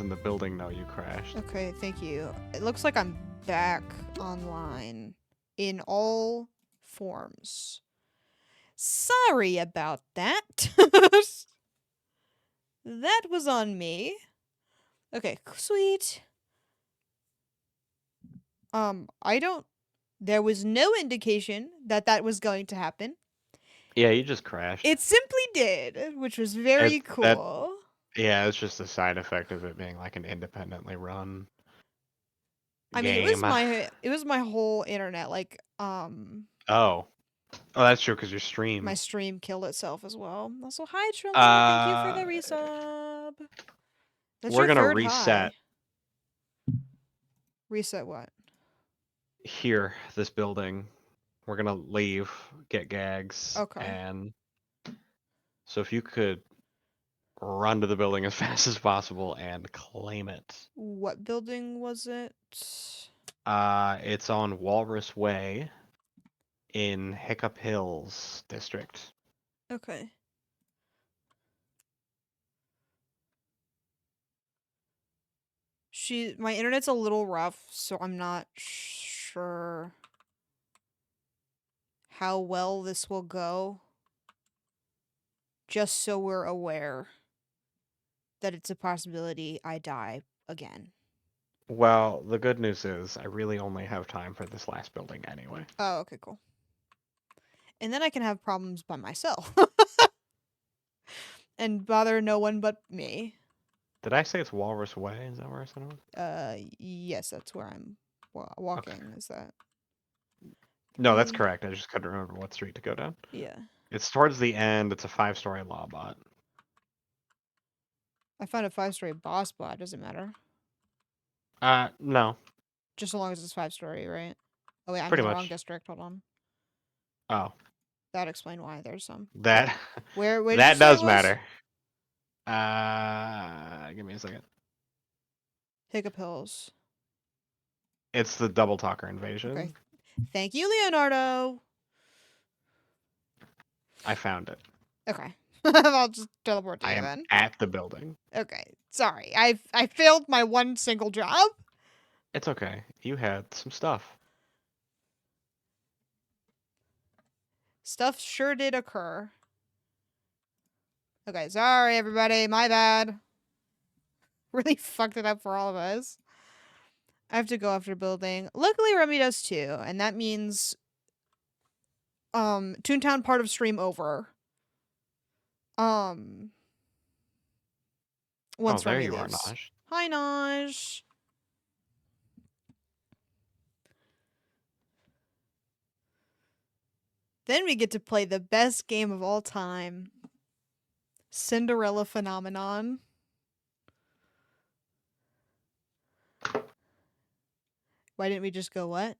in the building know you crashed. Okay, thank you. It looks like I'm back online in all forms. Sorry about that. That was on me. Okay, sweet. I don't. There was no indication that that was going to happen. Yeah, you just crashed. It simply did, which was very That cool. yeah, it's just a side effect of it being like an independently run I mean, game. it was my whole internet. Like, Oh. Oh, that's true because your my stream. stream killed itself as well. Also, hi Trilly, thank you for Uh, the resub. That's we're your gonna third reset high. Reset what? here, this building. We're gonna leave, get gags, Okay. and so if you could run to the building as fast as possible and claim it. What building was it? It's on Walrus Way in Hiccup Hills district. Okay. My internet's a little rough, so I'm not sure how well this will go. Just so we're aware that it's a possibility I die again. Well, the good news is I really only have time for this last building anyway. Oh, okay, cool. And then I can have problems by myself. And bother no one but me. Did I say it's Walrus Way? Is that where I said it was? Yes, that's where I'm Okay. walking. Is that? No, that's correct. I just couldn't remember what street to go down. Yeah. It's towards the end. It's a 5-story law bot. I found a 5-story boss bot. Doesn't matter. No, Just so long as it's 5-story, right? Oh wait, I'm in pretty the wrong much. district. Hold on. Oh, That explained why there's some. that Where did you that say it does was? matter. Give me a second. Hiccup Hills. It's the double talker invasion. Okay. Thank you, Leonardo. I found it. Okay. I'll just teleport to I you am then. at the building. Okay. Sorry. I failed my one single job. It's okay. You had some stuff. Stuff sure did occur. Okay, sorry everybody. My bad. Really fucked it up for all of us. I have to go after building. Luckily Remy does too, and that means Toontown part of stream over. Oh, Once there Remy you are, leaves. Naj. Hi Naj. Then we get to play the best game of all time. Cinderella Phenomenon. Why didn't we just go what?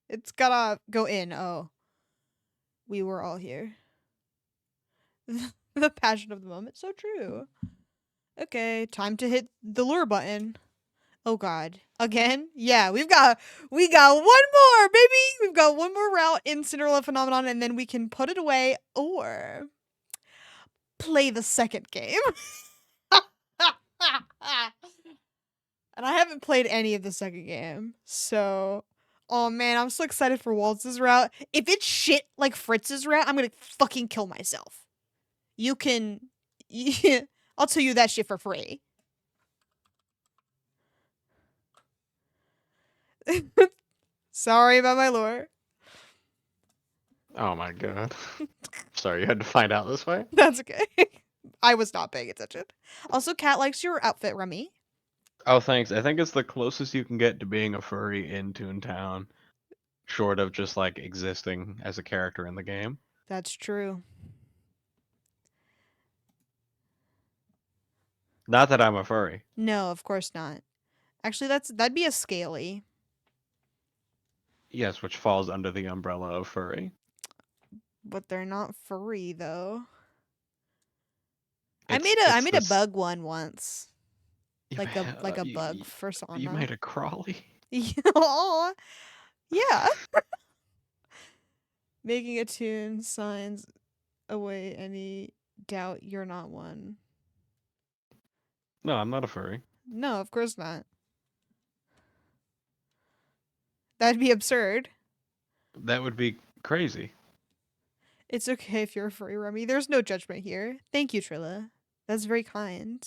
It's gotta go in. Oh. We were all here. The passion of the moment. So true. Okay, time to hit the lure button. Oh god. Again? Yeah, we got one more, baby! We've got one more route in Cinderella Phenomenon, and then we can put it away or play the second game. And I haven't played any of the second game, so oh man, I'm so excited for Waltz's route. If it's shit like Fritz's route, I'm gonna fucking kill myself. You can I'll tell you that shit for free. Sorry about my lore. Oh my god. Sorry, you had to find out this way? That's okay. I was not paying attention. Also, Kat likes your outfit, Remy. Oh, thanks. I think it's the closest you can get to being a furry in Toontown, short of just like existing as a character in the game. That's true. Not that I'm a furry. No, of course not. Actually, that'd be a scaly. Yes, which falls under the umbrella of furry. But they're not furry though. It's I it's made a this. bug one once. You, Like a you, bug for you Sana. made a crawly. Aw. Yeah. Making a tune signs away any doubt you're not one. No, I'm not a furry. No, of course not. That'd be absurd. That would be crazy. It's okay if you're a furry, Remy. There's no judgment here. Thank you, Trilla. That's very kind.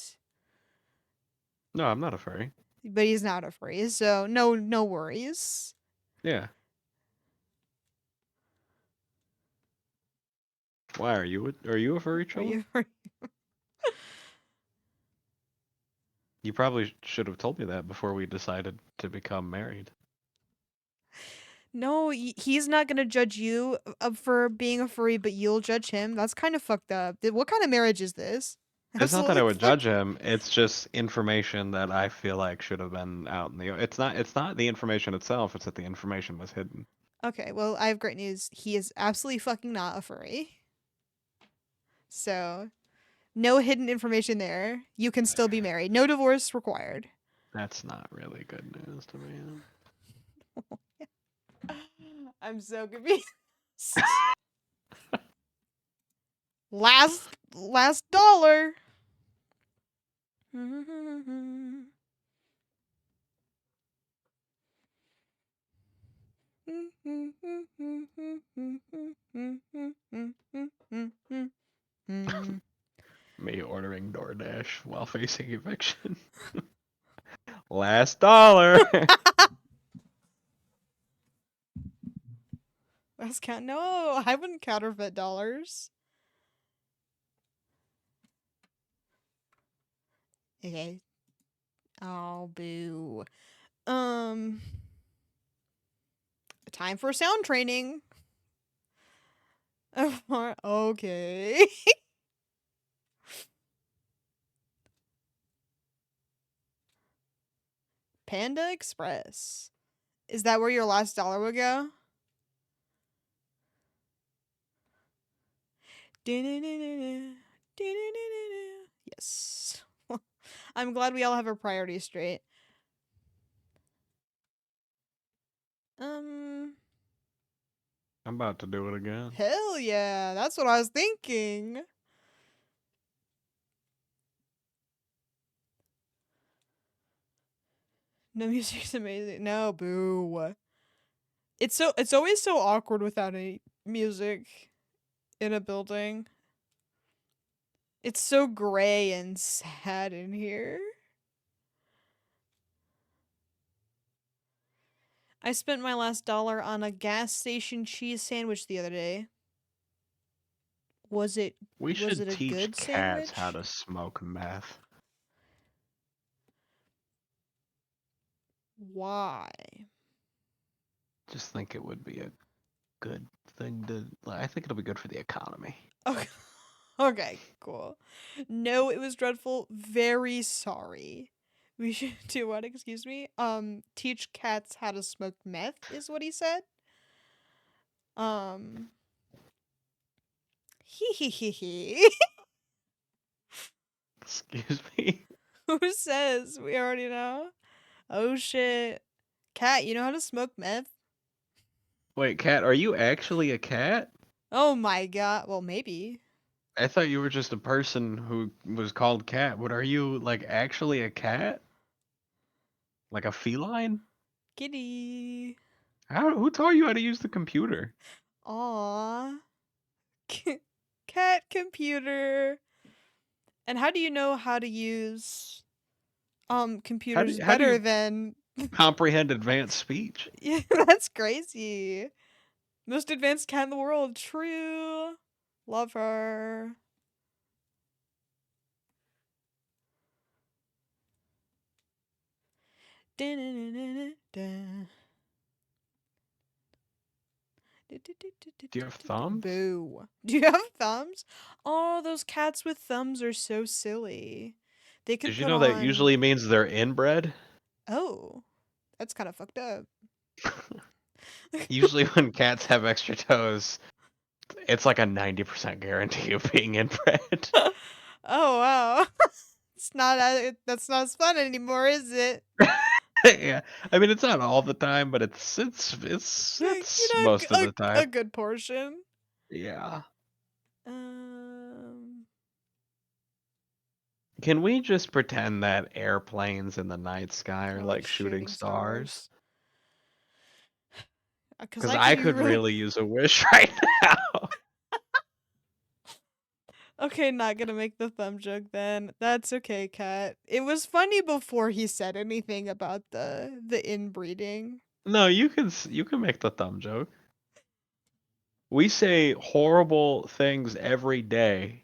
No, I'm not a furry. But he's not a furry, so no worries. Yeah. Why are you a furry, Are Trilla? you a furry? You probably should have told me that before we decided to become married. No, he's not gonna judge you for being a furry, but you'll judge him. That's kind of fucked up. What kind of marriage is this? It's not that Absolutely I would fucked. judge him. It's just information that I feel like should have been out in the. It's not the information itself. It's that the information was hidden. Okay, well, I have great news. He is absolutely fucking not a furry. So, no hidden information there. You can still be married. No divorce required. That's not really good news to me. I'm so confused. last dollar. Me ordering DoorDash while facing eviction. Last dollar. Last count. No, I wouldn't counterfeit dollars. Okay. Oh, boo. Um, time for sound training. Okay. Panda Express. Is that where your last dollar would go? Yes. I'm glad we all have our priorities straight. Um, I'm about to do it again. hell yeah. That's what I was thinking. No music's amazing. No, boo. It's always so awkward without any music in a building. It's so gray and sad in here. I spent my last dollar on a gas station cheese sandwich the other day. Was it We was it should a teach good cats how sandwich? to smoke meth. Why? Just think it would be a good thing to. I think it'll be good for the economy. Okay. Okay, cool. No, it was dreadful. Very sorry. We should do what? Excuse me. Teach cats how to smoke meth is what he said. Um. Hee hee hee hee. Excuse me. Who says? We already know. Oh shit. Cat, you know how to smoke meth? Wait, cat, are you actually a cat? Oh my god. Well, maybe. I thought you were just a person who was called cat. But are you like actually a cat? Like a feline? Kitty. Who taught you how to use the computer? Aw. Cat computer. And how do you know how to use computers How do better you than comprehend advanced speech? Yeah, that's crazy. Most advanced cat in the world. True. Love her. Da-na-na-na-na-da. Do you have thumbs? Boo. Do you have thumbs? Oh, those cats with thumbs are so silly. They could Did you put know that on. usually means they're inbred? Oh, that's kind of fucked up. Usually when cats have extra toes, it's like a 90% guarantee of being inbred. Oh wow. That's not as fun anymore, is it? Yeah. I mean it's not all the time, but You it's know, most of the a time. good portion. Yeah. Um, Can we just pretend that airplanes in the night sky are Or like like shooting shooting stars? stars. Because Because I could I be could really really use a wish right now. okay. Not gonna make the thumb joke then. That's okay, Kat. It was funny before he said anything about the inbreeding. No, you can make the thumb joke. We say horrible things every day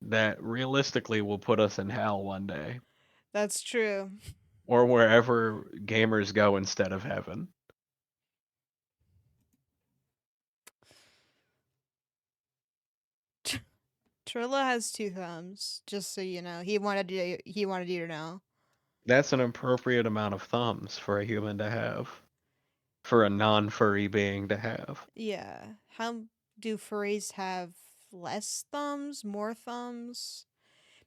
that realistically will put us in hell one day, That's true. or wherever gamers go instead of heaven. Trilla has two thumbs, just so you know. He wanted you to know. That's an appropriate amount of thumbs for a human to have, for a non-furry being to have. Yeah. How do furries have less thumbs? More thumbs?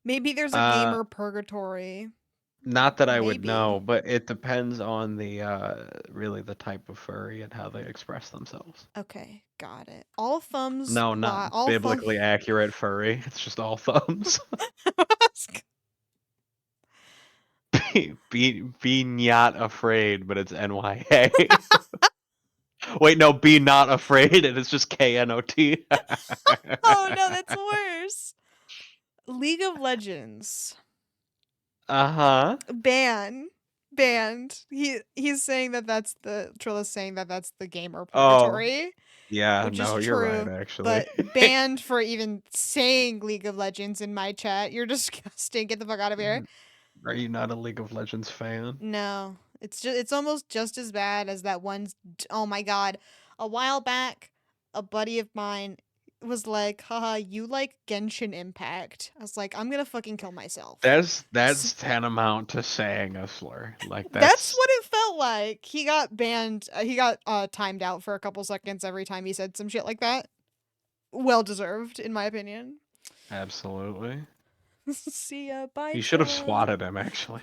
Maybe there's a Uh, gamer purgatory. Not that I would Maybe. know, but it depends on the really the type of furry and how they express themselves. Okay, got it. All thumbs No, not lie. All thumb. biblically accurate furry. It's just all thumbs. Be not afraid, but it's NYA. Wait, no, be not afraid, and it's just KNOT. Oh no, that's worse. League of Legends. Uh-huh. Banned. He's saying that that's the Trilla's saying that that's the gamer Oh, purgatory, yeah, which is no, you're right, true. actually. But banned for even saying League of Legends in my chat. You're disgusting. Get the fuck out of here. Are you not a League of Legends fan? No, it's almost just as bad as that one. Oh my god, a while back, a buddy of mine was like, "Haha, you like Genshin Impact?" I was like, "I'm gonna fucking kill myself." That's tantamount to saying a slur. Like That's that's what it felt like. He got banned. He got timed out for a couple seconds every time he said some shit like that. Well deserved, in my opinion. absolutely. See ya, bye, You should have Trilla. swatted him, actually.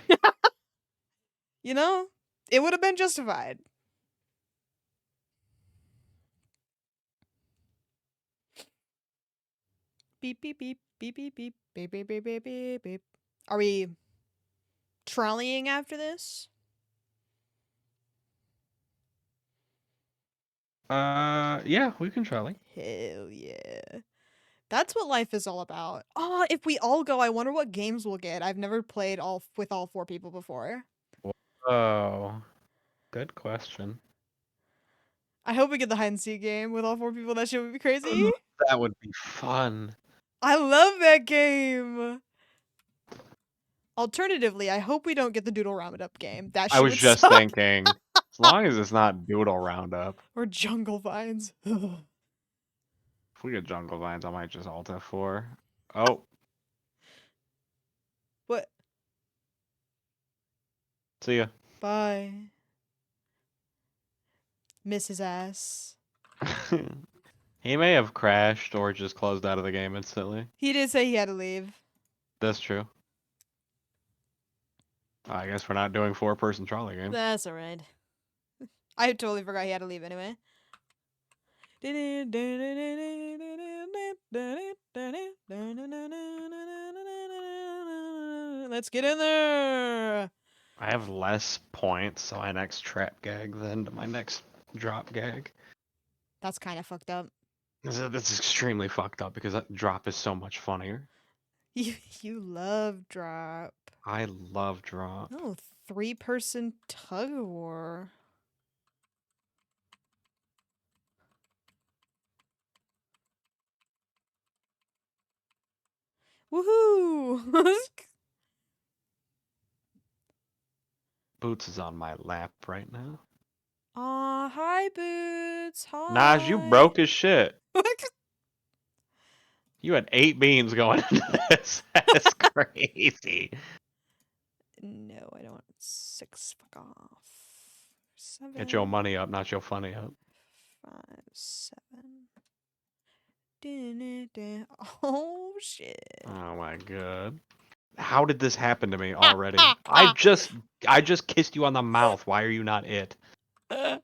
You know, it would have been justified. Beep beep beep beep beep beep beep beep beep beep beep beep. Are we trolleying after this? Yeah, we can try. Hell yeah. That's what life is all about. Oh, if we all go, I wonder what games we'll get. I've never played all with all four people before. Oh, good question. I hope we get the hide and seek game with all four people. That shit would be crazy. Oh, that would be fun. I love that game. Alternatively, I hope we don't get the Doodle Roundup game. That I shit was would just suck. thinking, as long as it's not Doodle Roundup. Or Jungle Vines. If we get Jungle Vines, I might just Alt F4. Oh, What? see ya. Bye. Miss his ass. He may have crashed or just closed out of the game instantly. He did say he had to leave. That's true. I guess we're not doing four-person trolley game. That's alright. I totally forgot he had to leave anyway. Let's get in there. I have less points, so my next trap gag than my next drop gag. That's kind of fucked up. That's extremely fucked up because that drop is so much funnier. You love drop. I love drop. Oh, 3-person tug of war. Woohoo! Boots is on my lap right now. Aw, hi, Boots. Naj, you Hi. broke his shit. You had 8 beans going into this. That's crazy. No, I don't want 6. Fuck off. Get your 7, money up, not your funny up. 5, 7. Dun-dun-dun. Oh, shit. Oh my god. How did this happen to me already? I just kissed you on the mouth. Why are you not it? Naj,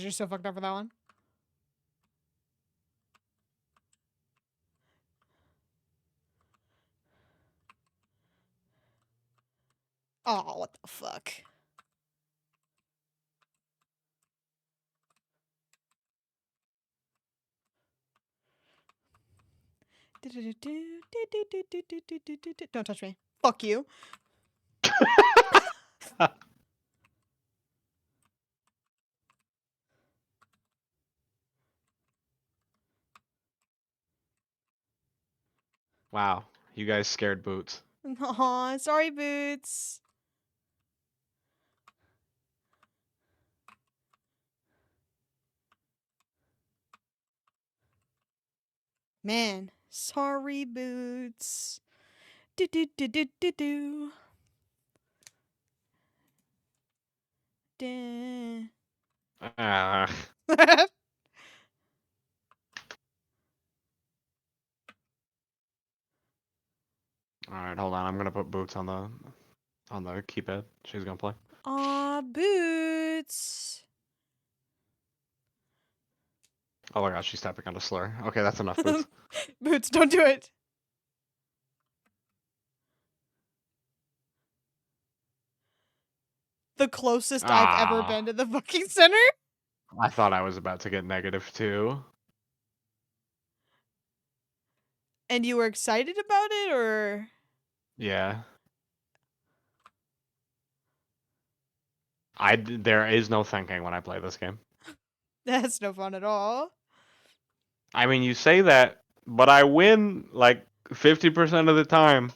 you're so fucked up for that one. Oh, what the fuck? Don't touch me. Fuck you. Wow, you guys scared Boots. Aw, sorry, Boots. Man, sorry, Boots. Do do do do do do. Da. Ah. All right, hold on. I'm gonna put Boots on the keypad. She's gonna play. Aw, Boots. Oh my gosh, she's tapping on a slur. Okay, that's enough, Boots. Boots, don't do it. The closest I've ever Ah, been to the fucking center. I thought I was about to get negative too. And you were excited about it, or? Yeah. There is no thinking when I play this game. That's no fun at all. I mean, you say that, but I win like 50% of the time.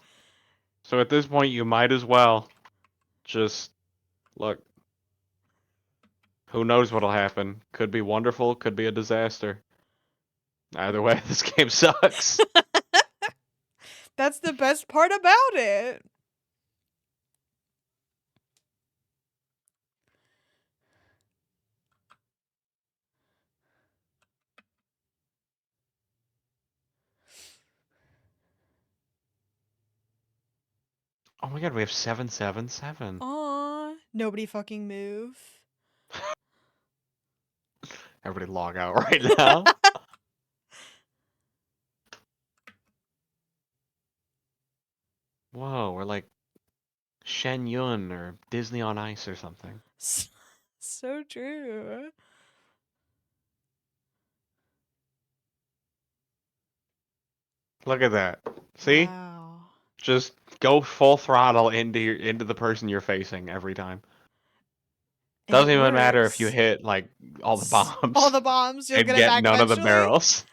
So at this point, you might as well just look. Who knows what'll happen? Could be wonderful, could be a disaster. Either way, this game sucks. That's the best part about it. Oh my god, we have 777. Aw, nobody fucking move. Everybody log out right now. Whoa, we're like Shen Yun or Disney on Ice or something. So true. Look at that. See? Wow. Just go full throttle into the person you're facing every time. And Doesn't it even matter if you works. hit like all the All bombs the bombs, you'll and get it get back none of the eventually. barrels.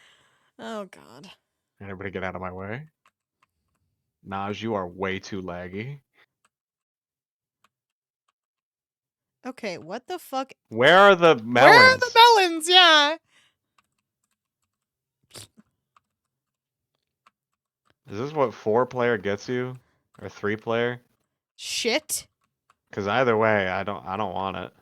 Oh god. Everybody get out of my way. Naj, you are way too laggy. Okay, what the fuck? Where are the Where are the melons? melons? Yeah. Is this what 4-player gets you? Or 3-player? Shit. Because either way, I don't want it.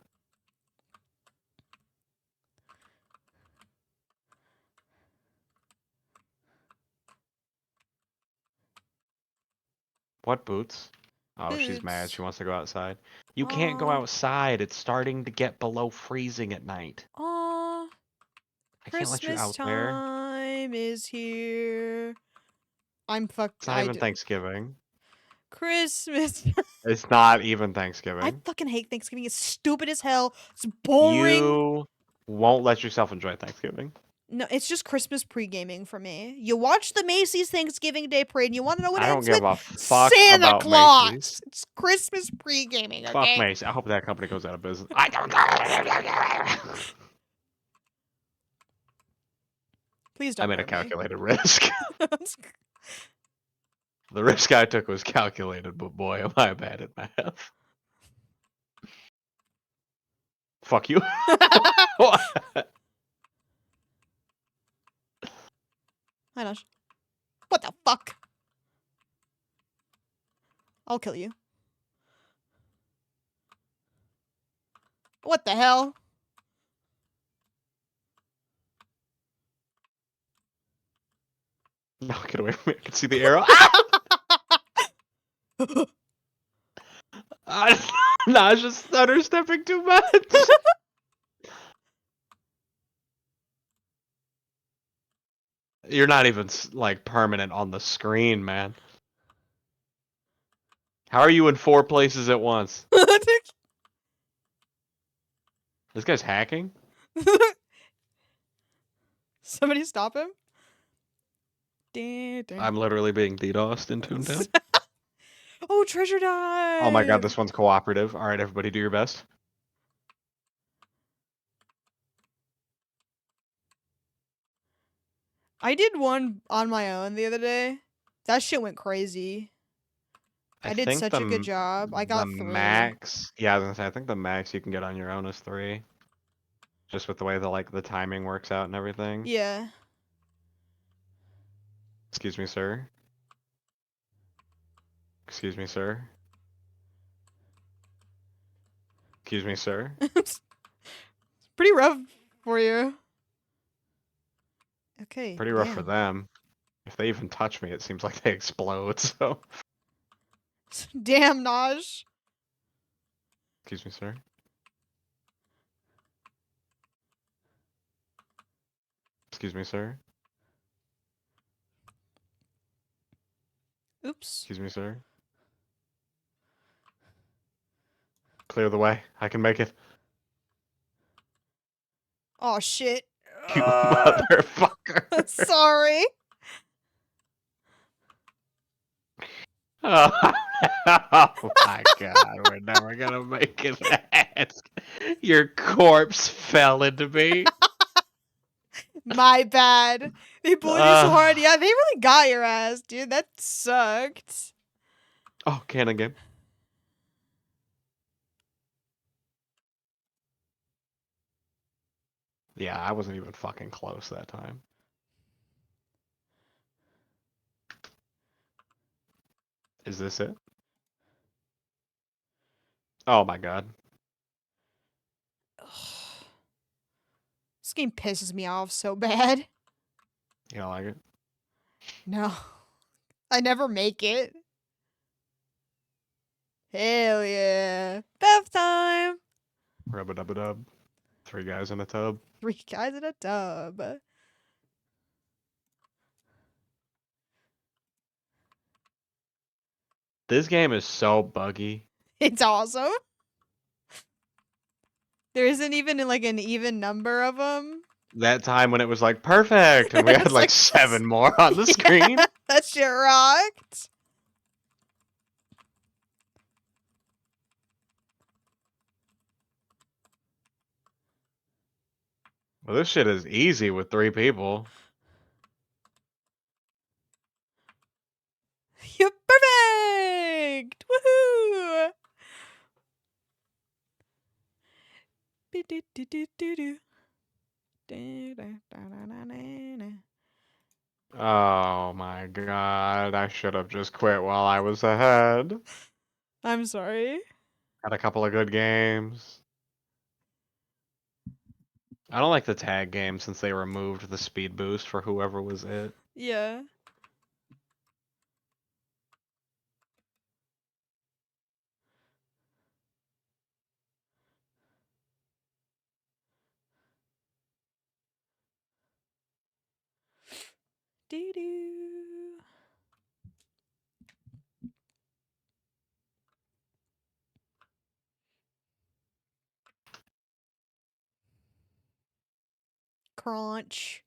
What Boots? Oh, she's mad. Boots. She wants to go outside. You can't go Aw. outside. It's starting to get below freezing at night. Aw. I can't let you Christmas out there. time is here. I'm fucked. It's not even Thanksgiving. Christmas. It's not even I Thanksgiving. fucking hate Thanksgiving. It's stupid as hell. It's boring. You won't let yourself enjoy Thanksgiving. No, it's just Christmas pre-gaming for me. You watch the Macy's Thanksgiving Day Parade and you want to know what I it don't ends give with? a fuck Santa about Macy's. Claus. It's Christmas pre-gaming, Fuck okay? Macy's. I hope that company goes out of business. I don't. Please I don't made a hurt me. calculated risk. The risk I took was calculated, but boy, am I bad at math. Fuck you. What? Hi, Nosh. What the fuck? I'll kill you. What the hell? No, get away from me. I can see the arrow. Ah! Nah, just stutter stepping too much. You're not even like permanent on the screen, man. How are you in 4 places at once? This guy's hacking? Somebody stop him. Dun, dun. I'm literally being DDoSed in Toontown. Oh, treasure dive! Oh my god, this one's cooperative. Alright, everybody do your best. I did one on my own the other day. That shit went crazy. I did think such a good job. I the got 3. max, yeah, I was gonna say, I think the max you can get on your own is 3. Just with the way the timing works out and everything. Yeah. Excuse me, sir. Excuse me, sir. Excuse me, sir. It's pretty rough for you. Okay, Pretty rough for damn. them. If they even touch me, it seems like they explode, so. Damn, Naj. Excuse me, sir. Excuse me, sir. Oops. Excuse me, sir. Clear the way. I can make it. Oh, shit. You motherfucker. Sorry. Oh, oh my god, we're never gonna make it last. Your corpse fell into me. My bad. They bullied you so hard. Yeah, they really got your ass, dude. That sucked. Oh, cannon game. Yeah, I wasn't even fucking close that time. Is this it? Oh my god. Ugh. This game pisses me off so bad. You don't like it? No. I never make it. Hell yeah. Bath time. Rub-a-dub-a-dub. 3 guys in a tub. 3 guys in a tub. This game is so buggy. It's awesome. There isn't even like an even number of them. That time when it was like perfect, and we had It's like like 7 more on the screen. Yeah, that shit rocked. Well, this shit is easy with 3 people. You're perfect. Woohoo. Oh my god, I should have just quit while I was ahead. I'm sorry. Had a couple of good games. I don't like the tag game since they removed the speed boost for whoever was it. Yeah. Doo doo. Crunch.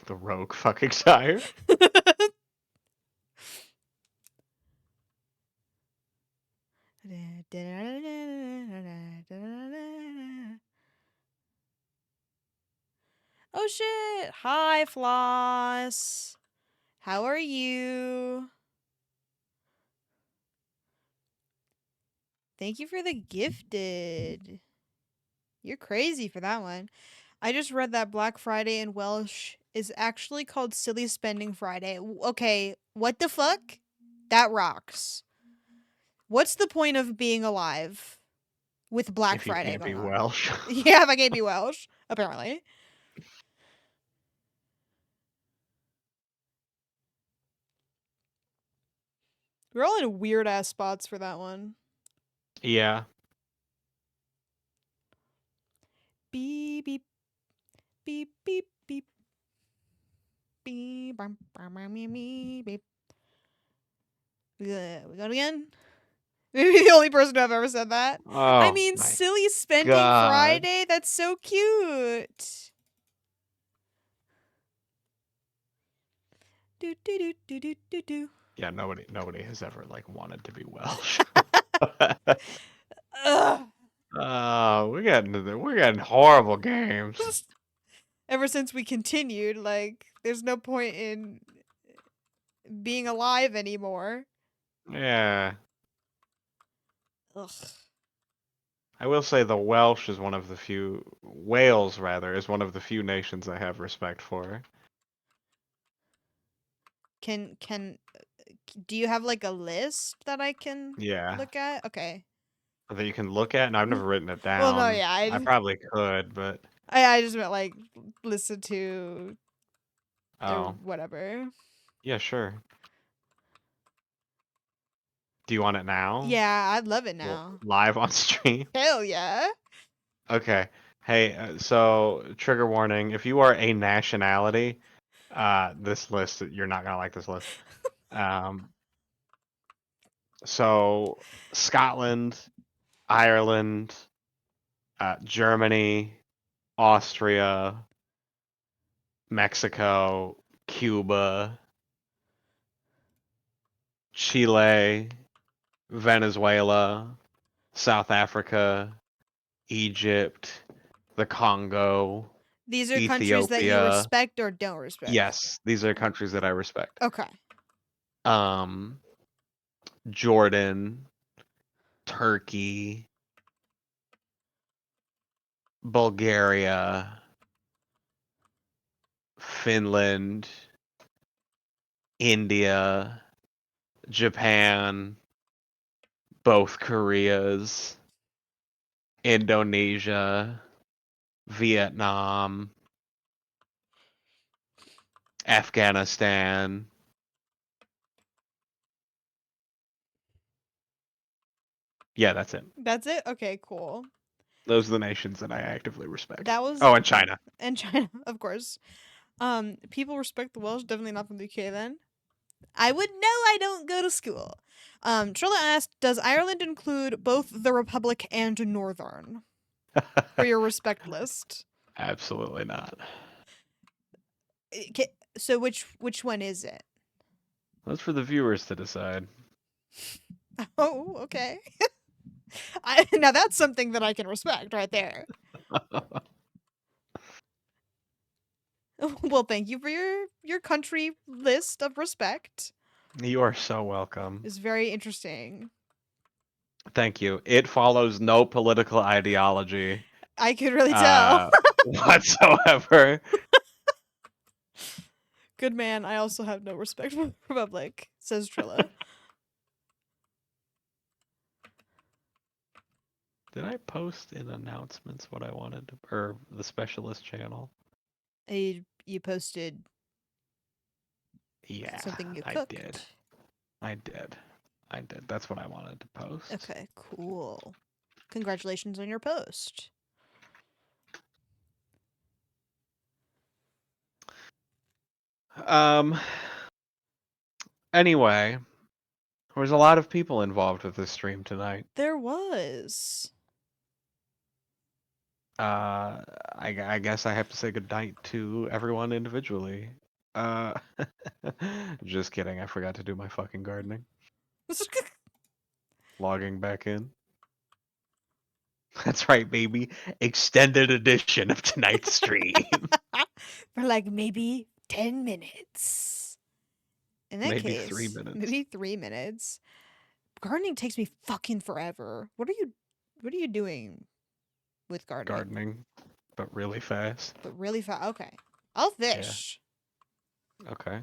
The rogue fucking tire. Oh shit. Hi, Floss. How are you? Thank you for the gifted. You're crazy for that one. I just read that Black Friday in Welsh is actually called Silly Spending Friday. Okay, what the fuck? That rocks. What's the point of being alive with Black If you Friday can't be going on? Welsh. Yeah, if I can't be Welsh, apparently. We're all in weird ass spots for that one. Yeah. Beep beep beep beep beep beep bum, bum, bum, beep beep. Beep. We got it again. Maybe the only person to have ever said that. I Oh mean, my silly spending god. Friday. That's so cute. Do do do do do do do. Yeah, nobody has ever like wanted to be Welsh. Ugh. Oh, we're getting horrible games. Ever since we continued, like, there's no point in being alive anymore. Yeah. Ugh. I will say the Welsh is one of the few Wales rather is one of the few nations I have respect for. Can do you have like a list that I can Yeah. look at? Okay. That you can look at, and I've never written it Well, no, down. yeah, I probably could, but I just meant like listen to or oh, whatever. yeah, sure. Do you want it now? Yeah, I'd love it Well, now. live on stream? Hell yeah. Okay. Hey, so trigger warning, if you are a nationality, this list, you're not gonna like this list. Um, so Scotland, Ireland, Germany, Austria, Mexico, Cuba, Chile, Venezuela, South Africa, Egypt, the Congo, These are countries that you Ethiopia. respect or don't respect. Yes, these are countries that I respect. Okay. Um, Jordan, Turkey, Bulgaria, Finland, India, Japan, both Koreas, Indonesia, Vietnam, Afghanistan. Yeah, that's it. That's it? Okay, cool. Those are the nations that I actively respect. That was Oh, and China. and China, of course. People respect the Welsh, definitely not from the UK then. I would know I don't go to school. Trilla asked, does Ireland include both the Republic and Northern for your respect list? Absolutely not. So which one is it? That's for the viewers to decide. Oh, okay. Now that's something that I can respect right there. Well, thank you for your country list of respect. You are so welcome. It's very interesting. Thank you. It follows no political ideology I could really tell. whatsoever. Good man. I also have no respect for the Republic, says Trilla. Did I post in announcements what I wanted to, or the specialist channel? You posted Yeah, something you I cooked. did. I did. I did. That's what I wanted to post. Okay, cool. Congratulations on your post. Um. Anyway, there was a lot of people involved with this stream tonight. There was. I guess I have to say goodnight to everyone individually. Uh, just kidding. I forgot to do my fucking gardening. Logging back in. That's right, baby. Extended edition of tonight's stream. For like maybe 10 minutes. In that Maybe case, 3 minutes. maybe 3 minutes. Gardening takes me fucking forever. What are you doing with gardening? Gardening, but really fast. But really fast. Okay. I'll fish. Okay.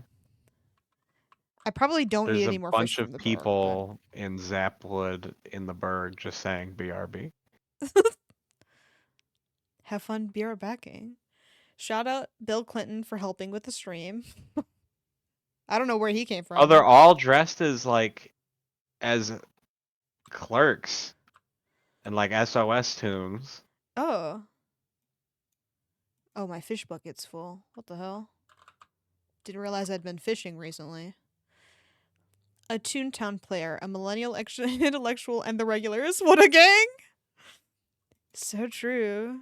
I probably don't There's need a any more fish bunch from of the berg, people in Zapwood in the Berg just saying BRB. but have fun beer backing. Shout out Bill Clinton for helping with the stream. I don't know where he came Oh, they're from. all dressed as like as clerks and like SOS tunes. Oh. Oh, my fish bucket's full. What the hell? Didn't realize I'd been fishing recently. A Toontown player, a millennial intellectual, and the regulars. What a gang! So true.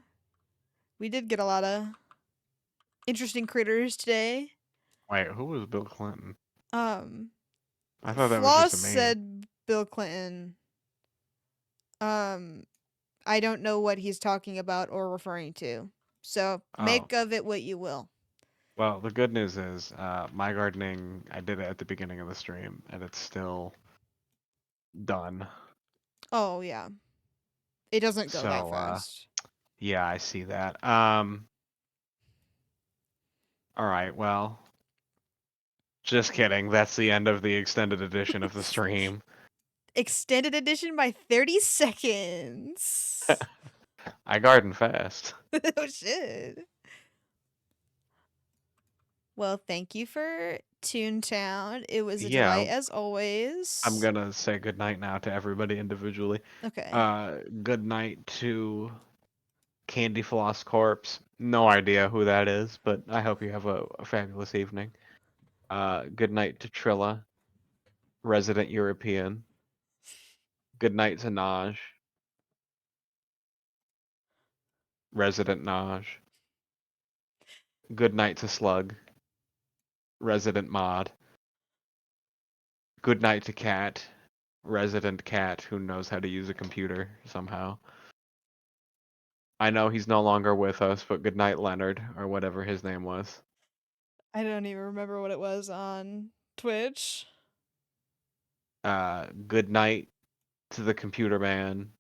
We did get a lot of interesting critters today. Wait, who was Bill Clinton? Um, I thought that was Floss just a meme. said Bill Clinton. Um, I don't know what he's talking about or referring to. So Oh, make of it what you will. well, the good news is, my gardening, I did it at the beginning of the stream, and it's still done. Oh, yeah. It doesn't go that So, fast. yeah, I see that. All right, well, just kidding. That's the end of the extended edition of the stream. Extended edition by 30 seconds. I garden fast. Oh, shit. Well, thank you for Toontown. It was a Yeah, delight as I'm always. gonna say goodnight now to everybody individually. Okay. Good night to Candy Floss Corpse. No idea who that is, but I hope you have a fabulous evening. Good night to Trilla, resident European. Good night to Naj, resident Naj. Good night to Slug, resident Mod. Good night to Cat, resident Cat who knows how to use a computer somehow. I know he's no longer with us, but good night, Leonard, or whatever his name was. I don't even remember what it was on Twitch. Good night to the computer man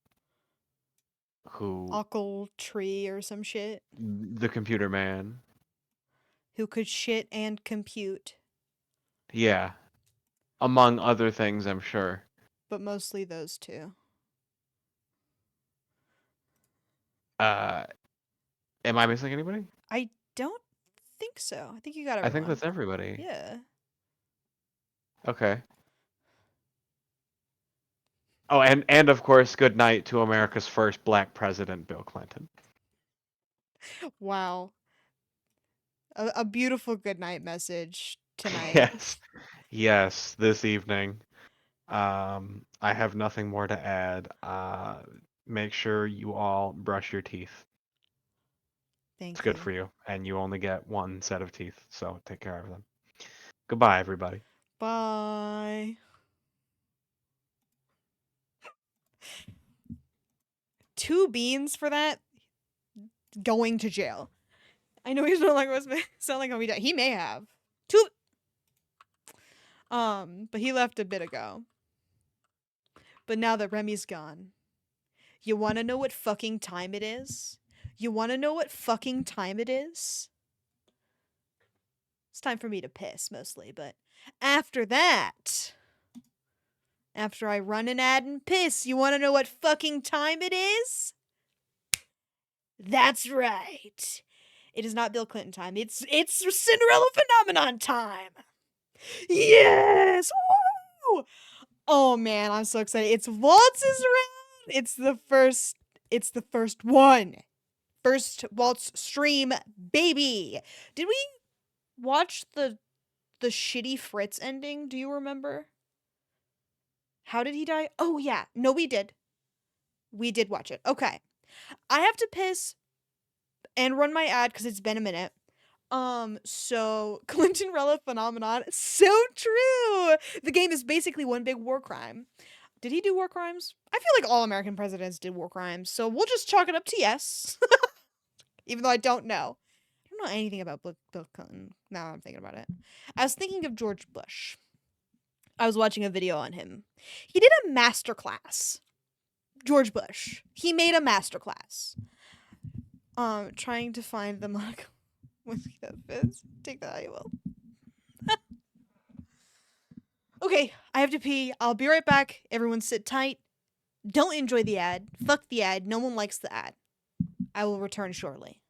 who Ockle Tree or some shit. the computer man. Who could shit and compute. Yeah, among other things, I'm sure. But mostly those two. Uh, am I missing anybody? I don't think so. I think you got I think everyone. that's everybody. Yeah. Okay. Oh, and of course, good night to America's first black president, Bill Clinton. Wow. A beautiful goodnight message tonight. Yes, yes, this evening. I have nothing more to add. Make sure you all brush your teeth. It's Thank good you. for you, and you only get one set of teeth, so take care of them. Goodbye, everybody. Bye. 2 beans for that? Going to jail. I know he's no longer was sound like how he died. He may have. Two but he left a bit ago. But now that Remy's gone, you wanna know what fucking time it is? You wanna know what fucking time it is? It's time for me to piss mostly, but after that, after I run an ad and piss, you wanna know what fucking time it is? That's right. It is not Bill Clinton time. It's Cinderella phenomenon time. Yes! Woo! Oh man, I'm so excited. It's Waltz's round. It's the first one. First Waltz stream, baby. Did we watch the shitty Fritz ending? Do you remember? How did he die? Oh yeah. No, we did. We did watch it. Okay. I have to piss and run my ad because it's been a minute. So Clintonrella phenomenon, so true. The game is basically one big war crime. Did he do war crimes? I feel like all American presidents did war crimes, so we'll just chalk it up to yes. Even though I don't know. I don't know anything about Bill Clinton. Now I'm thinking about it. I was thinking of George Bush. I was watching a video on him. He did a master class. George Bush. He made a master class. Trying to find the monocle. Take that how you will. Okay, I have to pee. I'll be right back. Everyone sit tight. Don't enjoy the ad. Fuck the ad. No one likes the ad. I will return shortly.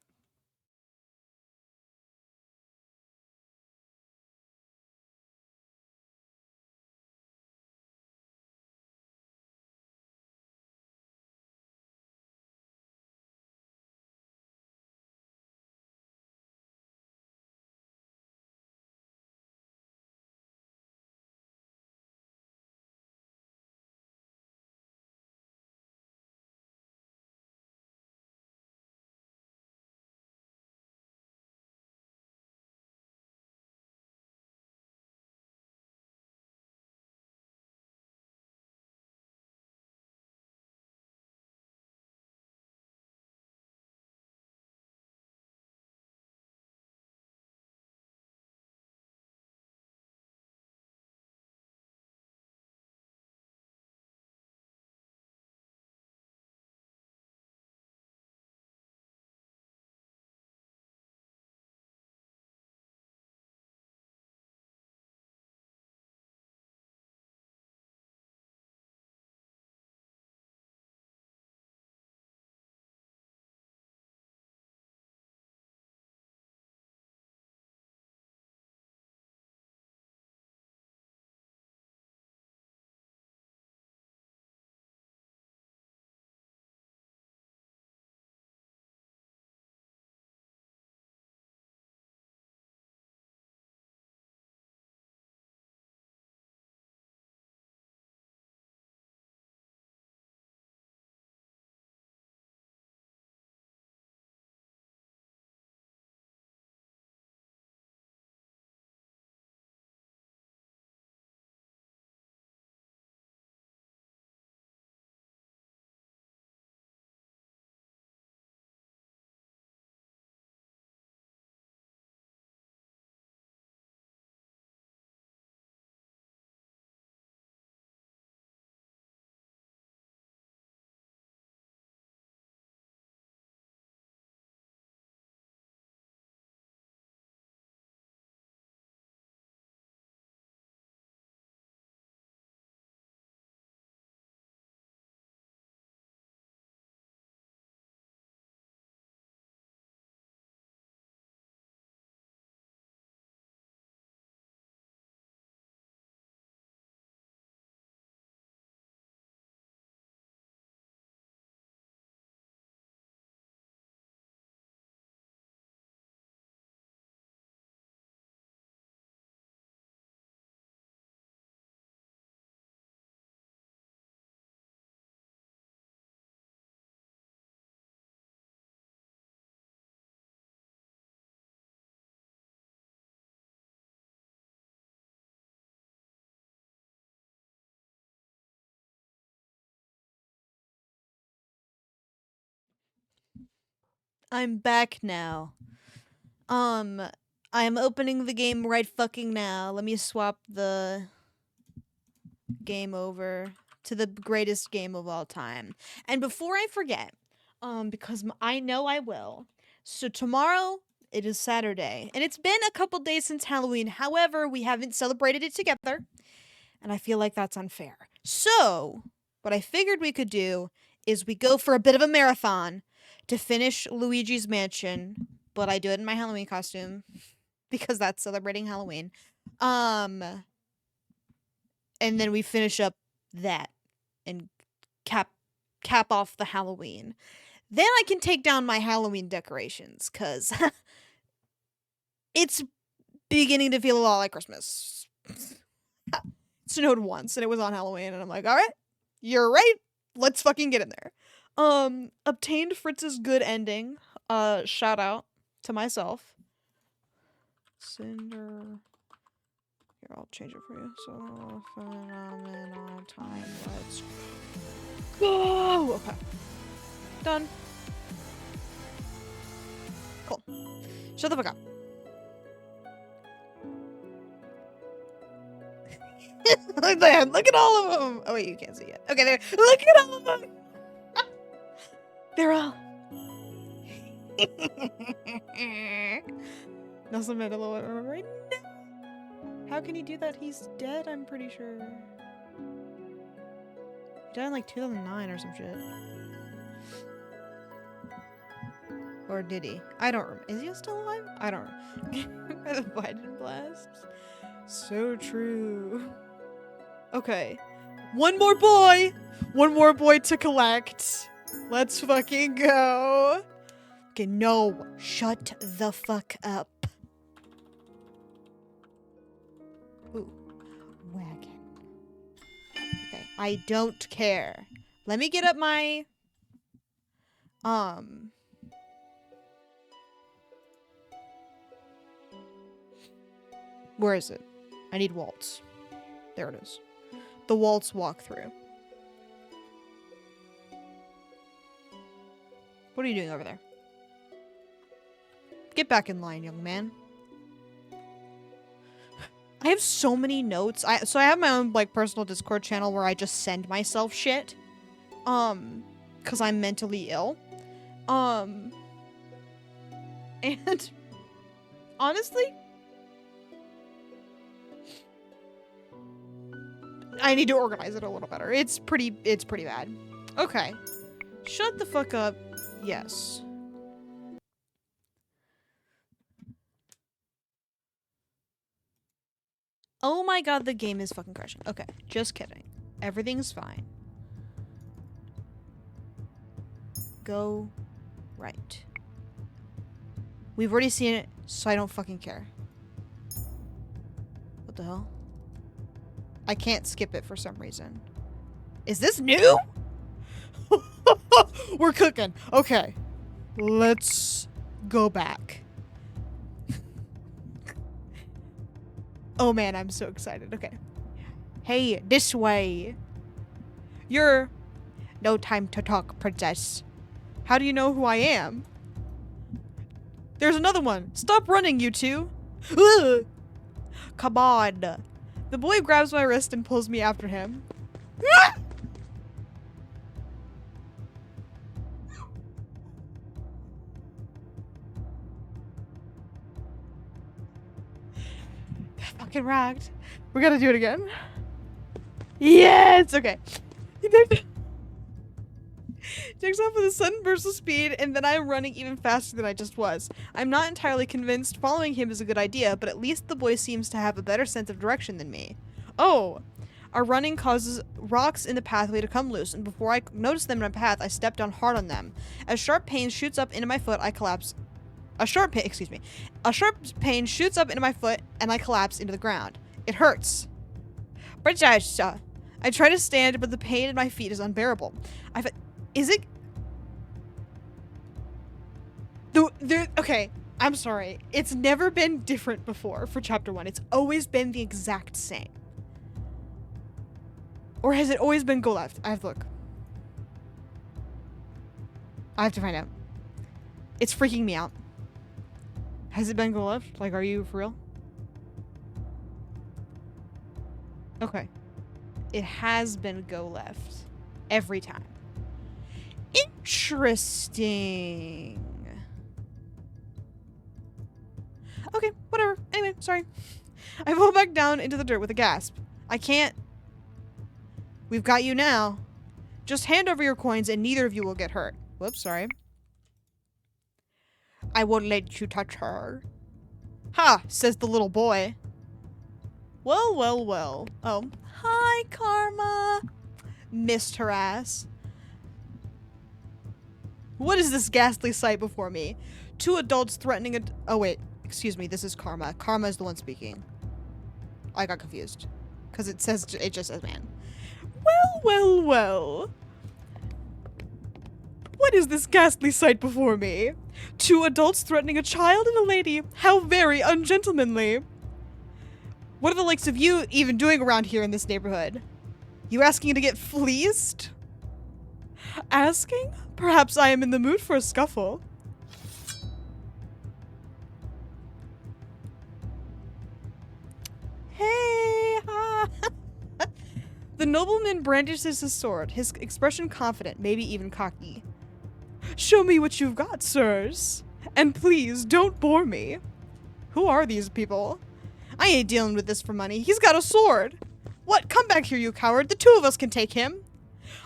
I'm back now. I'm opening the game right fucking now. Let me swap the game over to the greatest game of all time. And before I forget, because I know I will. So tomorrow it is Saturday, and it's been a couple days since Halloween. However, we haven't celebrated it together, and I feel like that's unfair. So, what I figured we could do is we go for a bit of a marathon to finish Luigi's Mansion, but I do it in my Halloween costume because that's celebrating Halloween. And then we finish up that and cap off the Halloween. Then I can take down my Halloween decorations cuz it's beginning to feel a lot like Christmas. It snowed once and it was on Halloween and I'm like, "All right. You're right. Let's fucking get in there." Obtained Fritz's good ending. Shout out to myself. Cinder. Here, I'll change it for you. So, phenomenal time. Let's go. Okay. Done. Cool. Shut the fuck up. Look there. Look at all of them. Oh, wait, you can't see it. Okay, there. Look at all of them. They're all. Nelson Mandela right now. How can he do that? He's dead, I'm pretty sure. He died in like 2009 or some shit. Or did he? I don't remember. Is he still alive? I don't remember. The Biden blasts. So true. Okay. One more boy! One more boy to collect. Let's fucking go. Okay, no. Shut the fuck up. Ooh. Wagon. Okay, I don't care. Let me get up my... Where is it? I need Waltz. There it is. The Waltz walkthrough. What are you doing over there? Get back in line, young man. I have so many notes. So I have my own like personal Discord channel where I just send myself shit. Cause I'm mentally ill. And honestly, I need to organize it a little better. It's pretty bad. Okay. Shut the fuck up. Yes. Oh my god, the game is fucking crashing. Okay, just kidding. Everything's fine. Go right. We've already seen it, so I don't fucking care. What the hell? I can't skip it for some reason. Is this new? We're cooking. Okay. Let's go back. Oh man, I'm so excited. Okay. Hey, this way. You're... No time to talk, princess. How do you know who I am? There's another one. Stop running, you two. Ugh. Come on. The boy grabs my wrist and pulls me after him. Ah! Fucking rocked. We gotta do it again. Yes! Okay. Takes off with a sudden burst of speed, and then I'm running even faster than I just was. I'm not entirely convinced following him is a good idea, but at least the boy seems to have a better sense of direction than me. Oh! Our running causes rocks in the pathway to come loose, and before I notice them in my path, I step down hard on them. As sharp pain shoots up into my foot, I collapse. A sharp pain shoots up into my foot, and I collapse into the ground. It hurts. Princess! I try to stand, but the pain in my feet is unbearable. Is it... Okay, I'm sorry. It's never been different before for Chapter 1. It's always been the exact same. Or has it always been go left? I have to look. I have to find out. It's freaking me out. Has it been go left? Like, are you for real? Okay. It has been go left. Every time. Interesting. Okay, whatever. Anyway, sorry. I fall back down into the dirt with a gasp. I can't. We've got you now. Just hand over your coins and neither of you will get hurt. Whoops, sorry. I won't let you touch her. Ha, says the little boy. Well, well, well. Oh, hi, Karma. Missed her ass. What is this ghastly sight before me? Two adults threatening a... Oh, wait. Excuse me, this is Karma. Karma is the one speaking. I got confused. Because it just says man. Well, well, well. What is this ghastly sight before me? Two adults threatening a child and a lady. How very ungentlemanly. What are the likes of you even doing around here in this neighborhood? You asking to get fleeced? Asking? Perhaps I am in the mood for a scuffle. Hey! Ha. The nobleman brandishes his sword, his expression confident, maybe even cocky. Show me what you've got, sirs. And please, don't bore me. Who are these people? I ain't dealing with this for money. He's got a sword. What? Come back here, you coward. The two of us can take him.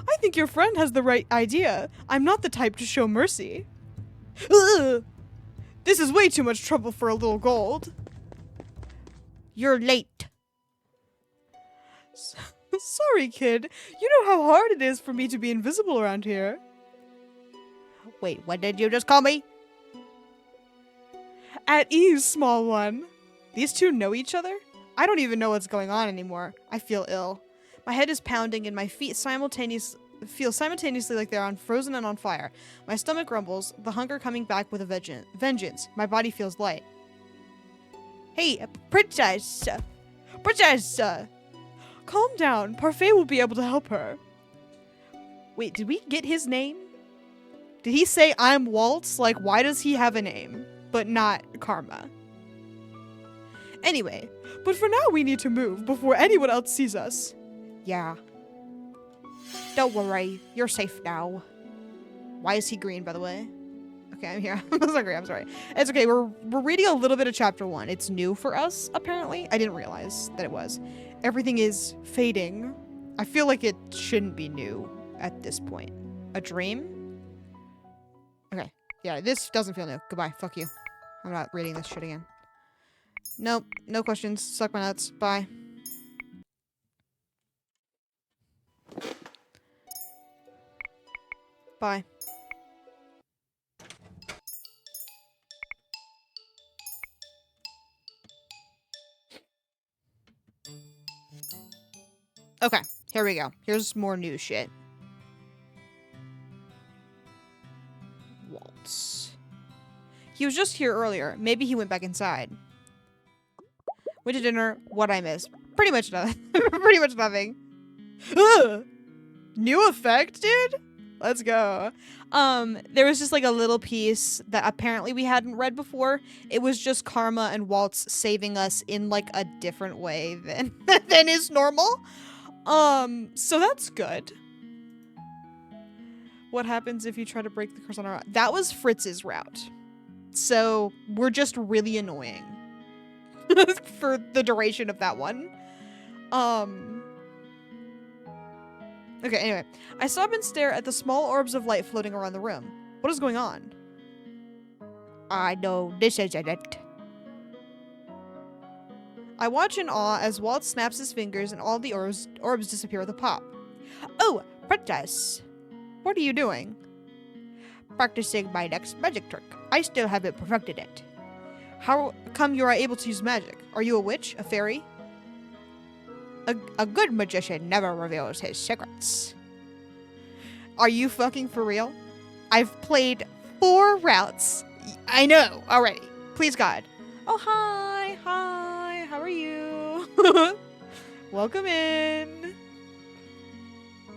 I think your friend has the right idea. I'm not the type to show mercy. Ugh. This is way too much trouble for a little gold. You're late. Sorry, kid. You know how hard it is for me to be invisible around here. Wait, what did you just call me? At ease, small one. These two know each other? I don't even know what's going on anymore. I feel ill. My head is pounding and my feet feel simultaneously like they're frozen and on fire. My stomach rumbles, the hunger coming back with a vengeance. My body feels light. Hey, princess! Princess! Calm down. Parfait will be able to help her. Wait, did we get his name? Did he say I'm Waltz? Like, why does he have a name, but not Karma? Anyway, but for now we need to move before anyone else sees us. Yeah. Don't worry, you're safe now. Why is he green, by the way? Okay, I'm here. I'm sorry, I'm sorry. It's okay, we're reading a little bit of chapter 1. It's new for us, apparently. I didn't realize that it was. Everything is fading. I feel like it shouldn't be new at this point. A dream? Okay, yeah, this doesn't feel new. Goodbye, fuck you. I'm not reading this shit again. Nope, no questions. Suck my nuts. Bye. Bye. Okay, here we go. Here's more new shit. Waltz. He was just here earlier. Maybe he went back inside. Went to dinner. What I missed? Pretty much nothing. Pretty much nothing. Ugh! New effect, dude? Let's go. There was just like a little piece that apparently we hadn't read before. It was just Karma and Waltz saving us in like a different way than than is normal. So that's good. What happens if you try to break the curse on our route? That was Fritz's route. So we're just really annoying. For the duration of that one. Okay, anyway. I stop and stare at the small orbs of light floating around the room. What is going on? I know this isn't it. I watch in awe as Walt snaps his fingers and all the orbs disappear with a pop. Oh, princess. What are you doing? Practicing my next magic trick. I still haven't perfected it. How come you are able to use magic? Are you a witch? A fairy? A good magician never reveals his secrets. Are you fucking for real? I've played 4 routes. I know, already. Please God. Oh, hi. Hi. How are you? Welcome in.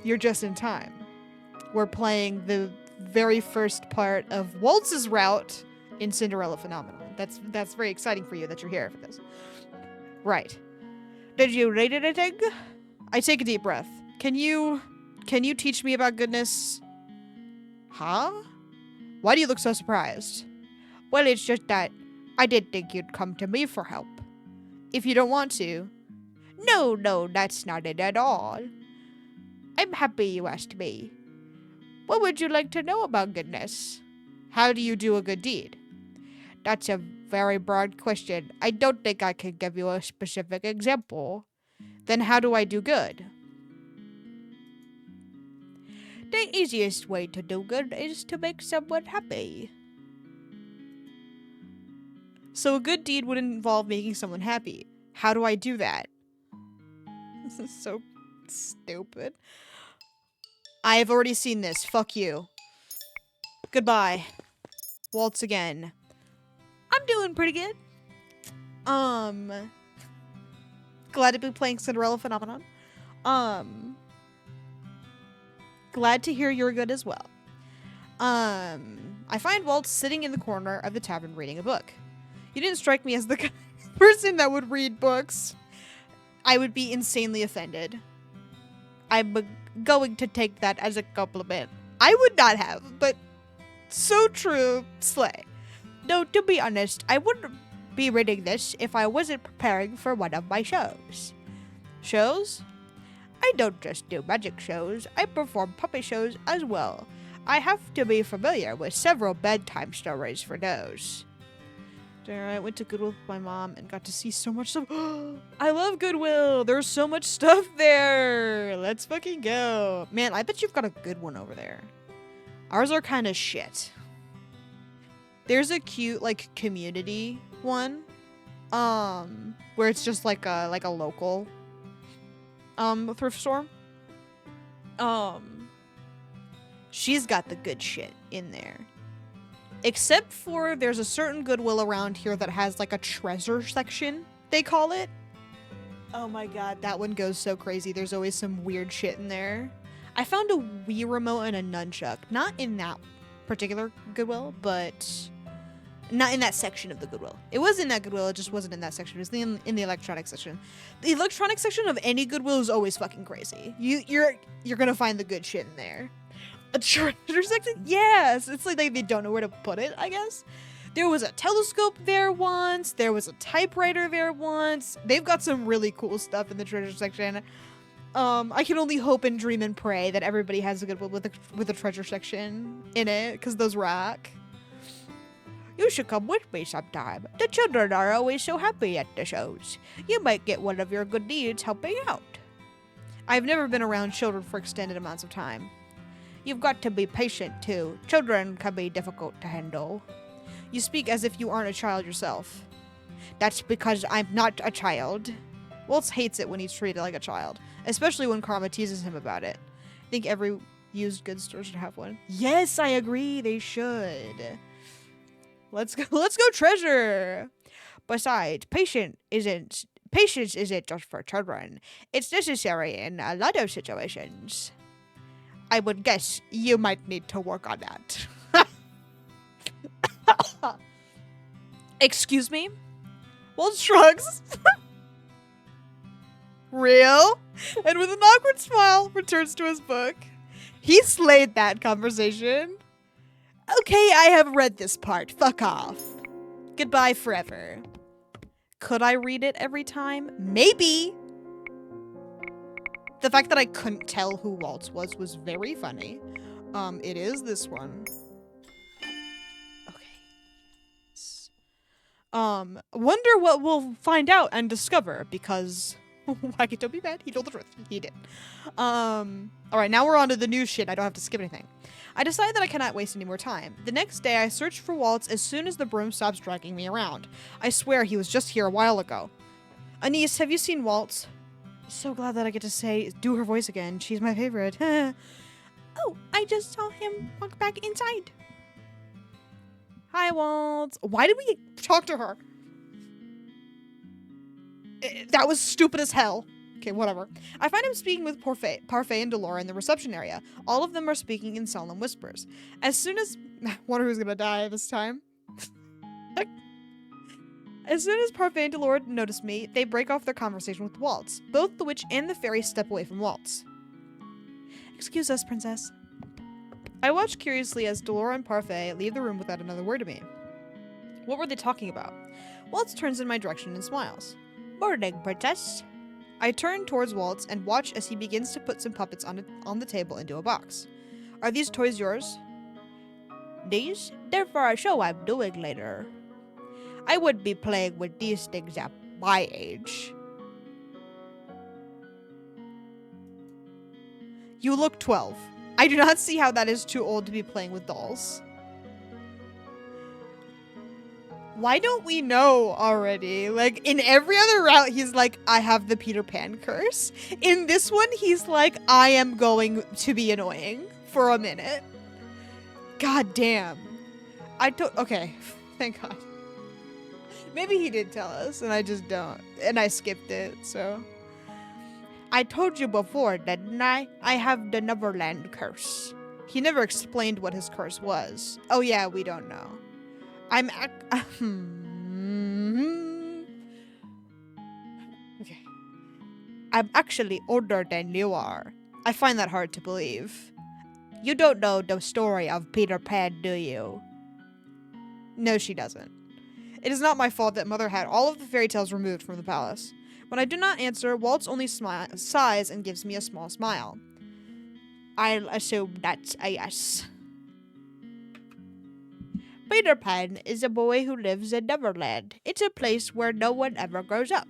You're just in time. We're playing the very first part of Waltz's route in Cinderella Phenomenon. That's very exciting for you that you're here for this. Right. Did you read anything? I take a deep breath. Can you teach me about goodness? Huh? Why do you look so surprised? Well, it's just that I didn't think you'd come to me for help. If you don't want to. No, that's not it at all. I'm happy you asked me. What would you like to know about goodness? How do you do a good deed? That's a very broad question. I don't think I can give you a specific example. Then how do I do good? The easiest way to do good is to make someone happy. So a good deed would involve making someone happy. How do I do that? This is so stupid. I have already seen this. Fuck you. Goodbye. Waltz again. I'm doing pretty good. Glad to be playing Cinderella Phenomenon. Glad to hear you're good as well. I find Waltz sitting in the corner of the tavern reading a book. You didn't strike me as the kind of person that would read books. I would be insanely offended. I'm going to take that as a compliment. I would not have, but so true, slay. No, to be honest, I wouldn't be reading this if I wasn't preparing for one of my shows. Shows? I don't just do magic shows, I perform puppet shows as well. I have to be familiar with several bedtime stories for those. There, I went to Goodwill with my mom and got to see so much stuff. I love Goodwill. There's so much stuff there. Let's fucking go. Man, I bet you've got a good one over there. Ours are kind of shit. There's a cute, like, community one. Where it's just like a local thrift store. She's got the good shit in there. Except for there's a certain Goodwill around here that has like a treasure section, they call it. Oh my god, that one goes so crazy. There's always some weird shit in there. I found a Wii remote and a nunchuck. Not in that particular Goodwill, but not in that section of the Goodwill. It was in that Goodwill, it just wasn't in that section. It was in the electronic section. The electronic section of any Goodwill is always fucking crazy. You're gonna find the good shit in there. A treasure section? Yes! It's like they don't know where to put it, I guess. There was a telescope there once. There was a typewriter there once. They've got some really cool stuff in the treasure section. I can only hope and dream and pray that everybody has a Goodwill with a treasure section in it, because those rock. You should come with me sometime. The children are always so happy at the shows. You might get one of your good deeds helping out. I've never been around children for extended amounts of time. You've got to be patient, too. Children can be difficult to handle. You speak as if you aren't a child yourself. That's because I'm not a child. Waltz hates it when he's treated like a child, especially when Karma teases him about it. I think every used goods store should have one. Yes, I agree, they should. Let's go treasure! Besides, patience isn't just for children. It's necessary in a lot of situations. I would guess you might need to work on that. Excuse me? Waltz shrugs. Real? And with an awkward smile, returns to his book. He slayed that conversation. Okay, I have read this part. Fuck off. Goodbye forever. Could I read it every time? Maybe. The fact that I couldn't tell who Waltz was very funny. It is this one. Okay. Wonder what we'll find out and discover, because why don't be mad? He told the truth. He did. Alright, now we're on to the new shit. I don't have to skip anything. I decide that I cannot waste any more time. The next day, I search for Waltz as soon as the broom stops dragging me around. I swear he was just here a while ago. Anise, have you seen Waltz? So glad that I get to do her voice again. She's my favorite. Oh, I just saw him walk back inside. Hi, Waltz. Why did we talk to her? That was stupid as hell. Okay, whatever. I find him speaking with Parfait and Delora in the reception area. All of them are speaking in solemn whispers. As soon as... wonder who's gonna die this time. As soon as Parfait and Delora notice me, they break off their conversation with Waltz. Both the witch and the fairy step away from Waltz. Excuse us, princess. I watch curiously as Delora and Parfait leave the room without another word to me. What were they talking about? Waltz turns in my direction and smiles. Morning, princess. I turn towards Waltz and watch as he begins to put some puppets on the table into a box. Are these toys yours? These? They're for a show I'm doing later. I wouldn't be playing with these things at my age. You look 12. I do not see how that is too old to be playing with dolls. Why don't we know already? Like, in every other route, he's like, I have the Peter Pan curse. In this one, he's like, I am going to be annoying for a minute. God damn. Okay, thank God. Maybe he did tell us, and I just don't. And I skipped it, so. I told you before, didn't I? I have the Neverland curse. He never explained what his curse was. Oh yeah, we don't know. Okay. I'm actually older than you are. I find that hard to believe. You don't know the story of Peter Pan, do you? No, she doesn't. It is not my fault that Mother had all of the fairy tales removed from the palace. When I do not answer, Waltz only sighs and gives me a small smile. I'll assume that's a yes. Peter Pan is a boy who lives in Neverland. It's a place where no one ever grows up.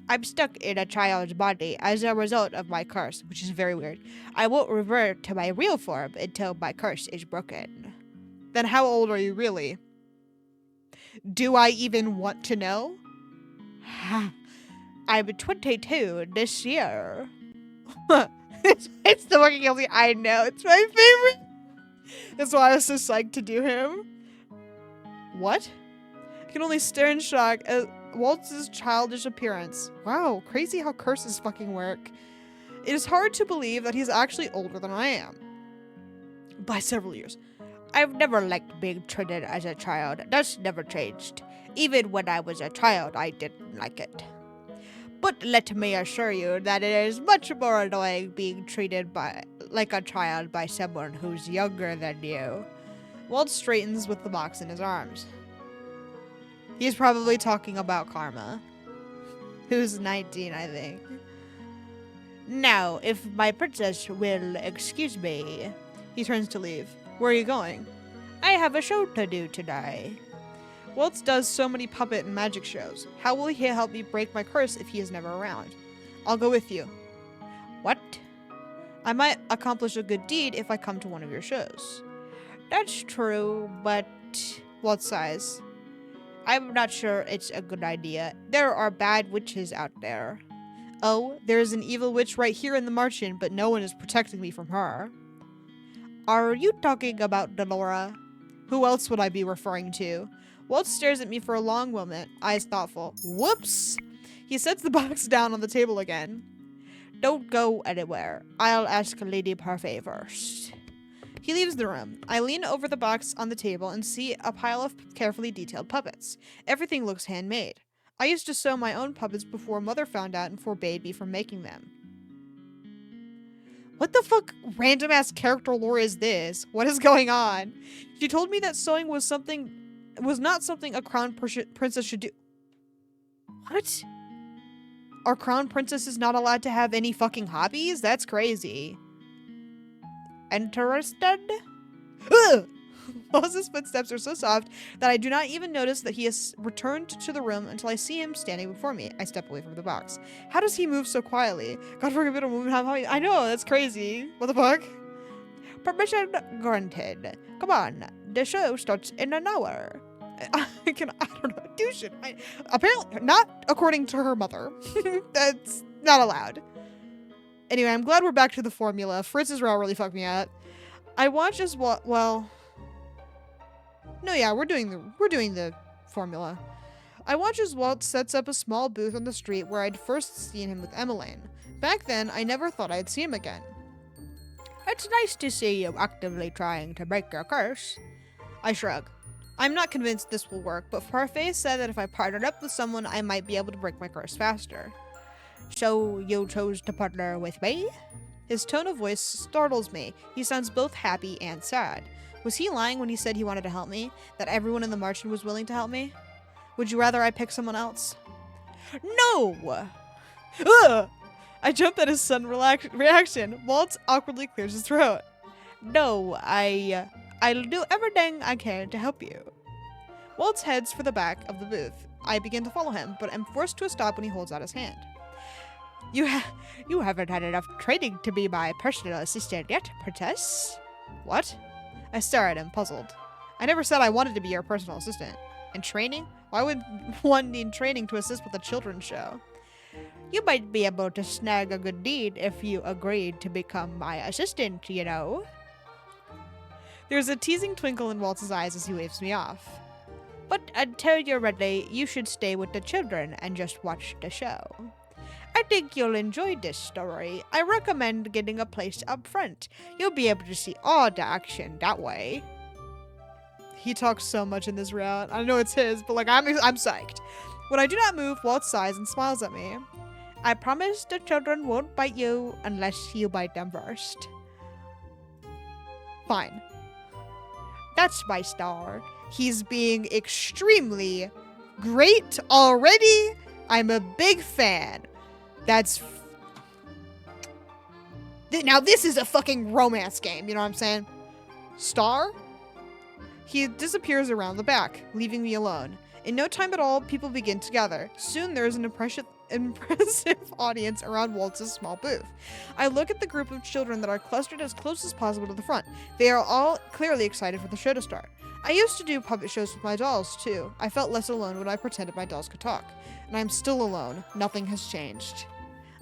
I'm stuck in a child's body as a result of my curse, which is very weird. I won't revert to my real form until my curse is broken. Then how old are you really? Do I even want to know? I'm 22 this year. It's the fucking guilty. I know, it's my favorite. That's why I was so psyched to do him. What? I can only stare in shock at Waltz's childish appearance. Wow, crazy how curses fucking work. It is hard to believe that he's actually older than I am. By several years. I've never liked being treated as a child. That's never changed. Even when I was a child, I didn't like it. But let me assure you that it is much more annoying being treated like a child by someone who's younger than you. Walt straightens with the box in his arms. He's probably talking about Karma, who's 19, I think. Now, if my princess will excuse me. He turns to leave. Where are you going? I have a show to do today. Waltz does so many puppet and magic shows. How will he help me break my curse if he is never around? I'll go with you. What? I might accomplish a good deed if I come to one of your shows. That's true, but... Waltz sighs. I'm not sure it's a good idea. There are bad witches out there. Oh, there is an evil witch right here in the Martian, but no one is protecting me from her. Are you talking about Delora? Who else would I be referring to? Walt stares at me for a long moment, eyes thoughtful. Whoops! He sets the box down on the table again. Don't go anywhere. I'll ask Lady Parfait first. He leaves the room. I lean over the box on the table and see a pile of carefully detailed puppets. Everything looks handmade. I used to sew my own puppets before Mother found out and forbade me from making them. What the fuck random ass character lore is this? What is going on? She told me that sewing was not something a crown princess should do. What? Are crown princesses not allowed to have any fucking hobbies? That's crazy. Interested? Ugh! Moses' footsteps are so soft that I do not even notice that he has returned to the room until I see him standing before me. I step away from the box. How does he move so quietly? God forbid a woman have hobbies. I know, that's crazy. What the fuck? Permission granted. Come on, the show starts in an hour. I don't know, do shit. Apparently, not according to her mother. That's not allowed. Anyway, I'm glad we're back to the formula. Fritz's route really fucked me up. I watch as well. No, yeah, we're doing the formula. I watch as Walt sets up a small booth on the street where I'd first seen him with Emmeline. Back then, I never thought I'd see him again. It's nice to see you actively trying to break your curse. I shrug. I'm not convinced this will work, but Parfait said that if I partnered up with someone, I might be able to break my curse faster. So you chose to partner with me? His tone of voice startles me. He sounds both happy and sad. Was he lying when he said he wanted to help me? That everyone in the Martian was willing to help me? Would you rather I pick someone else? No! Ugh! I jump at his sudden reaction. Waltz awkwardly clears his throat. No, I'll do everything I can to help you. Waltz heads for the back of the booth. I begin to follow him, but am forced to a stop when he holds out his hand. You haven't had enough training to be my personal assistant yet, Princess. What? I stare at him, puzzled. I never said I wanted to be your personal assistant. And training? Why would one need training to assist with a children's show? You might be able to snag a good deed if you agreed to become my assistant, you know. There's a teasing twinkle in Waltz's eyes as he waves me off. But until you're ready, you should stay with the children and just watch the show. I think you'll enjoy this story. I recommend getting a place up front. You'll be able to see all the action that way. He talks so much in this route. I know it's his, but I'm psyched. When I do not move, Waltz sighs and smiles at me. I promise the children won't bite you unless you bite them first. Fine. That's my star. He's being extremely great already. I'm a big fan. Now this is a fucking romance game, you know what I'm saying? Star? He disappears around the back, leaving me alone. In no time at all, people begin to gather. Soon there is an impressive audience around Waltz's small booth. I look at the group of children that are clustered as close as possible to the front. They are all clearly excited for the show to start. I used to do puppet shows with my dolls, too. I felt less alone when I pretended my dolls could talk. And I'm still alone. Nothing has changed.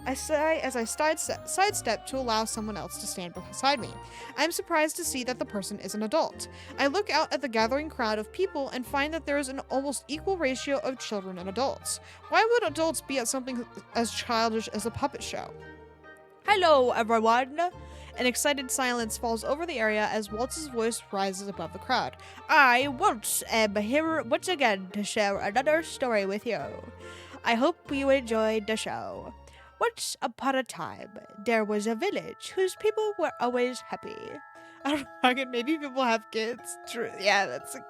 I sigh as I sidestep to allow someone else to stand beside me. I'm surprised to see that the person is an adult. I look out at the gathering crowd of people and find that there is an almost equal ratio of children and adults. Why would adults be at something as childish as a puppet show? Hello, everyone! An excited silence falls over the area as Waltz's voice rises above the crowd. I, Waltz, am here once again to share another story with you. I hope you enjoyed the show. Once upon a time, there was a village whose people were always happy. I don't know, maybe people have kids. True, yeah, that's a...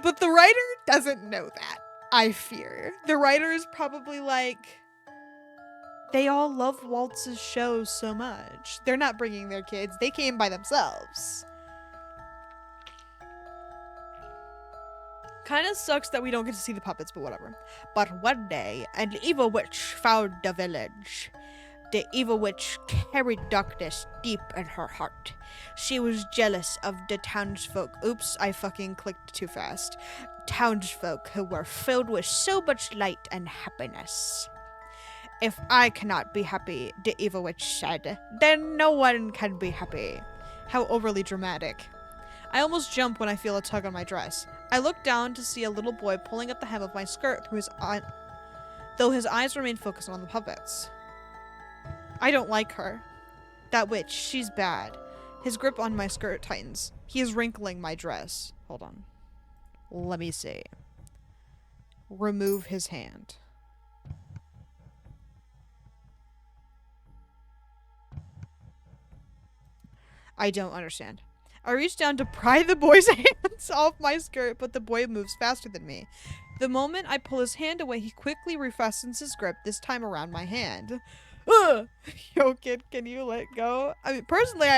But the writer doesn't know that, I fear. The writer is probably like... They all love Waltz's shows so much. They're not bringing their kids. They came by themselves. Kind of sucks that we don't get to see the puppets, but whatever. But one day, an evil witch found the village. The evil witch carried darkness deep in her heart. She was jealous of the townsfolk. Oops, I fucking clicked too fast. Townsfolk who were filled with so much light and happiness. If I cannot be happy, the evil witch said, then no one can be happy. How overly dramatic. I almost jump when I feel a tug on my dress. I look down to see a little boy pulling at the hem of my skirt through though his eyes remain focused on the puppets. I don't like her. That witch, she's bad. His grip on my skirt tightens. He is wrinkling my dress. Hold on. Let me see. Remove his hand. I don't understand. I reach down to pry the boy's hands off my skirt, but the boy moves faster than me. The moment I pull his hand away, he quickly refastens his grip, this time around my hand. Ugh! Yo, kid, can you let go? I mean, personally,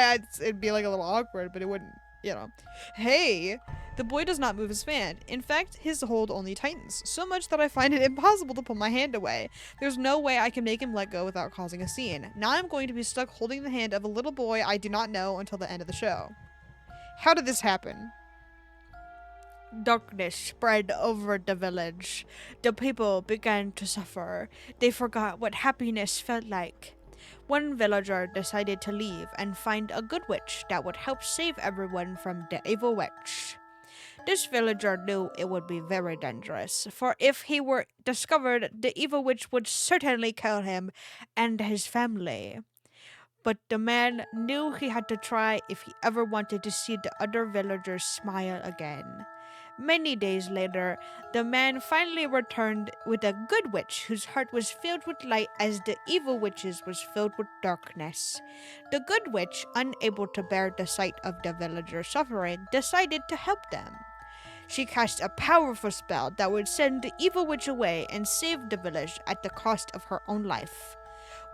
it'd be like a little awkward, but it wouldn't, you know. Hey! The boy does not move his fan. In fact, his hold only tightens, so much that I find it impossible to pull my hand away. There's no way I can make him let go without causing a scene. Now I'm going to be stuck holding the hand of a little boy I do not know until the end of the show. How did this happen? Darkness spread over the village. The people began to suffer. They forgot what happiness felt like. One villager decided to leave and find a good witch that would help save everyone from the evil witch. This villager knew it would be very dangerous, for if he were discovered, the evil witch would certainly kill him and his family. But the man knew he had to try if he ever wanted to see the other villagers smile again. Many days later, the man finally returned with a good witch whose heart was filled with light as the evil witch's was filled with darkness. The good witch, unable to bear the sight of the villagers suffering, decided to help them. She cast a powerful spell that would send the evil witch away and save the village at the cost of her own life.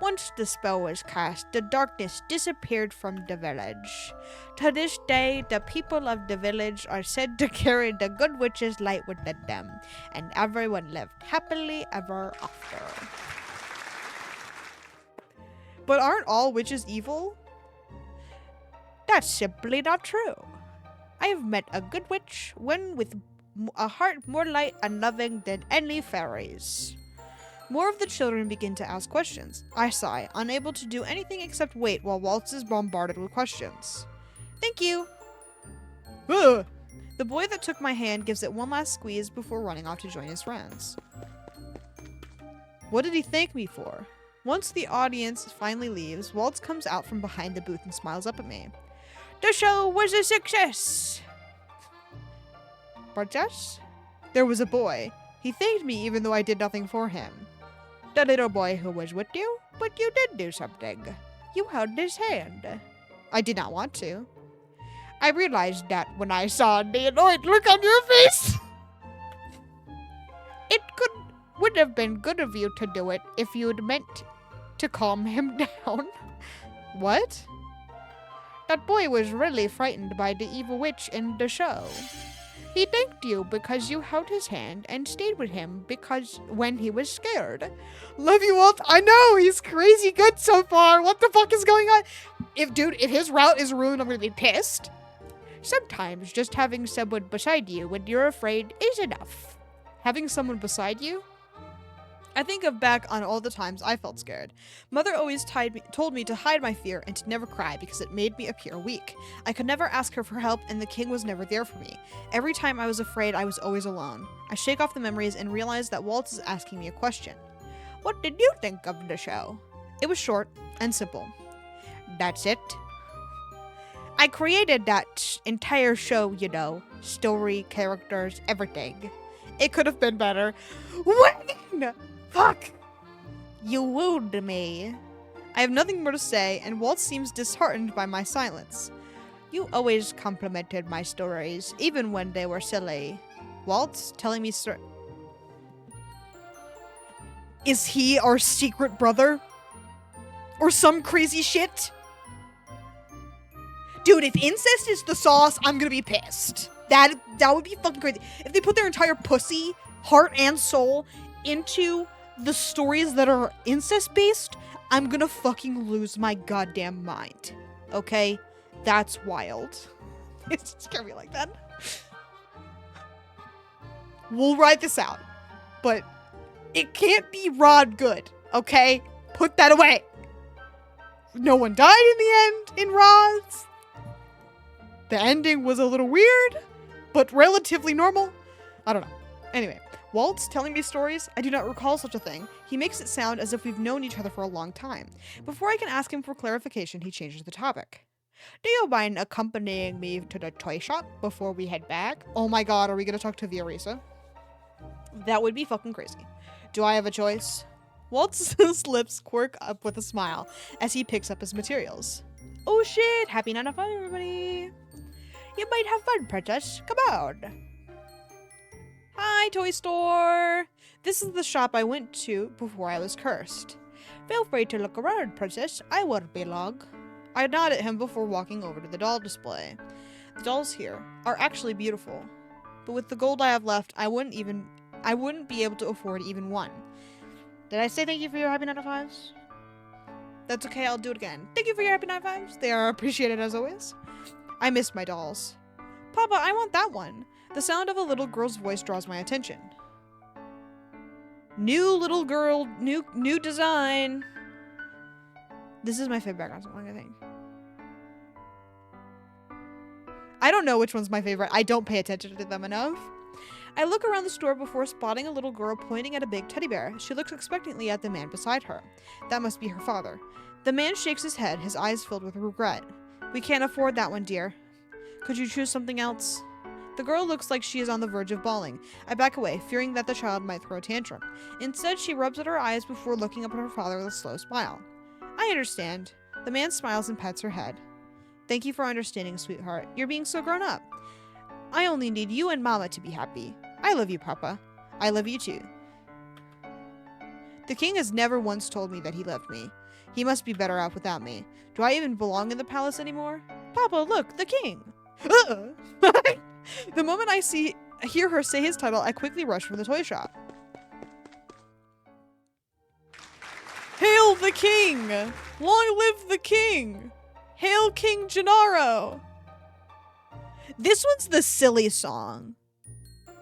Once the spell was cast, the darkness disappeared from the village. To this day, the people of the village are said to carry the good witch's light within them, and everyone lived happily ever after. But aren't all witches evil? That's simply not true. I have met a good witch, one with a heart more light and loving than any fairies. More of the children begin to ask questions. I sigh, unable to do anything except wait while Waltz is bombarded with questions. Thank you. Ugh. The boy that took my hand gives it one last squeeze before running off to join his friends. What did he thank me for? Once the audience finally leaves, Waltz comes out from behind the booth and smiles up at me. The show was a success! Princess? There was a boy. He thanked me even though I did nothing for him. The little boy who was with you, but you did do something. You held his hand. I did not want to. I realized that when I saw the annoyed look on your face. Would have been good of you to do it if you'd meant to calm him down. What? That boy was really frightened by the evil witch in the show. He thanked you because you held his hand and stayed with him because when he was scared. Love you, Walt. I know, he's crazy good so far. What the fuck is going on? If his route is ruined, I'm gonna be pissed. Sometimes just having someone beside you when you're afraid is enough. Having someone beside you? I think of back on all the times I felt scared. Mother always told me to hide my fear and to never cry because it made me appear weak. I could never ask her for help and the king was never there for me. Every time I was afraid, I was always alone. I shake off the memories and realize that Waltz is asking me a question. What did you think of the show? It was short and simple. That's it. I created that entire show, you know. Story, characters, everything. It could have been better. When? Fuck! You wooed me. I have nothing more to say, and Waltz seems disheartened by my silence. You always complimented my stories, even when they were silly. Waltz, telling me Is he our secret brother? Or some crazy shit? Dude, if incest is the sauce, I'm gonna be pissed. That would be fucking crazy. If they put their entire pussy, heart, and soul into the stories that are incest-based, I'm gonna fucking lose my goddamn mind. Okay? That's wild. It's scared me like that. We'll ride this out. But it can't be Rod good, okay? Put that away. No one died in the end in Rod's. The ending was a little weird, but relatively normal. I don't know. Anyway, Waltz telling me stories? I do not recall such a thing. He makes it sound as if we've known each other for a long time. Before I can ask him for clarification, he changes the topic. Do you mind accompanying me to the toy shop before we head back? Oh my god, are we gonna talk to Viorisa? That would be fucking crazy. Do I have a choice? Waltz's lips quirk up with a smile as he picks up his materials. Oh shit, happy 9 to 5 everybody. You might have fun, princess. Come on. Hi, toy store. This is the shop I went to before I was cursed. Feel free to look around, princess. I won't be long. I nod at him before walking over to the doll display. The dolls here are actually beautiful, but with the gold I have left, I wouldn't be able to afford even one. Did I say thank you for your happy 9 to 5s? That's okay, I'll do it again. Thank you for your happy 9 to 5s. They are appreciated as always. I miss my dolls. Papa, I want that one. The sound of a little girl's voice draws my attention. New little girl, new design. This is my favorite background song, I think. I don't know which one's my favorite. I don't pay attention to them enough. I look around the store before spotting a little girl pointing at a big teddy bear. She looks expectantly at the man beside her. That must be her father. The man shakes his head, his eyes filled with regret. We can't afford that one, dear. Could you choose something else? The girl looks like she is on the verge of bawling. I back away, fearing that the child might throw a tantrum. Instead, she rubs at her eyes before looking up at her father with a slow smile. I understand. The man smiles and pats her head. Thank you for understanding, sweetheart. You're being so grown up. I only need you and Mama to be happy. I love you, Papa. I love you too. The king has never once told me that he loved me. He must be better off without me. Do I even belong in the palace anymore? Papa, look, the king. The moment I hear her say his title, I quickly rush from the toy shop. Hail the king! Long live the king! Hail King Gennaro! This one's the silly song.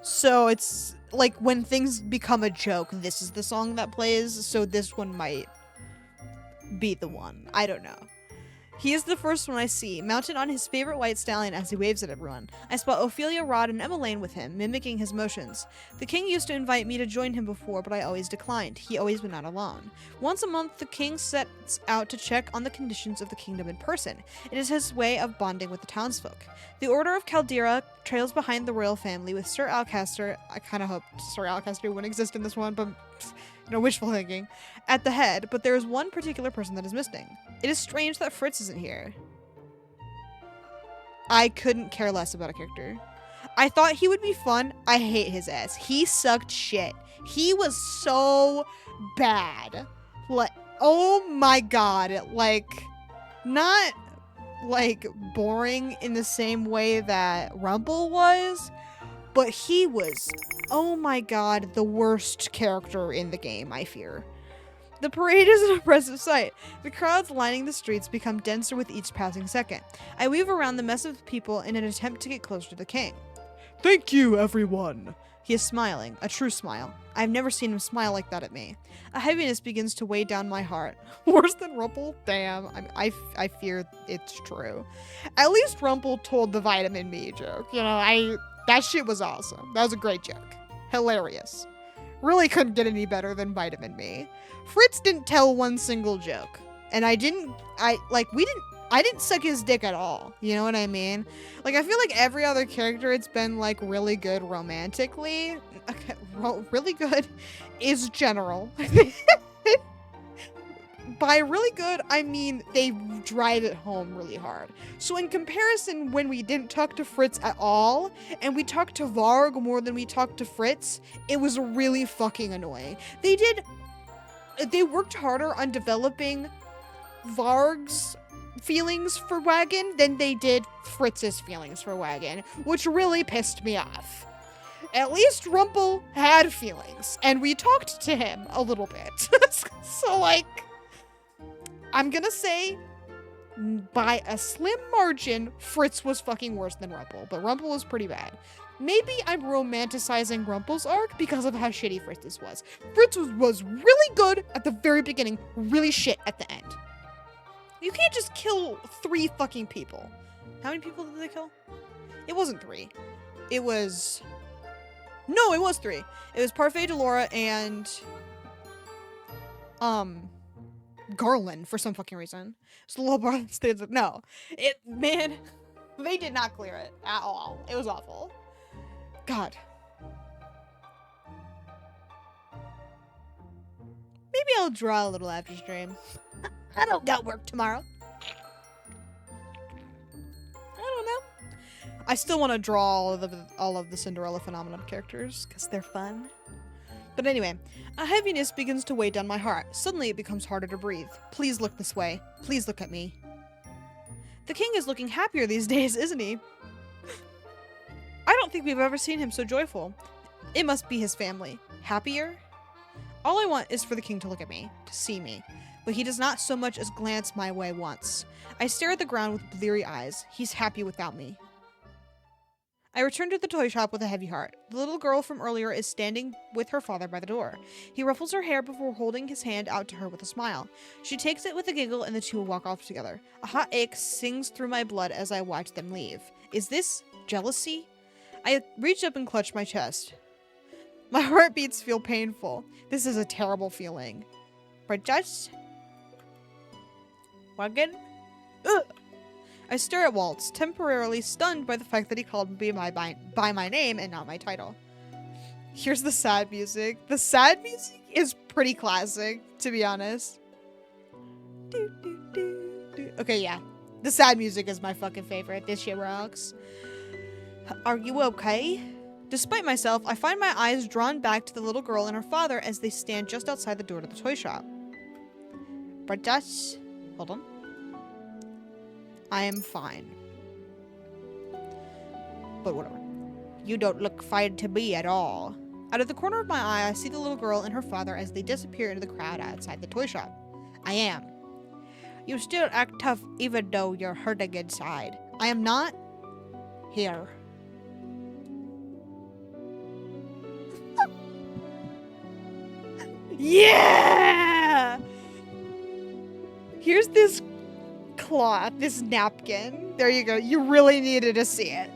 So it's like when things become a joke, this is the song that plays. So this one might be the one. I don't know. He is the first one I see, mounted on his favorite white stallion as he waves at everyone. I spot Ophelia, Rod, and Emmeline with him, mimicking his motions. The king used to invite me to join him before, but I always declined. He always went out alone. Once a month, the king sets out to check on the conditions of the kingdom in person. It is his way of bonding with the townsfolk. The Order of Caldera trails behind the royal family with Sir Alcaster. I kind of hope Sir Alcaster wouldn't exist in this one, but wishful thinking, at the head, but there is one particular person that is missing. It is strange that Fritz isn't here. I couldn't care less about a character. I thought he would be fun. I hate his ass. He sucked shit. He was so bad. Like, oh my god. Like, not like boring in the same way that Rumple was, but he was, oh my god, the worst character in the game, I fear. The parade is an impressive sight. The crowds lining the streets become denser with each passing second. I weave around the mess of people in an attempt to get closer to the king. Thank you, everyone. He is smiling, a true smile. I've never seen him smile like that at me. A heaviness begins to weigh down my heart. Worse than Rumple? Damn, I fear it's true. At least Rumple told the vitamin me joke. That shit was awesome. That was a great joke. Hilarious. Really couldn't get any better than Vitamin Me. Fritz didn't tell one single joke. And I didn't suck his dick at all. You know what I mean? Like, I feel like every other character, it's been, like, really good romantically. Okay, really good is general. By really good, I mean they drive it home really hard. So in comparison, when we didn't talk to Fritz at all, and we talked to Varg more than we talked to Fritz, it was really fucking annoying. They worked harder on developing Varg's feelings for Wagon than they did Fritz's feelings for Wagon, which really pissed me off. At least Rumple had feelings, and we talked to him a little bit. So, like, I'm gonna say, by a slim margin, Fritz was fucking worse than Rumple, but Rumple was pretty bad. Maybe I'm romanticizing Rumple's arc because of how shitty Fritz's was. Fritz was really good at the very beginning, really shit at the end. You can't just kill 3 fucking people. How many people did they kill? It wasn't 3. It was 3. It was Parfait, Delora, and Garland for some fucking reason. It's the little bar that stands up. No. Man, they did not clear it at all. It was awful. God. Maybe I'll draw a little after stream. I don't got work tomorrow. I don't know. I still want to draw all of the Cinderella Phenomenon characters because they're fun. But anyway, a heaviness begins to weigh down my heart. Suddenly it becomes harder to breathe. Please look this way. Please look at me. The king is looking happier these days, isn't he? I don't think we've ever seen him so joyful. It must be his family. Happier? All I want is for the king to look at me, to see me. But he does not so much as glance my way once. I stare at the ground with bleary eyes. He's happy without me. I return to the toy shop with a heavy heart. The little girl from earlier is standing with her father by the door. He ruffles her hair before holding his hand out to her with a smile. She takes it with a giggle and the two walk off together. A hot ache sings through my blood as I watch them leave. Is this jealousy? I reach up and clutch my chest. My heartbeats feel painful. This is a terrible feeling. But just... Wagon? Ugh. I stare at Waltz, temporarily stunned by the fact that he called me by my name and not my title. Here's the sad music. The sad music is pretty classic, to be honest. Okay, yeah. The sad music is my fucking favorite. This shit rocks. Are you okay? Despite myself, I find my eyes drawn back to the little girl and her father as they stand just outside the door to the toy shop. But that's... Hold on. I am fine. But whatever. You don't look fine to me at all. Out of the corner of my eye, I see the little girl and her father as they disappear into the crowd outside the toy shop. I am. You still act tough even though you're hurting inside. I am not here. Yeah! Here's this cloth, this napkin. There you go. You really needed to see it.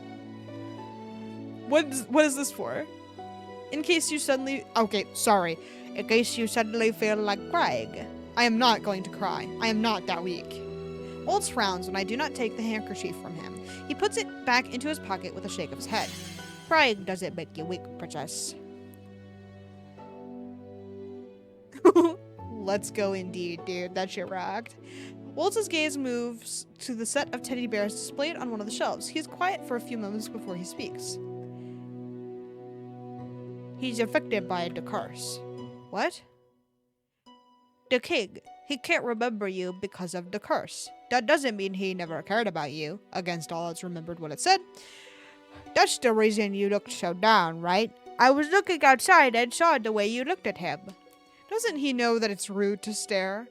What is this for? In case you suddenly... Okay, sorry. In case you suddenly feel like crying. I am not going to cry. I am not that weak. Waltz frowns when I do not take the handkerchief from him. He puts it back into his pocket with a shake of his head. Crying doesn't make you weak, princess. Let's go indeed, dude. That shit rocked. Waltz's gaze moves to the set of teddy bears displayed on one of the shelves. He is quiet for a few moments before he speaks. He's affected by the curse. What? The king. He can't remember you because of the curse. That doesn't mean he never cared about you. Against all odds, remembered what it said. That's the reason you looked so down, right? I was looking outside and saw the way you looked at him. Doesn't he know that it's rude to stare?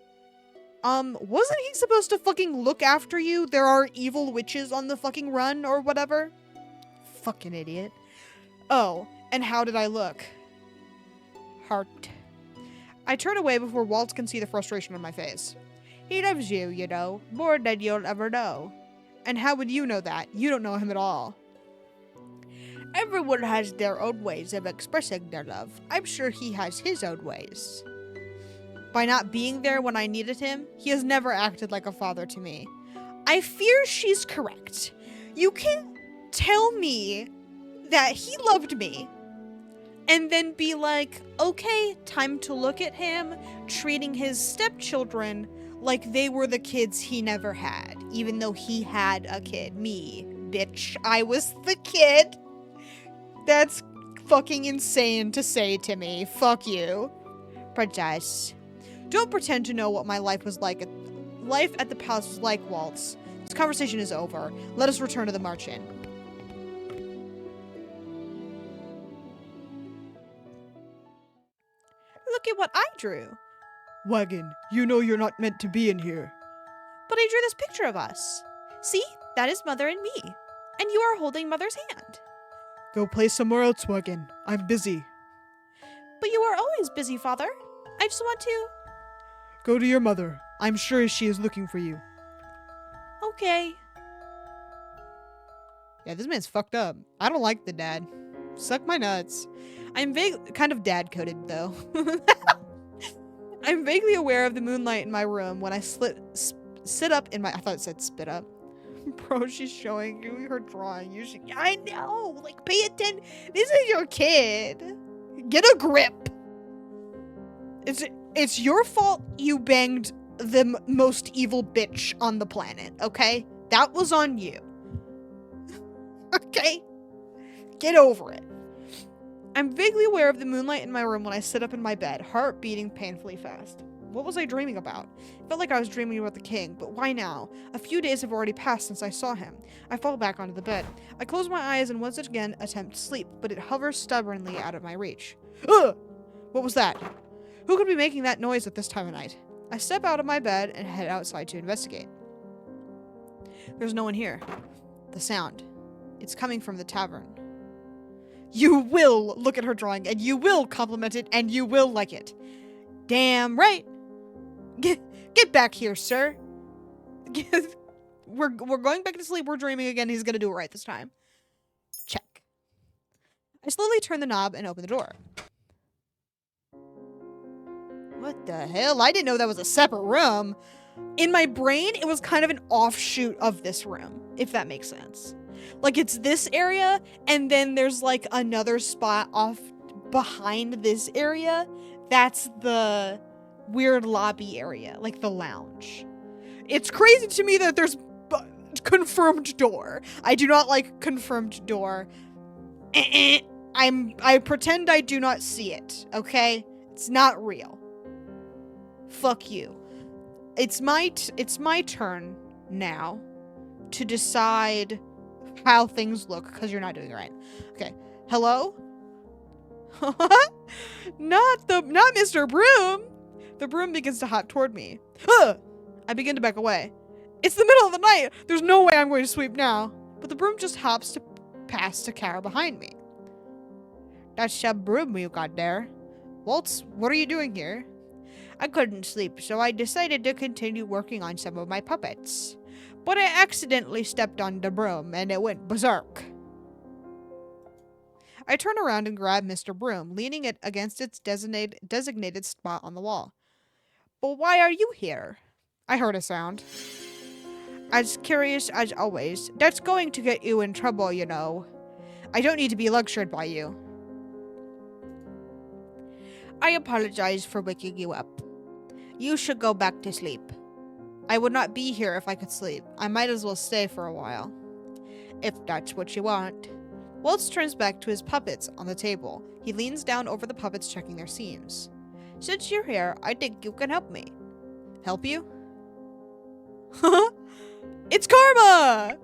Wasn't he supposed to fucking look after you? There are evil witches on the fucking run or whatever. Fucking idiot. Oh, and how did I look? Heart. I turn away before Waltz can see the frustration on my face. He loves you, you know, more than you'll ever know. And how would you know that? You don't know him at all. Everyone has their own ways of expressing their love. I'm sure he has his own ways. By not being there when I needed him, he has never acted like a father to me. I fear she's correct. You can't tell me that he loved me and then be like, okay, time to look at him, treating his stepchildren like they were the kids he never had, even though he had a kid. Me, bitch. I was the kid. That's fucking insane to say to me. Fuck you. Princess. Don't pretend to know what my life was like. Life at the palace was like, Waltz. This conversation is over. Let us return to the march-in. Look at what I drew. Wagon, you know you're not meant to be in here. But I drew this picture of us. See? That is Mother and me. And you are holding Mother's hand. Go play somewhere else, Wagon. I'm busy. But you are always busy, Father. I just want to... Go to your mother. I'm sure she is looking for you. Okay. Yeah, this man's fucked up. I don't like the dad. Suck my nuts. I'm kind of dad-coded, though. I'm vaguely aware of the moonlight in my room when I sit up in my... I thought it said spit up. Bro, she's showing you her drawing. You should... I know! Like, pay attention. This is your kid. Get a grip. It's your fault you banged the most evil bitch on the planet, okay? That was on you. Okay? Get over it. I'm vaguely aware of the moonlight in my room when I sit up in my bed, heart beating painfully fast. What was I dreaming about? It felt like I was dreaming about the king, but why now? A few days have already passed since I saw him. I fall back onto the bed. I close my eyes and once again attempt to sleep, but it hovers stubbornly out of my reach. Ugh! What was that? Who could be making that noise at this time of night? I step out of my bed and head outside to investigate. There's no one here. The sound. It's coming from the tavern. You will look at her drawing, and you will compliment it, and you will like it. Damn right. Get back here, sir. We're going back to sleep. We're dreaming again. He's gonna do it right this time. Check. I slowly turn the knob and open the door. What the hell? I didn't know that was a separate room. In my brain, it was kind of an offshoot of this room, if that makes sense. Like, it's this area, and then there's, like, another spot off behind this area. That's the weird lobby area, like the lounge. It's crazy to me that there's confirmed door. I do not like confirmed door. I pretend I do not see it, okay? It's not real. Fuck you. It's my turn now to decide how things look, because you're not doing it right. Okay. Hello? Not Mr. Broom. The broom begins to hop toward me. I begin to back away. It's the middle of the night. There's no way I'm going to sweep now. But the broom just hops past Takara behind me. That's a broom you got there. Waltz, what are you doing here? I couldn't sleep, so I decided to continue working on some of my puppets. But I accidentally stepped on the broom, and it went berserk. I turn around and grab Mr. Broom, leaning it against its designated spot on the wall. But why are you here? I heard a sound. As curious as always. That's going to get you in trouble, you know. I don't need to be lectured by you. I apologize for waking you up. You should go back to sleep. I would not be here if I could sleep. I might as well stay for a while. If that's what you want. Waltz turns back to his puppets on the table. He leans down over the puppets, checking their seams. Since you're here, I think you can help me. Help you? It's Karma!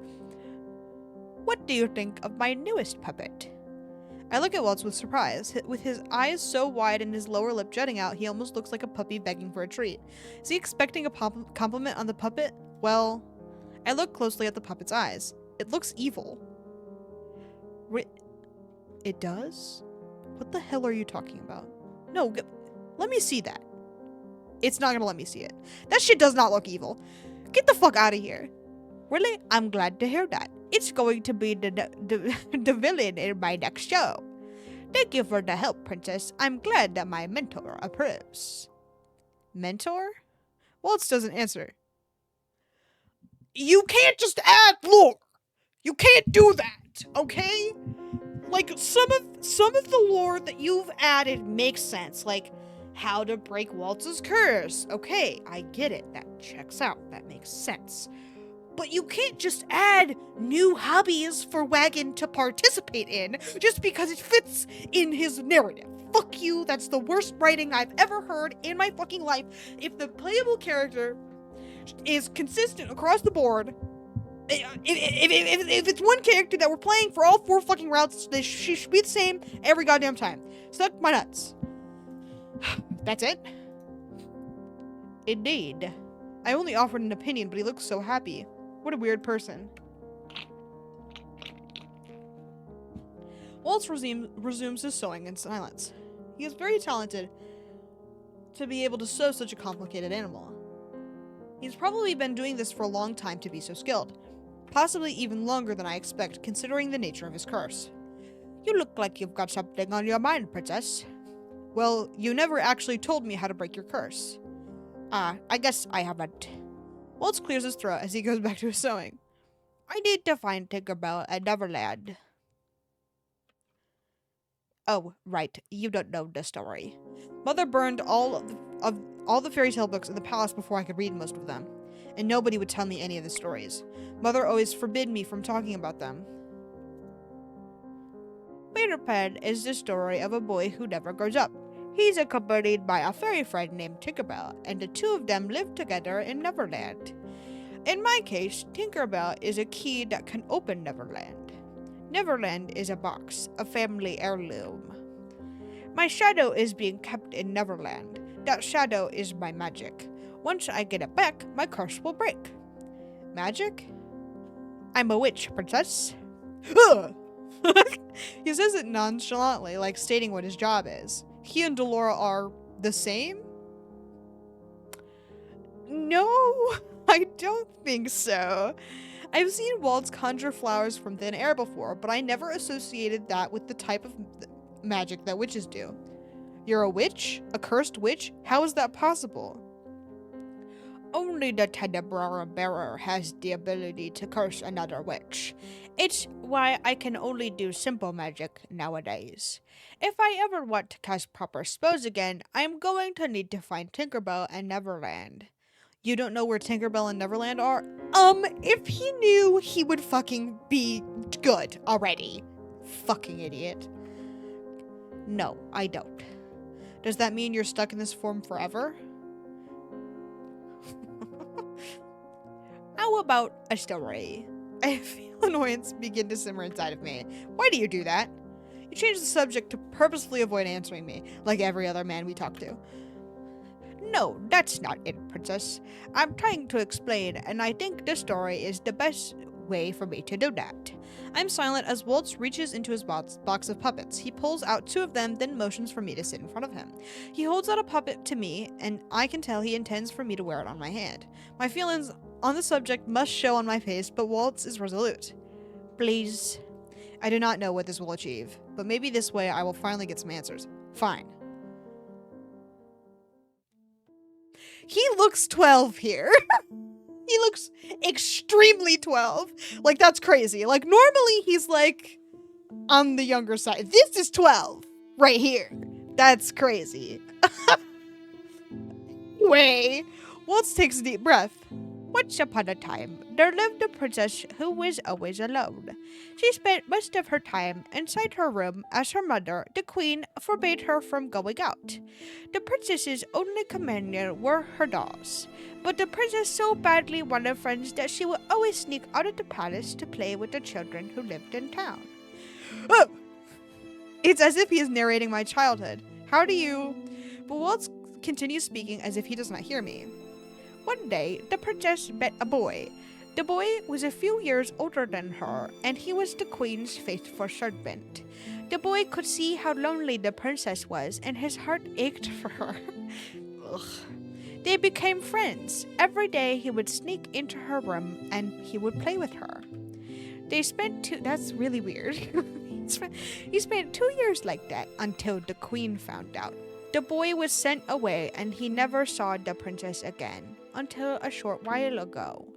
What do you think of my newest puppet? I look at Waltz with surprise. With his eyes so wide and his lower lip jutting out, he almost looks like a puppy begging for a treat. Is he expecting a compliment on the puppet? Well, I look closely at the puppet's eyes. It looks evil. It does? What the hell are you talking about? No, let me see that. It's not gonna let me see it. That shit does not look evil. Get the fuck out of here. Really? I'm glad to hear that. It's going to be the villain in my next show. Thank you for the help, Princess. I'm glad that my mentor approves. Mentor? Waltz doesn't answer. You can't just add lore. You can't do that, okay? Like, some of the lore that you've added makes sense. Like, how to break Waltz's curse. Okay, I get it. That checks out. That makes sense. But you can't just add new hobbies for Wagon to participate in just because it fits in his narrative. Fuck you, that's the worst writing I've ever heard in my fucking life. If the playable character is consistent across the board, if it's one character that we're playing for all 4 fucking routes, she should be the same every goddamn time. Suck my nuts. That's it? Indeed. I only offered an opinion, but he looks so happy. What a weird person. Waltz resumes his sewing in silence. He is very talented to be able to sew such a complicated animal. He's probably been doing this for a long time to be so skilled. Possibly even longer than I expect, considering the nature of his curse. You look like you've got something on your mind, Princess. Well, you never actually told me how to break your curse. I guess I haven't. Waltz clears his throat as he goes back to his sewing. I need to find Tinkerbell at Neverland. Oh, right. You don't know the story. Mother burned all the fairy tale books in the palace before I could read most of them, and nobody would tell me any of the stories. Mother always forbid me from talking about them. Peter Pan is the story of a boy who never grows up. He's accompanied by a fairy friend named Tinkerbell, and the two of them live together in Neverland. In my case, Tinkerbell is a key that can open Neverland. Neverland is a box, a family heirloom. My shadow is being kept in Neverland. That shadow is my magic. Once I get it back, my curse will break. Magic? I'm a witch, Princess. He says it nonchalantly, like stating what his job is. He and Delora are the same? No. I don't think so. I've seen Waltz conjure flowers from thin air before, but I never associated that with the type of magic that witches do. You're a witch? A cursed witch? How is that possible? Only the Tenebra Bearer has the ability to curse another witch. It's why I can only do simple magic nowadays. If I ever want to cast proper spells again, I'm going to need to find Tinkerbell and Neverland. You don't know where Tinkerbell and Neverland are? If he knew, he would fucking be good already. Fucking idiot. No, I don't. Does that mean you're stuck in this form forever? How about a story? I feel annoyance begin to simmer inside of me. Why do you do that? You change the subject to purposefully avoid answering me, like every other man we talk to. No, that's not it, Princess. I'm trying to explain, and I think this story is the best way for me to do that. I'm silent as Waltz reaches into his box of puppets. He pulls out 2 of them, then motions for me to sit in front of him. He holds out a puppet to me, and I can tell he intends for me to wear it on my hand. My feelings on the subject must show on my face, but Waltz is resolute. Please. I do not know what this will achieve, but maybe this way I will finally get some answers. Fine. He looks 12 here. He looks extremely 12. Like, that's crazy. Like, normally he's, like, on the younger side. This is 12 right here. That's crazy. Way. Waltz takes a deep breath. Once upon a time, there lived a princess who was always alone. She spent most of her time inside her room as her mother, the queen, forbade her from going out. The princess's only companion were her dolls, but the princess so badly wanted friends that she would always sneak out of the palace to play with the children who lived in town. Oh! It's as if he is narrating my childhood. How do you... But Waltz continues speaking as if he does not hear me. One day, the princess met a boy. The boy was a few years older than her, and he was the queen's faithful servant. The boy could see how lonely the princess was, and his heart ached for her. Ugh. They became friends. Every day he would sneak into her room, and he would play with her. They spent That's really weird. He spent 2 years like that, until the queen found out. The boy was sent away, and he never saw the princess again, until a short while ago.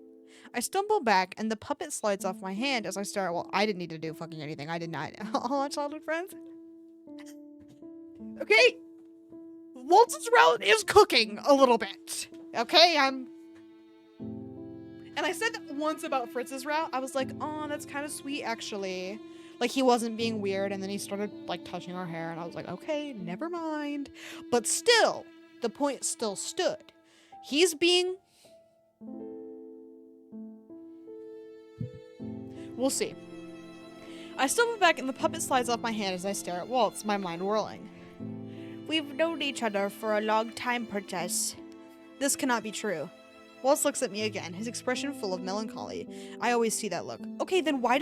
I stumble back, and the puppet slides off my hand as I stare. Well, I didn't need to do fucking anything. I did not. All our childhood friends. Okay. Waltz's route is cooking a little bit. Okay, And I said that once about Fritz's route. I was like, oh, that's kind of sweet, actually. Like, he wasn't being weird, and then he started, like, touching her hair, and I was like, okay, never mind. But still, the point still stood. He's being... We'll see. I stumble back, and the puppet slides off my hand as I stare at Waltz, my mind whirling. We've known each other for a long time, Princess. This cannot be true. Waltz looks at me again, his expression full of melancholy. I always see that look. Okay, then why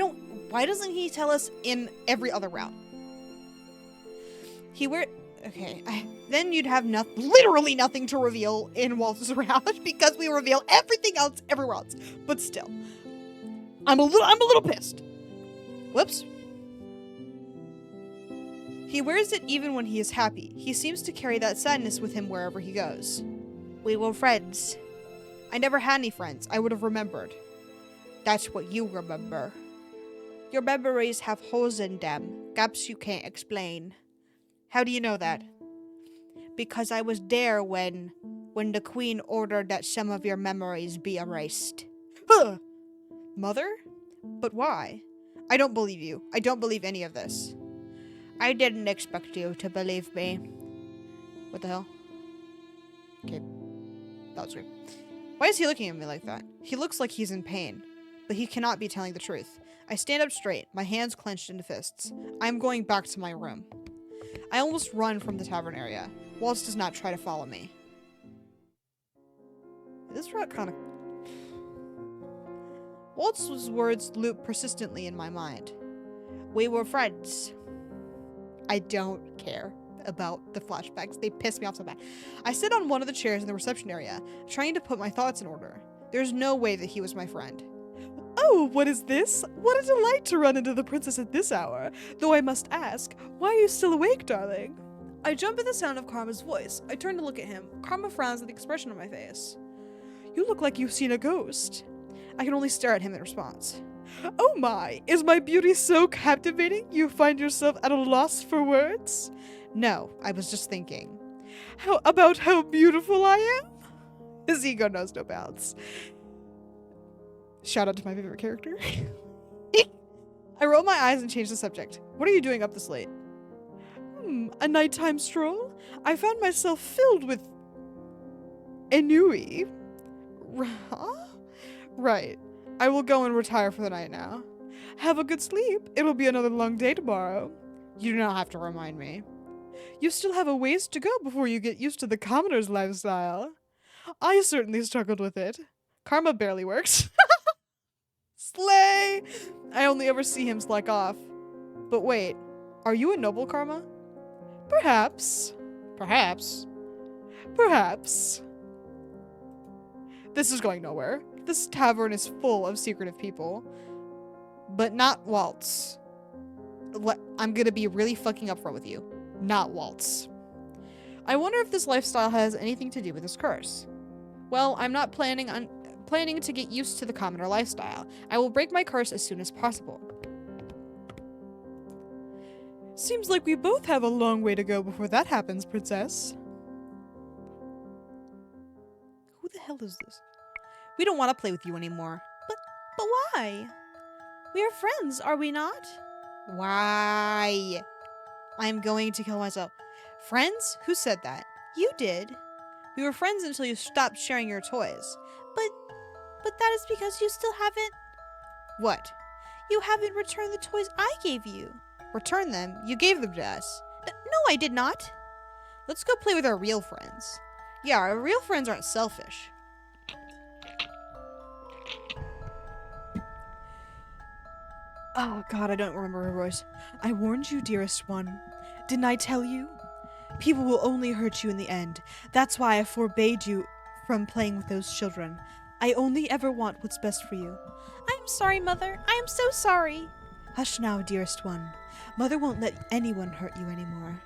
doesn't he tell us in every other route? Then you'd have literally nothing to reveal in Waltz's route because we reveal everything else everywhere else. But still, I'm a little pissed. Whoops. He wears it even when he is happy. He seems to carry that sadness with him wherever he goes. We were friends. I never had any friends. I would have remembered. That's what you remember. Your memories have holes in them, gaps you can't explain. How do you know that? Because I was there when the queen ordered that some of your memories be erased. Huh! Mother? But why? I don't believe you. I don't believe any of this. I didn't expect you to believe me. What the hell? Okay. That was weird. Why is he looking at me like that? He looks like he's in pain, but he cannot be telling the truth. I stand up straight, my hands clenched into fists. I am going back to my room. I almost run from the tavern area. Waltz does not try to follow me. This route kind of... Waltz's words loop persistently in my mind. We were friends. I don't care about the flashbacks. They piss me off so bad. I sit on one of the chairs in the reception area, trying to put my thoughts in order. There's no way that he was my friend. Oh, what is this? What a delight to run into the princess at this hour. Though I must ask, why are you still awake, darling? I jump at the sound of Karma's voice. I turn to look at him. Karma frowns at the expression on my face. You look like you've seen a ghost. I can only stare at him in response. Oh my, is my beauty so captivating you find yourself at a loss for words? No, I was just thinking. How beautiful I am? His ego knows no bounds. Shout out to my favorite character. I roll my eyes and change the subject. What are you doing up this late? A nighttime stroll? I found myself filled with ennui. Huh? Right. I will go and retire for the night now. Have a good sleep. It'll be another long day tomorrow. You do not have to remind me. You still have a ways to go before you get used to the commoner's lifestyle. I certainly struggled with it. Karma barely works. Slay! I only ever see him slack off. But wait, are you a noble, Karma? Perhaps. Perhaps. Perhaps. This is going nowhere. This tavern is full of secretive people. But not Waltz. I'm gonna be really fucking upfront with you. Not Waltz. I wonder if this lifestyle has anything to do with this curse. Well, I'm not planning to get used to the commoner lifestyle. I will break my curse as soon as possible. Seems like we both have a long way to go before that happens, princess. Who the hell is this? We don't want to play with you anymore. But why? We are friends, are we not? Why? I'm going to kill myself. Friends? Who said that? You did. We were friends until you stopped sharing your toys. But that is because you still haven't... What? You haven't returned the toys I gave you. Return them? You gave them to us. No, I did not. Let's go play with our real friends. Yeah, our real friends aren't selfish. Oh god, I don't remember her voice. I warned you, dearest one. Didn't I tell you? People will only hurt you in the end. That's why I forbade you from playing with those children. I only ever want what's best for you. I'm sorry, Mother. I am so sorry. Hush now, dearest one. Mother won't let anyone hurt you anymore.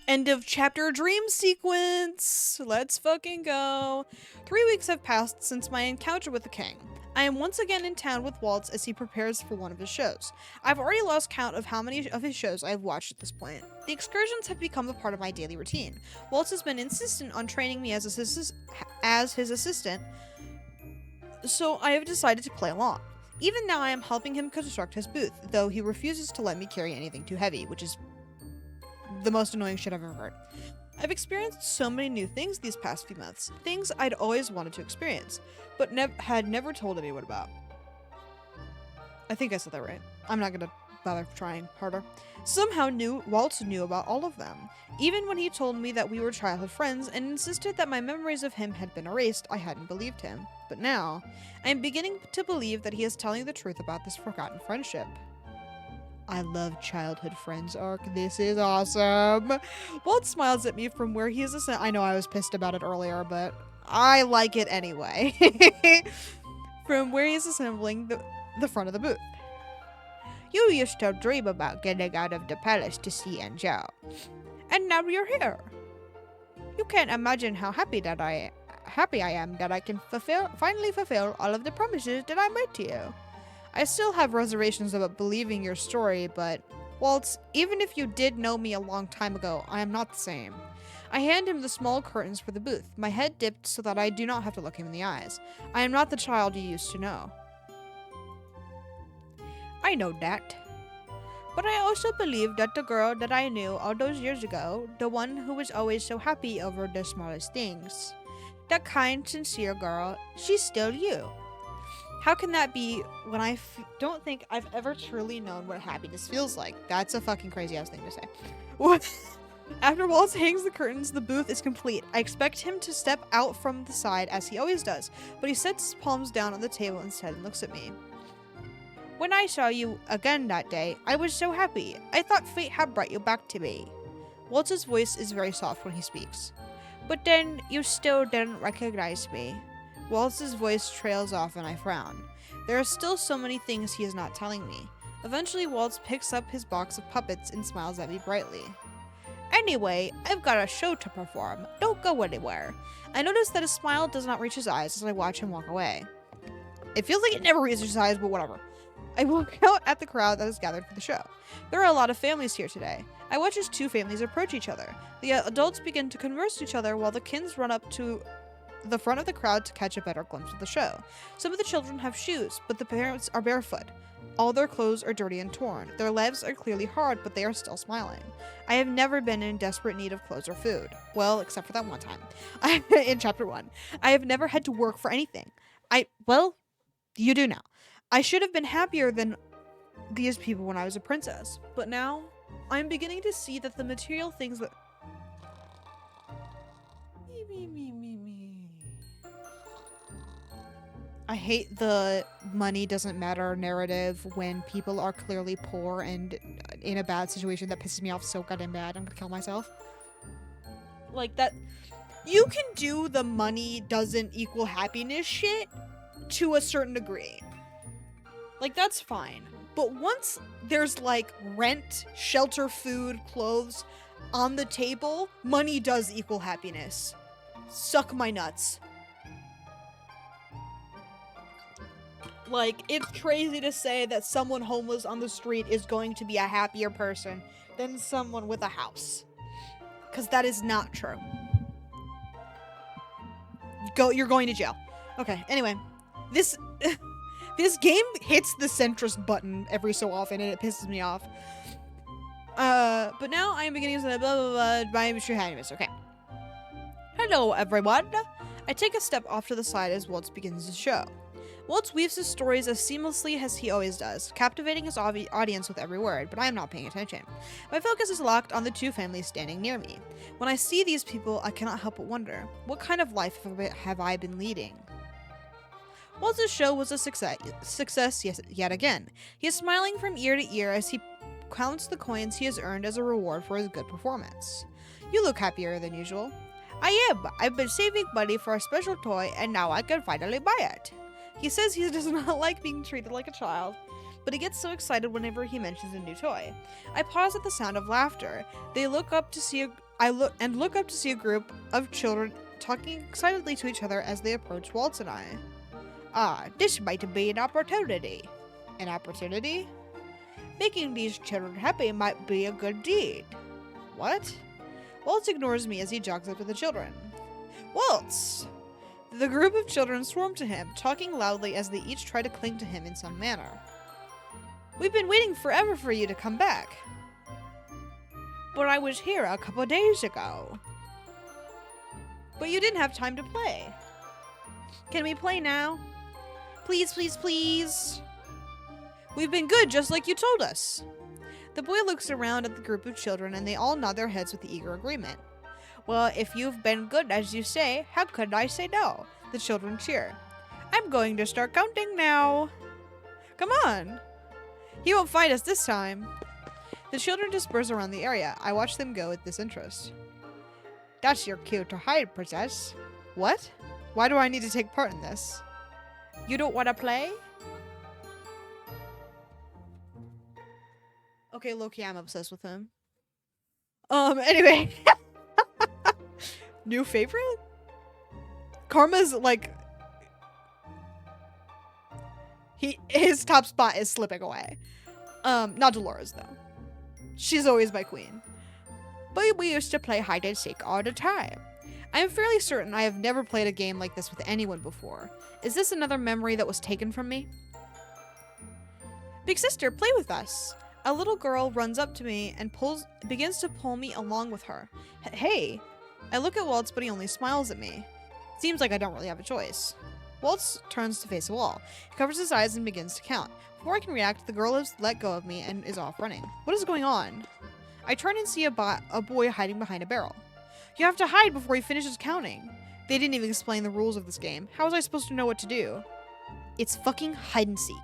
End of chapter dream sequence. Let's fucking go. 3 weeks have passed since my encounter with the king. I am once again in town with Waltz as he prepares for one of his shows. I've already lost count of how many of his shows I have watched at this point. The excursions have become a part of my daily routine. Waltz has been insistent on training me as his assistant, so I have decided to play along. Even now I am helping him construct his booth, though he refuses to let me carry anything too heavy, which is the most annoying shit I've ever heard. I've experienced so many new things these past few months, things I'd always wanted to experience, but had never told anyone about. I think I said that right. I'm not gonna bother trying harder. Somehow Waltz knew about all of them. Even when he told me that we were childhood friends and insisted that my memories of him had been erased, I hadn't believed him. But now, I am beginning to believe that he is telling the truth about this forgotten friendship. I love childhood friends arc. This is awesome. Walt smiles at me from where he is I know I was pissed about it earlier, but I like it anyway. From where he is assembling the front of the booth. You used to dream about getting out of the palace to see Angel. And now you're here. You can't imagine how happy I am that I can finally fulfill all of the promises that I made to you. I still have reservations about believing your story, but, Waltz, even if you did know me a long time ago, I am not the same. I hand him the small curtains for the booth, my head dipped so that I do not have to look him in the eyes. I am not the child you used to know. I know that. But I also believe that the girl that I knew all those years ago, the one who was always so happy over the smallest things, that kind, sincere girl, she's still you. How can that be when I don't think I've ever truly known what happiness feels like? That's a fucking crazy ass thing to say. What? After Waltz hangs the curtains, the booth is complete. I expect him to step out from the side as he always does, but he sets his palms down on the table instead and looks at me. When I saw you again that day, I was so happy. I thought fate had brought you back to me. Waltz's voice is very soft when he speaks. But then you still didn't recognize me. Waltz's voice trails off and I frown. There are still so many things he is not telling me. Eventually, Waltz picks up his box of puppets and smiles at me brightly. Anyway, I've got a show to perform. Don't go anywhere. I notice that his smile does not reach his eyes as I watch him walk away. It feels like it never reaches his eyes, but whatever. I look out at the crowd that is gathered for the show. There are a lot of families here today. I watch as two families approach each other. The adults begin to converse with each other while the kids run up to the front of the crowd to catch a better glimpse of the show. Some of the children have shoes, but the parents are barefoot. All their clothes are dirty and torn. Their lives are clearly hard, but they are still smiling. I have never been in desperate need of clothes or food. Well, except for that one time. In chapter 1. I have never had to work for anything. Well, you do now. I should have been happier than these people when I was a princess. But now, I'm beginning to see that the material things that... I hate the money doesn't matter narrative when people are clearly poor and in a bad situation. That pisses me off so goddamn bad. I'm gonna kill myself. Like that. You can do the money doesn't equal happiness shit to a certain degree. Like, that's fine. But once there's like rent, shelter, food, clothes on the table, money does equal happiness. Suck my nuts. Like, it's crazy to say that someone homeless on the street is going to be a happier person than someone with a house. Because that is not true. You're going to jail. Okay, anyway. This game hits the centrist button every so often and it pisses me off. But now I am beginning to say blah blah blah by true happiness. Okay. Hello everyone. I take a step off to the side as Waltz begins his show. Waltz weaves his stories as seamlessly as he always does, captivating his audience with every word, but I am not paying attention. My focus is locked on the two families standing near me. When I see these people, I cannot help but wonder, what kind of life have I been leading? Waltz's show was a success yet again. He is smiling from ear to ear as he counts the coins he has earned as a reward for his good performance. You look happier than usual. I am. I've been saving money for a special toy, and now I can finally buy it. He says he does not like being treated like a child, but he gets so excited whenever he mentions a new toy. I pause at the sound of laughter. They look up to see a group of children talking excitedly to each other as they approach Waltz and I. Ah, this might be an opportunity. An opportunity? Making these children happy might be a good deed. What? Waltz ignores me as he jogs up to the children. Waltz! The group of children swarm to him, talking loudly as they each try to cling to him in some manner. We've been waiting forever for you to come back. But I was here a couple days ago. But you didn't have time to play. Can we play now? Please, please, please. We've been good, just like you told us. The boy looks around at the group of children and they all nod their heads with eager agreement. Well, if you've been good as you say, how could I say no? The children cheer. I'm going to start counting now. Come on. He won't fight us this time. The children disperse around the area. I watch them go with disinterest. That's your cue to hide, princess. What? Why do I need to take part in this? You don't want to play? Okay, Loki, I'm obsessed with him. Anyway. New favorite? Karma's like... His top spot is slipping away. Not Dolores, though. She's always my queen. But we used to play hide and seek all the time. I am fairly certain I have never played a game like this with anyone before. Is this another memory that was taken from me? Big sister, play with us. A little girl runs up to me and begins to pull me along with her. Hey! I look at Waltz, but he only smiles at me. Seems like I don't really have a choice. Waltz turns to face a wall. He covers his eyes and begins to count. Before I can react, the girl has let go of me and is off running. What is going on? I turn and see a boy hiding behind a barrel. You have to hide before he finishes counting. They didn't even explain the rules of this game. How was I supposed to know what to do? It's fucking hide and seek.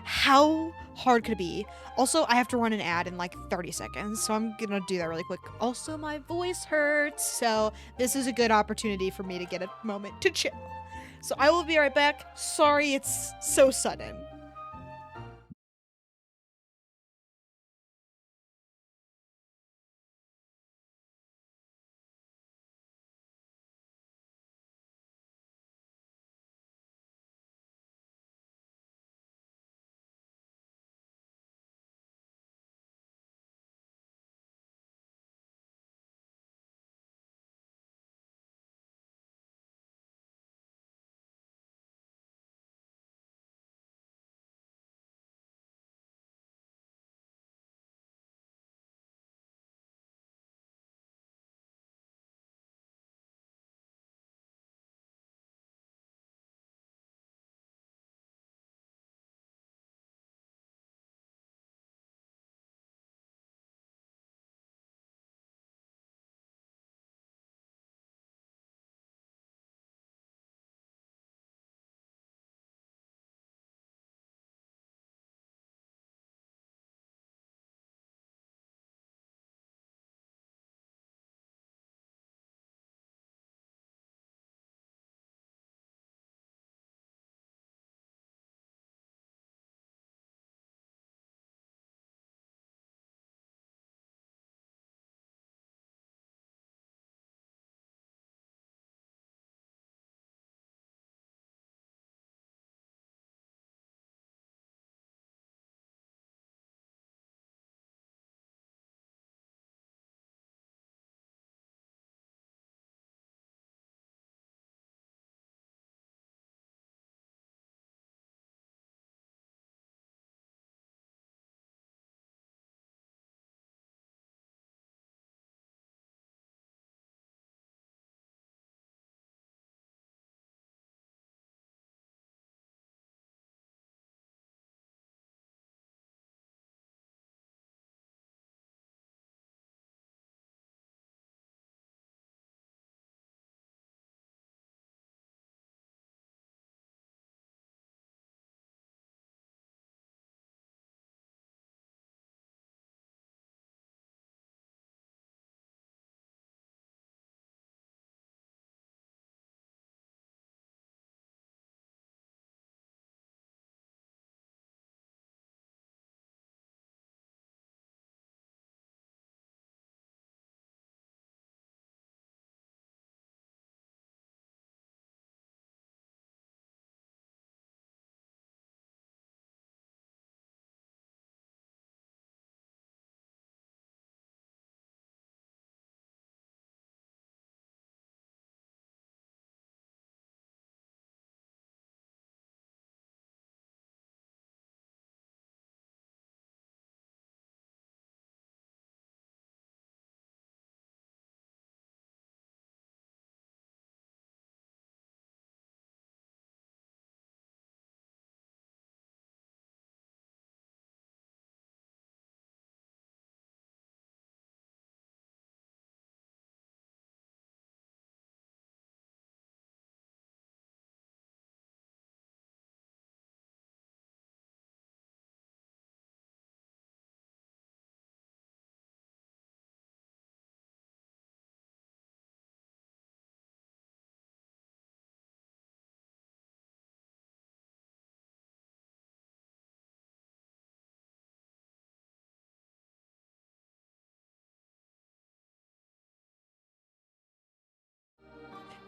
How hard could it be? Also, I have to run an ad in like 30 seconds, so I'm gonna do that really quick. Also, my voice hurts, so this is a good opportunity for me to get a moment to chill. So I will be right back. Sorry it's so sudden.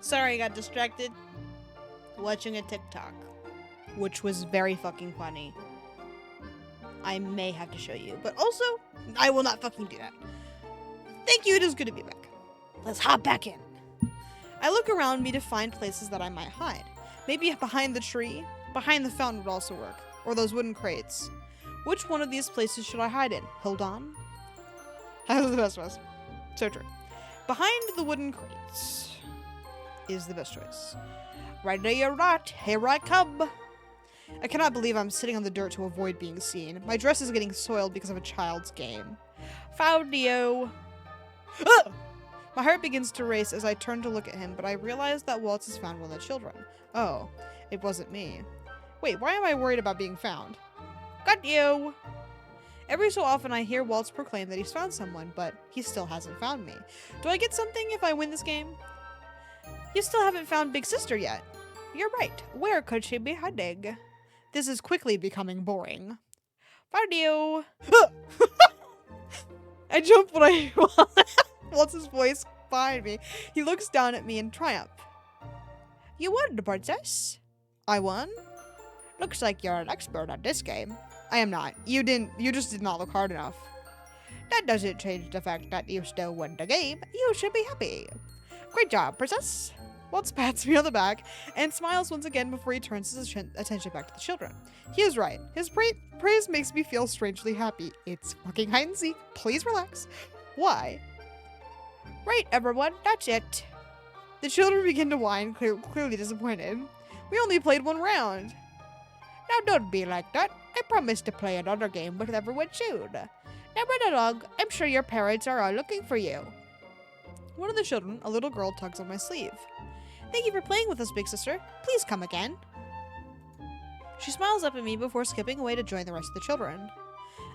Sorry, I got distracted watching a TikTok, which was very fucking funny. I may have to show you, but also, I will not fucking do that. Thank you, it is good to be back. Let's hop back in. I look around me to find places that I might hide. Maybe behind the tree, behind the fountain would also work, or those wooden crates. Which one of these places should I hide in? Hold on. That's the best was. So true. Behind the wooden crates is the best choice. Ready or not, here I come. I cannot believe I'm sitting on the dirt to avoid being seen. My dress is getting soiled because of a child's game. Found you. Ah! My heart begins to race as I turn to look at him, but I realize that Waltz has found one of the children. Oh, it wasn't me. Wait, why am I worried about being found? Got you! Every so often I hear Waltz proclaim that he's found someone, but he still hasn't found me. Do I get something if I win this game? You still haven't found Big Sister yet. You're right. Where could she be hiding? This is quickly becoming boring. Found you! I jump when I hear Waltz's voice behind me. He looks down at me in triumph. You won, princess. I won? Looks like you're an expert at this game. I am not. You just did not look hard enough. That doesn't change the fact that you still won the game. You should be happy. Great job, princess. Waltz pats me on the back and smiles once again before he turns his attention back to the children. He is right. His praise makes me feel strangely happy. It's fucking hide and seek. Please relax. Why? Right, everyone. That's it. The children begin to whine, clearly disappointed. We only played one round. Now don't be like that. I promised to play another game with everyone soon. Now run along. I'm sure your parents are all looking for you. One of the children, a little girl, tugs on my sleeve. Thank you for playing with us, Big Sister. Please come again. She smiles up at me before skipping away to join the rest of the children.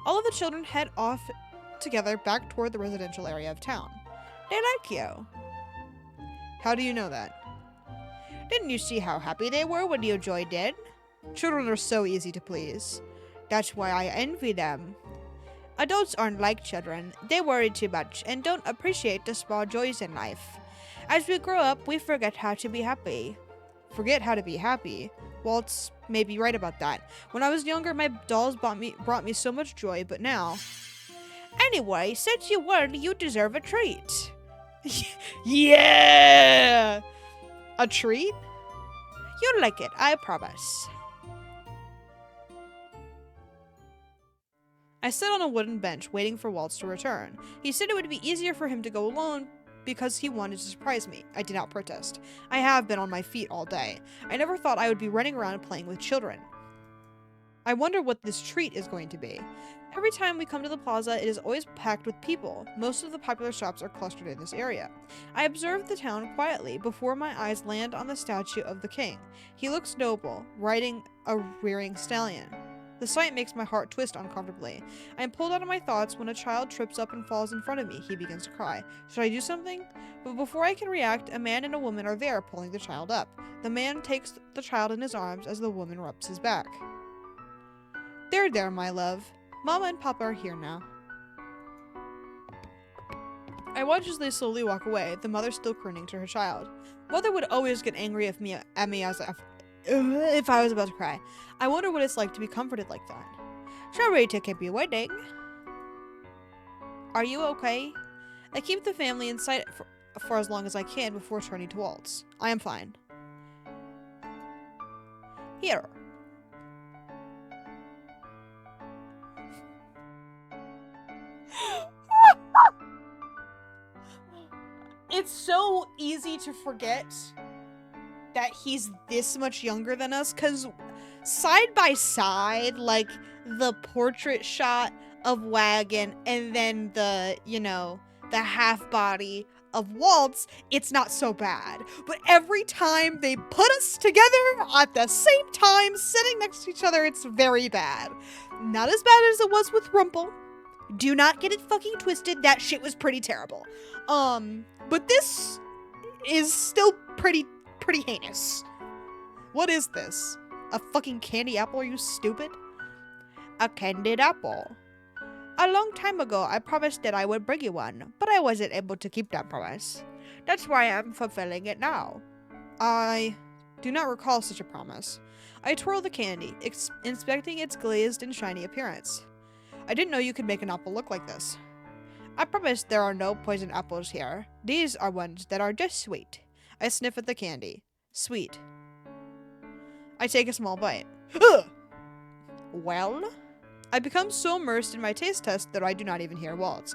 All of the children head off together back toward the residential area of town. They like you. How do you know that? Didn't you see how happy they were when you joined in? Children are so easy to please. That's why I envy them. Adults aren't like children. They worry too much and don't appreciate the small joys in life. As we grow up, we forget how to be happy. Forget how to be happy? Waltz may be right about that. When I was younger, my dolls brought me so much joy, but now... Anyway, since you won, you deserve a treat. Yeah! A treat? You'll like it, I promise. I sit on a wooden bench, waiting for Waltz to return. He said it would be easier for him to go alone because he wanted to surprise me. I did not protest. I have been on my feet all day. I never thought I would be running around playing with children. I wonder what this treat is going to be. Every time we come to the plaza, it is always packed with people. Most of the popular shops are clustered in this area. I observe the town quietly before my eyes land on the statue of the king. He looks noble, riding a rearing stallion. The sight makes my heart twist uncomfortably. I am pulled out of my thoughts when a child trips up and falls in front of me. He begins to cry. Should I do something? But before I can react, a man and a woman are there pulling the child up. The man takes the child in his arms as the woman rubs his back. There, my love. Mama and Papa are here now. I watch as they slowly walk away, the mother still crooning to her child. Mother would always get angry at me if I was about to cry. I wonder what it's like to be comforted like that. Sorry to keep you waiting. Are you okay? I keep the family in sight for as long as I can before turning to Waltz. I am fine. Here. It's so easy to forget that he's this much younger than us, because side by side, like the portrait shot of Wagon and then the half body of Waltz, it's not so bad. But every time they put us together at the same time, sitting next to each other, it's very bad. Not as bad as it was with Rumple. Do not get it fucking twisted. That shit was pretty terrible. But this is still pretty heinous. What is this? A fucking candy apple? Are you stupid? A candied apple. A long time ago, I promised that I would bring you one, but I wasn't able to keep that promise. That's why I'm fulfilling it now. I do not recall such a promise. I twirl the candy, inspecting its glazed and shiny appearance. I didn't know you could make an apple look like this. I promise there are no poison apples here. These are ones that are just sweet. I sniff at the candy. Sweet. I take a small bite. Ugh! Well? I become so immersed in my taste test that I do not even hear Waltz.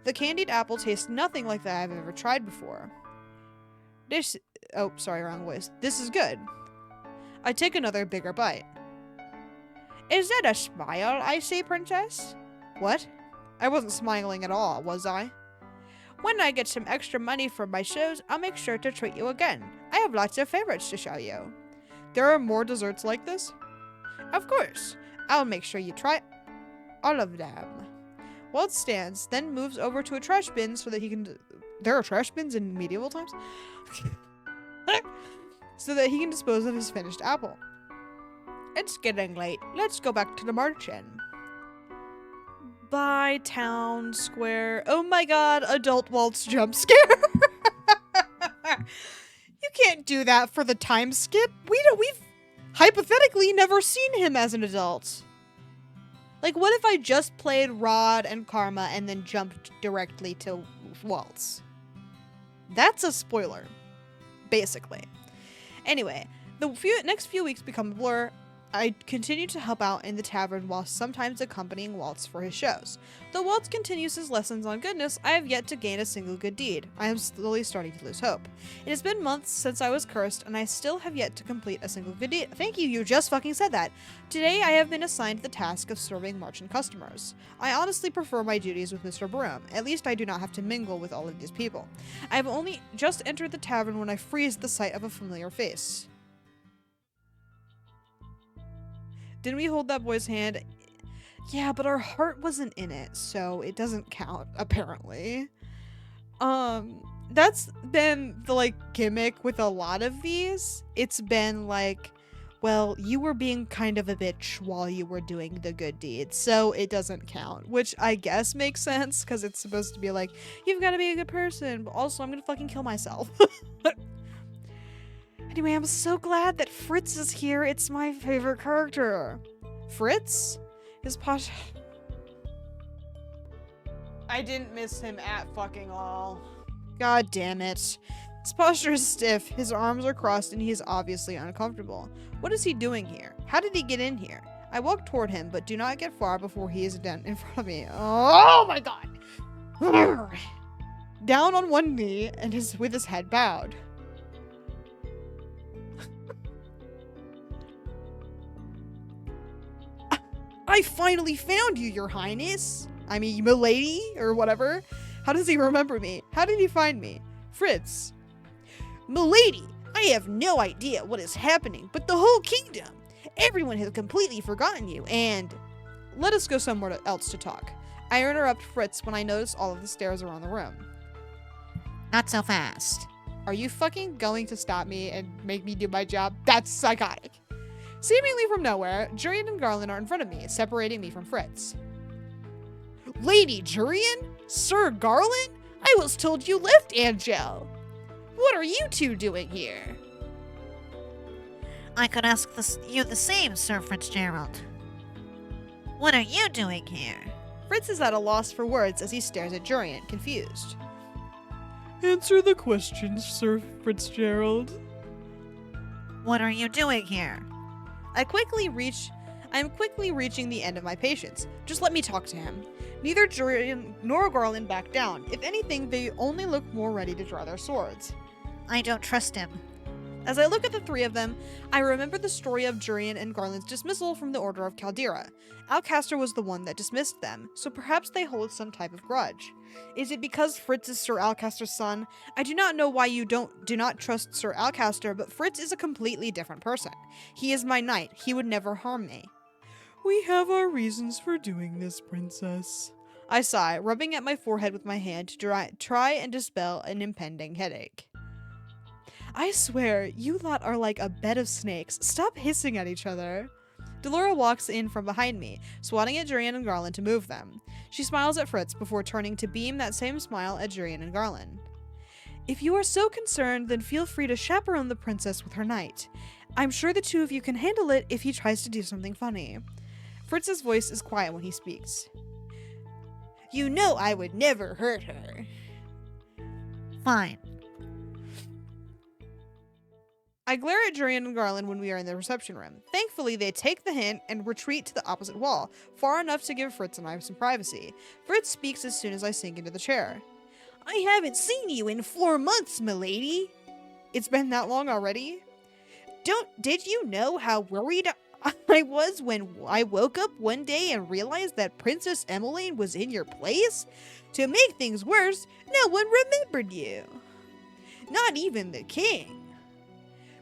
The candied apple tastes nothing like that I've ever tried before. Oh, sorry, wrong voice. This is good. I take another bigger bite. Is that a smile I see, princess? What? I wasn't smiling at all, was I? When I get some extra money from my shows, I'll make sure to treat you again. I have lots of favorites to show you. There are more desserts like this? Of course. I'll make sure you try all of them. Waltz stands, then moves over to a trash bin so that he can... There are trash bins in medieval times? So that he can dispose of his finished apple. It's getting late. Let's go back to the march-in. Bye, town square. Oh my god, adult Waltz jump scare. You can't do that for the time skip. We've hypothetically never seen him as an adult. Like, what if I just played Rod and Karma and then jumped directly to Waltz? That's a spoiler, basically. Anyway, the next few weeks become a blur. I continue to help out in the tavern while sometimes accompanying Waltz for his shows. Though Waltz continues his lessons on goodness, I have yet to gain a single good deed. I am slowly starting to lose hope. It has been months since I was cursed, and I still have yet to complete a single good deed. Thank you, you just fucking said that. Today, I have been assigned the task of serving marching customers. I honestly prefer my duties with Mr. Broom. At least I do not have to mingle with all of these people. I have only just entered the tavern when I freeze at the sight of a familiar face. Didn't we hold that boy's hand? Yeah, but our heart wasn't in it, so it doesn't count, apparently. That's been the, like, gimmick with a lot of these. It's been like, well, you were being kind of a bitch while you were doing the good deed, so it doesn't count. Which I guess makes sense, because it's supposed to be like, you've got to be a good person, but also I'm gonna fucking kill myself. Anyway, I'm so glad that Fritz is here. It's my favorite character. Fritz? His posh... I didn't miss him at fucking all. God damn it. His posture is stiff, his arms are crossed, and he is obviously uncomfortable. What is he doing here? How did he get in here? I walk toward him, but do not get far before he is down in front of me. Oh my god! Down on one knee, and with his head bowed. I finally found you, your highness. I mean, milady, or whatever. How does he remember me? How did he find me? Fritz. Milady, I have no idea what is happening, but the whole kingdom. Everyone has completely forgotten you, and... Let us go somewhere else to talk. I interrupt Fritz when I notice all of the stairs around the room. Not so fast. Are you fucking going to stop me and make me do my job? That's psychotic. Seemingly from nowhere, Jurian and Garland are in front of me, separating me from Fritz. Lady Jurian? Sir Garland? I was told you left Angel. What are you two doing here? I could ask you the same, Sir Fitzgerald. What are you doing here? Fritz is at a loss for words as he stares at Jurian, confused. Answer the question, Sir Fitzgerald. What are you doing here? I am quickly reaching the end of my patience. Just let me talk to him. Neither Jurian nor Garland back down. If anything, they only look more ready to draw their swords. I don't trust him. As I look at the three of them, I remember the story of Jurian and Garland's dismissal from the Order of Caldera. Alcaster was the one that dismissed them, so perhaps they hold some type of grudge. Is it because Fritz is Sir Alcaster's son? I do not know why you do not trust Sir Alcaster, but Fritz is a completely different person. He is my knight. He would never harm me. We have our reasons for doing this, Princess. I sigh, rubbing at my forehead with my hand to try and dispel an impending headache. I swear, you lot are like a bed of snakes. Stop hissing at each other. Delora walks in from behind me, swatting at Jurian and Garland to move them. She smiles at Fritz before turning to beam that same smile at Jurian and Garland. If you are so concerned, then feel free to chaperone the princess with her knight. I'm sure the two of you can handle it if he tries to do something funny. Fritz's voice is quiet when he speaks. You know I would never hurt her. Fine. I glare at Jurian and Garland when we are in the reception room. Thankfully, they take the hint and retreat to the opposite wall, far enough to give Fritz and I some privacy. Fritz speaks as soon as I sink into the chair. I haven't seen you in 4 months, milady. It's been that long already? Did you know how worried I was when I woke up one day and realized that Princess Emmeline was in your place? To make things worse, no one remembered you. Not even the king.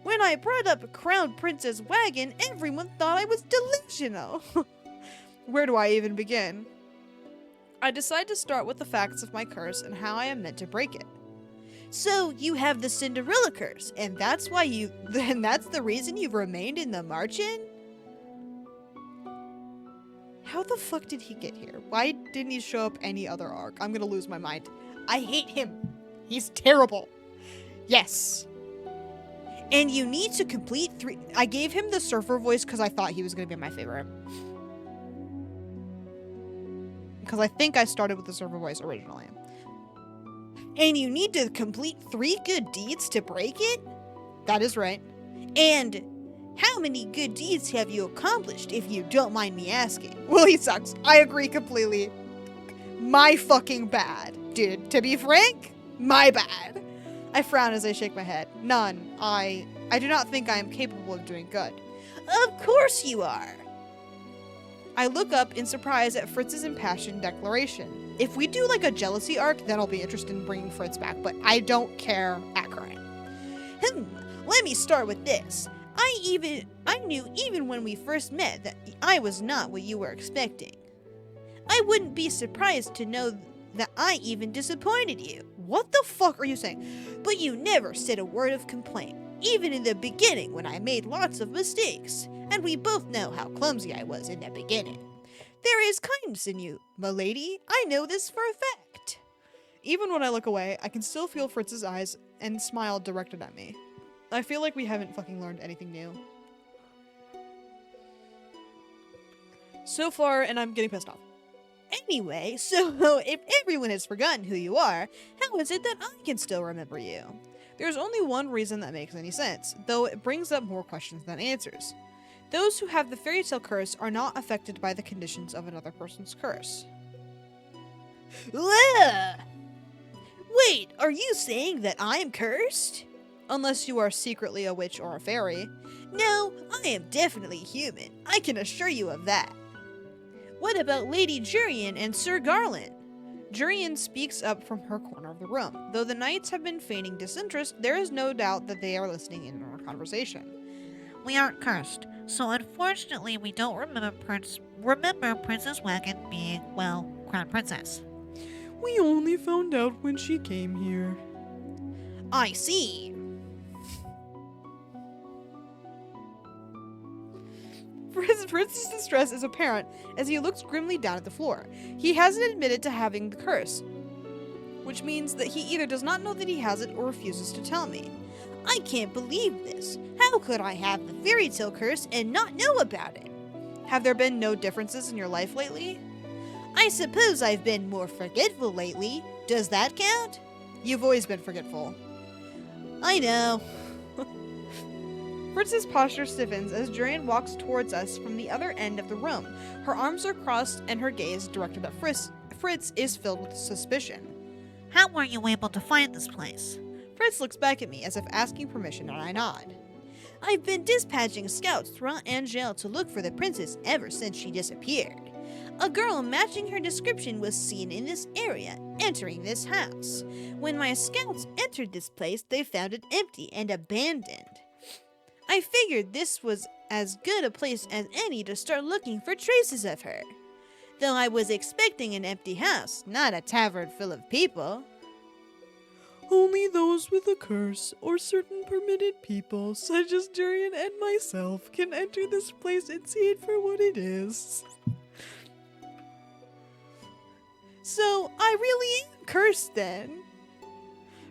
When I brought up Crown Prince's wagon, everyone thought I was delusional. Where do I even begin? I decide to start with the facts of my curse and how I am meant to break it. So you have the Cinderella curse, and that's the reason you've remained in the margin? How the fuck did he get here? Why didn't he show up any other arc? I'm gonna lose my mind. I hate him. He's terrible. Yes. And you need to complete 3. I gave him the surfer voice because I thought he was gonna be my favorite. Because I think I started with the surfer voice originally. And you need to complete 3 good deeds to break it? That is right. And how many good deeds have you accomplished, if you don't mind me asking? Well, he sucks. I agree completely. My fucking bad. Dude, to be frank, my bad. I frown as I shake my head. None. I do not think I am capable of doing good. Of course you are. I look up in surprise at Fritz's impassioned declaration. If we do like a jealousy arc, then I'll be interested in bringing Fritz back, but I don't care at current. Let me start with this. I knew even when we first met that I was not what you were expecting. I wouldn't be surprised to know that I even disappointed you. What the fuck are you saying? But you never said a word of complaint, even in the beginning when I made lots of mistakes, and we both know how clumsy I was in the beginning. There is kindness in you, milady. I know this for a fact. Even when I look away, I can still feel Fritz's eyes and smile directed at me. I feel like we haven't fucking learned anything new so far, and I'm getting pissed off. Anyway, so if everyone has forgotten who you are, how is it that I can still remember you? There's only one reason that makes any sense, though it brings up more questions than answers. Those who have the fairy tale curse are not affected by the conditions of another person's curse. Ugh! Wait, are you saying that I'm cursed? Unless you are secretly a witch or a fairy. No, I am definitely human. I can assure you of that. What about Lady Jurian and Sir Garland? Jurian speaks up from her corner of the room. Though the knights have been feigning disinterest, there is no doubt that they are listening in on our conversation. We aren't cursed, so unfortunately we don't remember Princess Wagon being, well, Crown Princess. We only found out when she came here. I see. Fritz's distress is apparent as he looks grimly down at the floor. He hasn't admitted to having the curse, which means that he either does not know that he has it or refuses to tell me. I can't believe this. How could I have the fairy tale curse and not know about it? Have there been no differences in your life lately? I suppose I've been more forgetful lately. Does that count? You've always been forgetful. I know. Fritz's posture stiffens as Jurian walks towards us from the other end of the room. Her arms are crossed and her gaze directed at Fritz. Fritz is filled with suspicion. How were you able to find this place? Fritz looks back at me as if asking permission, and I nod. I've been dispatching scouts throughout Angel to look for the princess ever since she disappeared. A girl matching her description was seen in this area, entering this house. When my scouts entered this place, they found it empty and abandoned. I figured this was as good a place as any to start looking for traces of her. Though I was expecting an empty house, not a tavern full of people. Only those with a curse or certain permitted people, such as Jurian and myself, can enter this place and see it for what it is. So, I really am cursed then.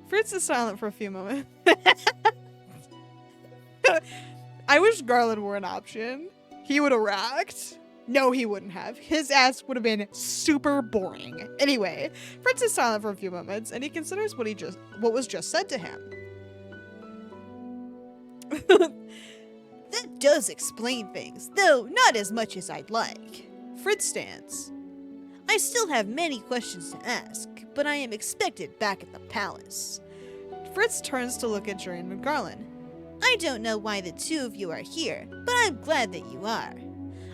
Fritz is silent for a few moments. I wish Garland were an option. He would have racked. No, he wouldn't have. His ass would have been super boring. Anyway, Fritz is silent for a few moments, and he considers what was just said to him. That does explain things, though not as much as I'd like. Fritz stands. I still have many questions to ask, but I am expected back at the palace. Fritz turns to look at Jurian and Garland. I don't know why the two of you are here, but I'm glad that you are.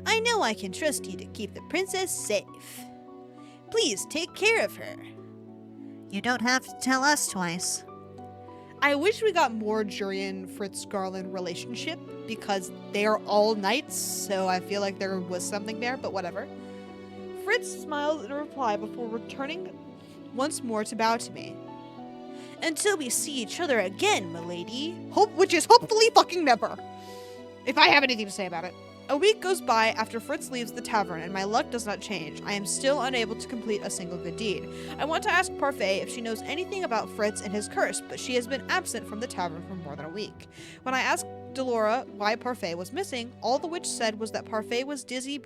I know I can trust you to keep the princess safe. Please take care of her. You don't have to tell us twice. I wish we got more Jurian Fritz Garland relationship because they are all knights, so I feel like there was something there, but whatever. Fritz smiles in reply before returning once more to bow to me. Until we see each other again, milady. Which is hopefully fucking never. If I have anything to say about it. A week goes by after Fritz leaves the tavern, and my luck does not change. I am still unable to complete a single good deed. I want to ask Parfait if she knows anything about Fritz and his curse, but she has been absent from the tavern for more than a week. When I asked Delora why Parfait was missing, all the witch said was that Parfait was busy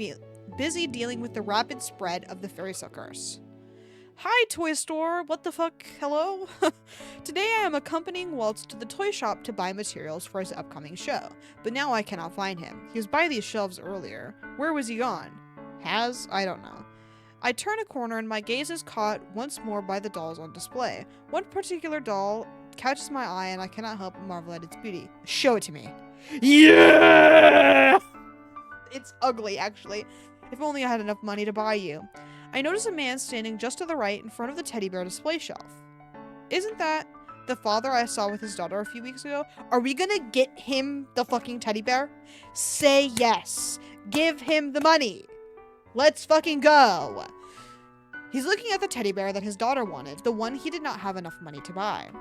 dealing with the rapid spread of the fairy curse. Hi, toy store. What the fuck? Hello? Today I am accompanying Waltz to the toy shop to buy materials for his upcoming show, but now I cannot find him. He was by these shelves earlier. Where was he gone? I don't know. I turn a corner and my gaze is caught once more by the dolls on display. One particular doll catches my eye and I cannot help but marvel at its beauty. Show it to me. Yeah! It's ugly, actually. If only I had enough money to buy you. I notice a man standing just to the right in front of the teddy bear display shelf. Isn't that the father I saw with his daughter a few weeks ago? Are we gonna get him the fucking teddy bear? Say yes. Give him the money. Let's fucking go. He's looking at the teddy bear that his daughter wanted, the one he did not have enough money to buy.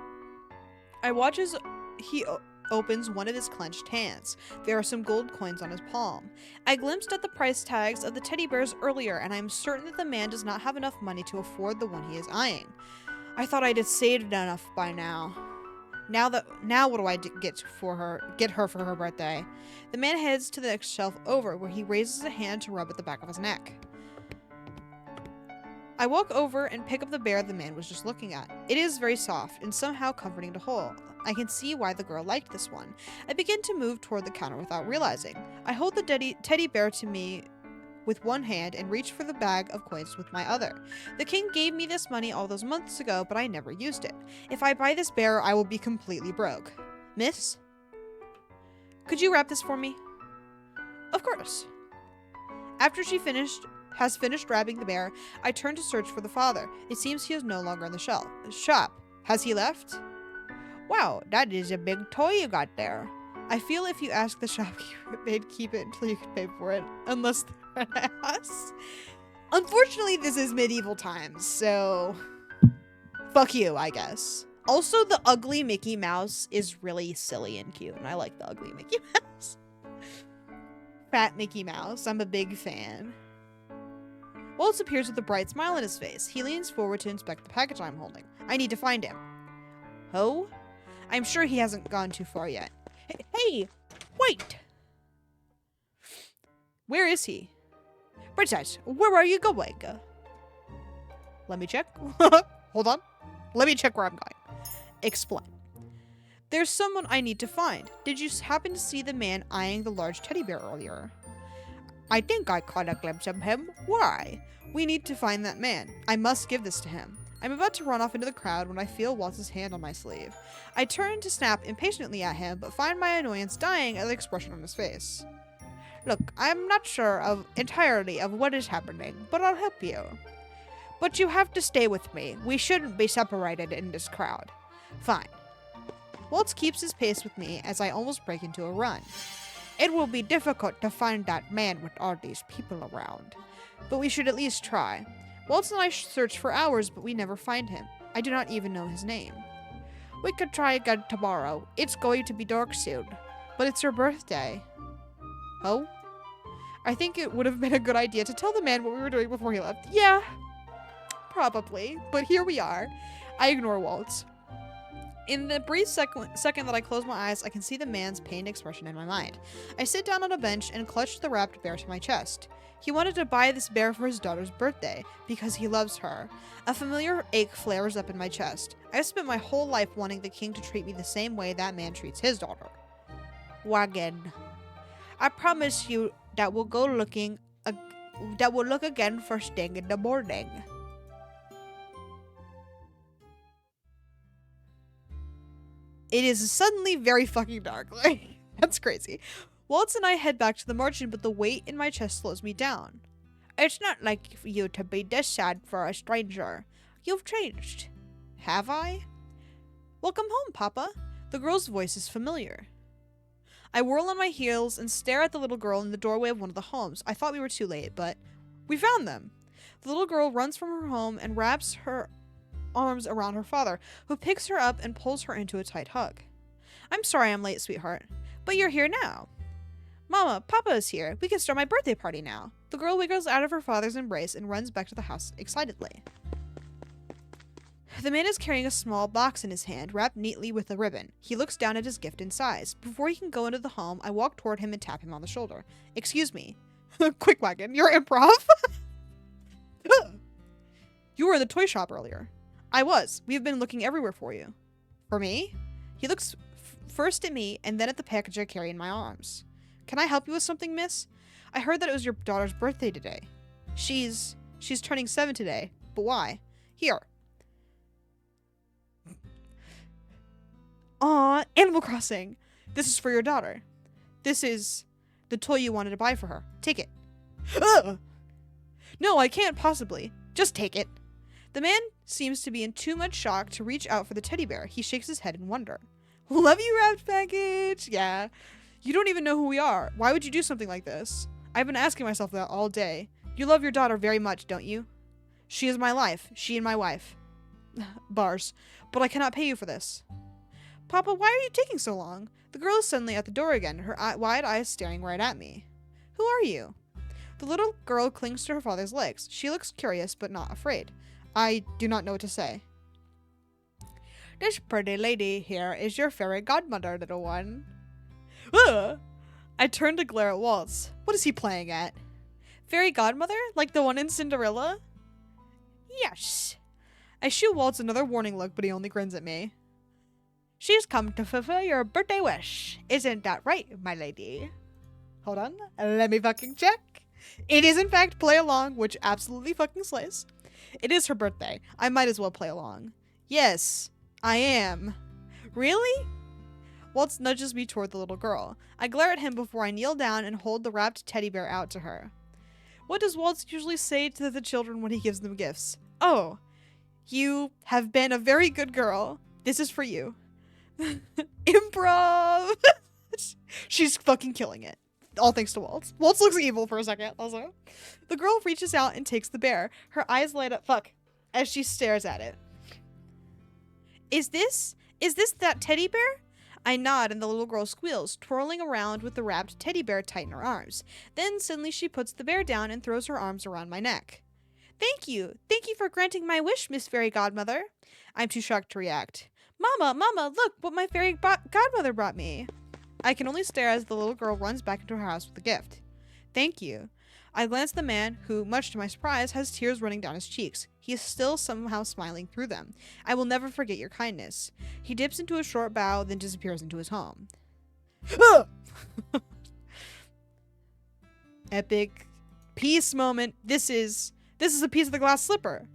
I watch as he opens one of his clenched hands. There are some gold coins on his palm. I glimpsed at the price tags of the teddy bears earlier, and I am certain that the man does not have enough money to afford the one he is eyeing. I thought I'd have saved enough by now. Now what do I get her for her birthday? The man heads to the next shelf over, where he raises a hand to rub at the back of his neck. I walk over and pick up the bear the man was just looking at. It is very soft and somehow comforting to hold. I can see why the girl liked this one. I begin to move toward the counter without realizing. I hold the teddy bear to me with one hand and reach for the bag of coins with my other. The king gave me this money all those months ago, but I never used it. If I buy this bear, I will be completely broke. Miss? Could you wrap this for me? Of course. After she has finished wrapping the bear, I turn to search for the father. It seems he is no longer in the shop. Has he left? Wow, that is a big toy you got there. I feel if you ask the shopkeeper, they'd keep it until you could pay for it, unless they're an ass. Unfortunately, this is medieval times, so fuck you, I guess. Also, the ugly Mickey Mouse is really silly and cute, and I like the ugly Mickey Mouse. Fat Mickey Mouse, I'm a big fan. Waltz appears with a bright smile on his face. He leans forward to inspect the package I'm holding. I need to find him. Oh? I'm sure he hasn't gone too far yet. Hey, wait! Where is he? Princess, where are you going? Let me check. Hold on. Let me check where I'm going. Explain. There's someone I need to find. Did you happen to see the man eyeing the large teddy bear earlier? I think I caught a glimpse of him. Why? We need to find that man. I must give this to him. I'm about to run off into the crowd when I feel Waltz's hand on my sleeve. I turn to snap impatiently at him, but find my annoyance dying at the expression on his face. Look, I'm not sure entirely of what is happening, but I'll help you. But you have to stay with me. We shouldn't be separated in this crowd. Fine. Waltz keeps his pace with me as I almost break into a run. It will be difficult to find that man with all these people around, but we should at least try. Waltz and I search for hours, but we never find him. I do not even know his name. We could try again tomorrow. It's going to be dark soon, but it's her birthday. Oh? I think it would have been a good idea to tell the man what we were doing before he left. Yeah, probably, but here we are. I ignore Waltz. In the brief second that I close my eyes, I can see the man's pained expression in my mind. I sit down on a bench and clutch the wrapped bear to my chest. He wanted to buy this bear for his daughter's birthday, because he loves her. A familiar ache flares up in my chest. I've spent my whole life wanting the king to treat me the same way that man treats his daughter. Wagon. I promise you that we'll go looking, that we'll look again first thing in the morning. It is suddenly very fucking dark. Like, that's crazy. Waltz and I head back to the margin, but the weight in my chest slows me down. It's not like you to be this sad for a stranger. You've changed. Have I? Welcome home, Papa. The girl's voice is familiar. I whirl on my heels and stare at the little girl in the doorway of one of the homes. I thought we were too late, but we found them. The little girl runs from her home and wraps her arms around her father, who picks her up and pulls her into a tight hug. I'm sorry I'm late, sweetheart, but you're here now. Mama, Papa is here. We can start my birthday party now. The girl wiggles out of her father's embrace and runs back to the house excitedly. The man is carrying a small box in his hand, wrapped neatly with a ribbon. He looks down at his gift and sighs. Before he can go into the home, I walk toward him and tap him on the shoulder. Excuse me. Quick wagon, you're improv? You were in the toy shop earlier. I was. We have been looking everywhere for you. For me? He looks first at me and then at the package I carry in my arms. Can I help you with something, miss? I heard that it was your daughter's birthday today. She's turning 7 today. But why? Here. Aw, Animal Crossing. This is for your daughter. This is the toy you wanted to buy for her. Take it. Ugh! No, I can't possibly. Just take it. The man seems to be in too much shock to reach out for the teddy bear. He shakes his head in wonder. Love you, wrapped package. Yeah. You don't even know who we are. Why would you do something like this? I've been asking myself that all day. You love your daughter very much, don't you? She is my life. She and my wife. Bars. But I cannot pay you for this. Papa, why are you taking so long? The girl is suddenly at the door again, her wide eyes staring right at me. Who are you? The little girl clings to her father's legs. She looks curious, but not afraid. I do not know what to say. This pretty lady here is your fairy godmother, little one. Ugh! I turn to glare at Waltz. What is he playing at? Fairy godmother? Like the one in Cinderella? Yes. I shoot Waltz another warning look, but he only grins at me. She's come to fulfill your birthday wish. Isn't that right, my lady? Hold on. Let me fucking check. It is, in fact, play along, which absolutely fucking slays. It is her birthday. I might as well play along. Yes, I am. Really? Waltz nudges me toward the little girl. I glare at him before I kneel down and hold the wrapped teddy bear out to her. What does Waltz usually say to the children when he gives them gifts? Oh, you have been a very good girl. This is for you. Improv! She's fucking killing it. All thanks to Waltz. Waltz looks evil for a second, also. The girl reaches out and takes the bear. Her eyes light up, as she stares at it. Is this that teddy bear? I nod and the little girl squeals, twirling around with the wrapped teddy bear tight in her arms. Then suddenly she puts the bear down and throws her arms around my neck. Thank you. Thank you for granting my wish, Miss Fairy Godmother. I'm too shocked to react. Mama, look what my fairy godmother brought me. I can only stare as the little girl runs back into her house with the gift. Thank you. I glance at the man, who, much to my surprise, has tears running down his cheeks. He is still somehow smiling through them. I will never forget your kindness. He dips into a short bow, then disappears into his home. Epic peace moment. This is a piece of the glass slipper.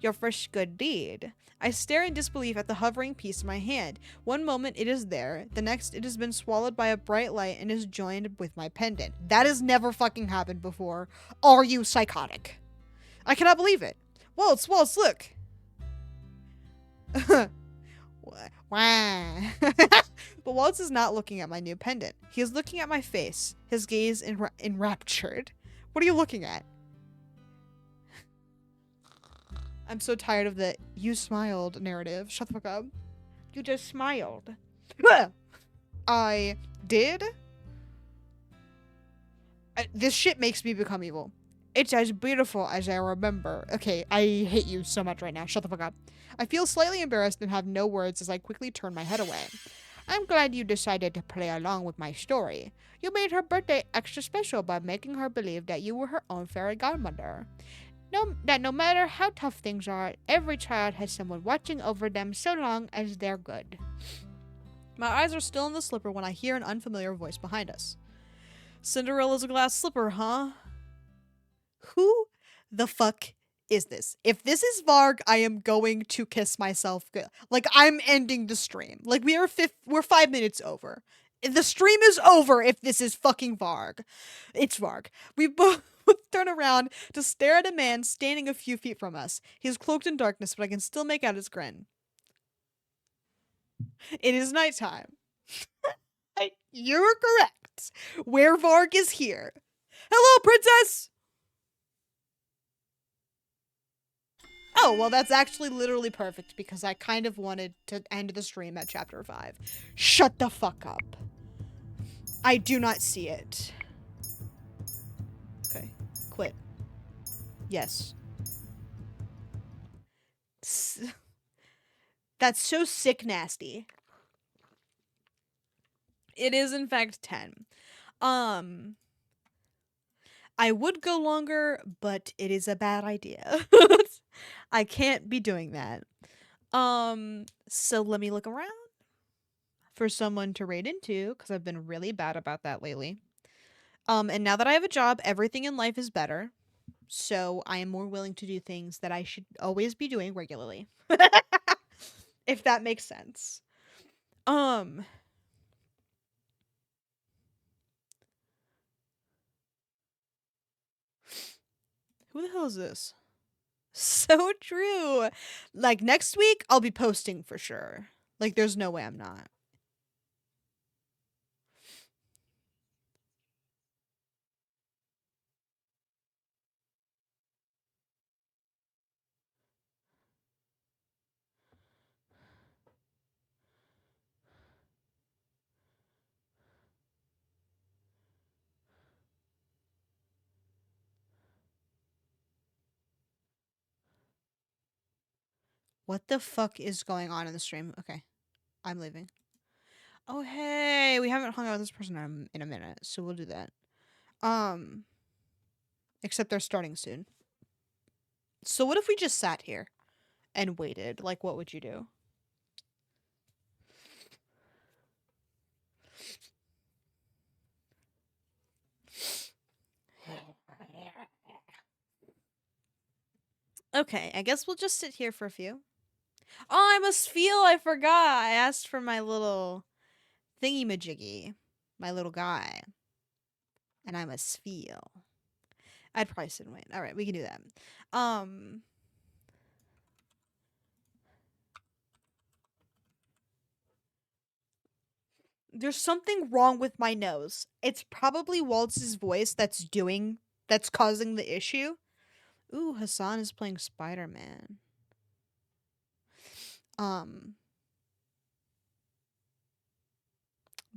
Your first good deed. I stare in disbelief at the hovering piece in my hand. One moment it is there, the next it has been swallowed by a bright light and is joined with my pendant. That has never fucking happened before. Are you psychotic? I cannot believe it. Waltz, look. Wow. But Waltz is not looking at my new pendant. He is looking at my face, his gaze enraptured. What are you looking at? I'm so tired of the "you smiled" narrative. Shut the fuck up. You just smiled. I did? This shit makes me become evil. It's as beautiful as I remember. Okay, I hate you so much right now. Shut the fuck up. I feel slightly embarrassed and have no words as I quickly turn my head away. I'm glad you decided to play along with my story. You made her birthday extra special by making her believe that you were her own fairy godmother. No matter how tough things are, every child has someone watching over them so long as they're good. My eyes are still in the slipper when I hear an unfamiliar voice behind us. Cinderella's a glass slipper, huh? Who the fuck is this? If this is Varg, I am going to kiss myself. Like, I'm ending the stream. Like, we're 5 minutes over. The stream is over if this is fucking Varg. It's Varg. We both turn around to stare at a man standing a few feet from us. He is cloaked in darkness, but I can still make out his grin. It is nighttime. You're correct. Where Varg is here. Hello, princess! Oh, well, that's actually literally perfect because I kind of wanted to end the stream at chapter 5. Shut the fuck up. I do not see it. Okay. Quit. Yes. That's so sick nasty. It is in fact 10. I would go longer, but it is a bad idea. I can't be doing that. So let me look around for someone to raid into because I've been really bad about that lately. And now that I have a job, everything in life is better. So I am more willing to do things that I should always be doing regularly. If that makes sense. Who the hell is this? So true. Like next week, I'll be posting for sure. Like there's no way I'm not. What the fuck is going on in the stream? Okay, I'm leaving. Oh, hey, we haven't hung out with this person in a minute, so we'll do that. Except they're starting soon. So what if we just sat here and waited? Like, what would you do? Okay, I guess we'll just sit here for a few. Oh, I must feel. I forgot. I asked for my little thingy-majiggy. My little guy. And I must feel. I'd probably sit and wait. Alright, we can do that. There's something wrong with my nose. It's probably Waltz's voice that's causing the issue. Ooh, Hassan is playing Spider-Man.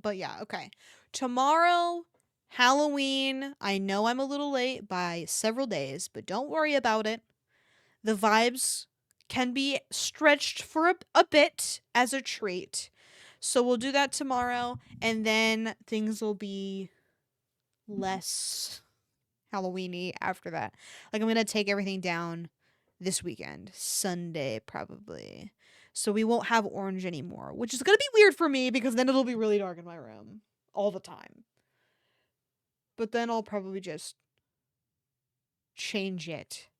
But yeah, okay. Tomorrow, Halloween. I know I'm a little late by several days, but don't worry about it. The vibes can be stretched for a bit as a treat. So we'll do that tomorrow, and then things will be less Halloweeny after that. Like I'm gonna take everything down this weekend, Sunday probably. So we won't have orange anymore, which is gonna be weird for me because then it'll be really dark in my room all the time. But then I'll probably just change it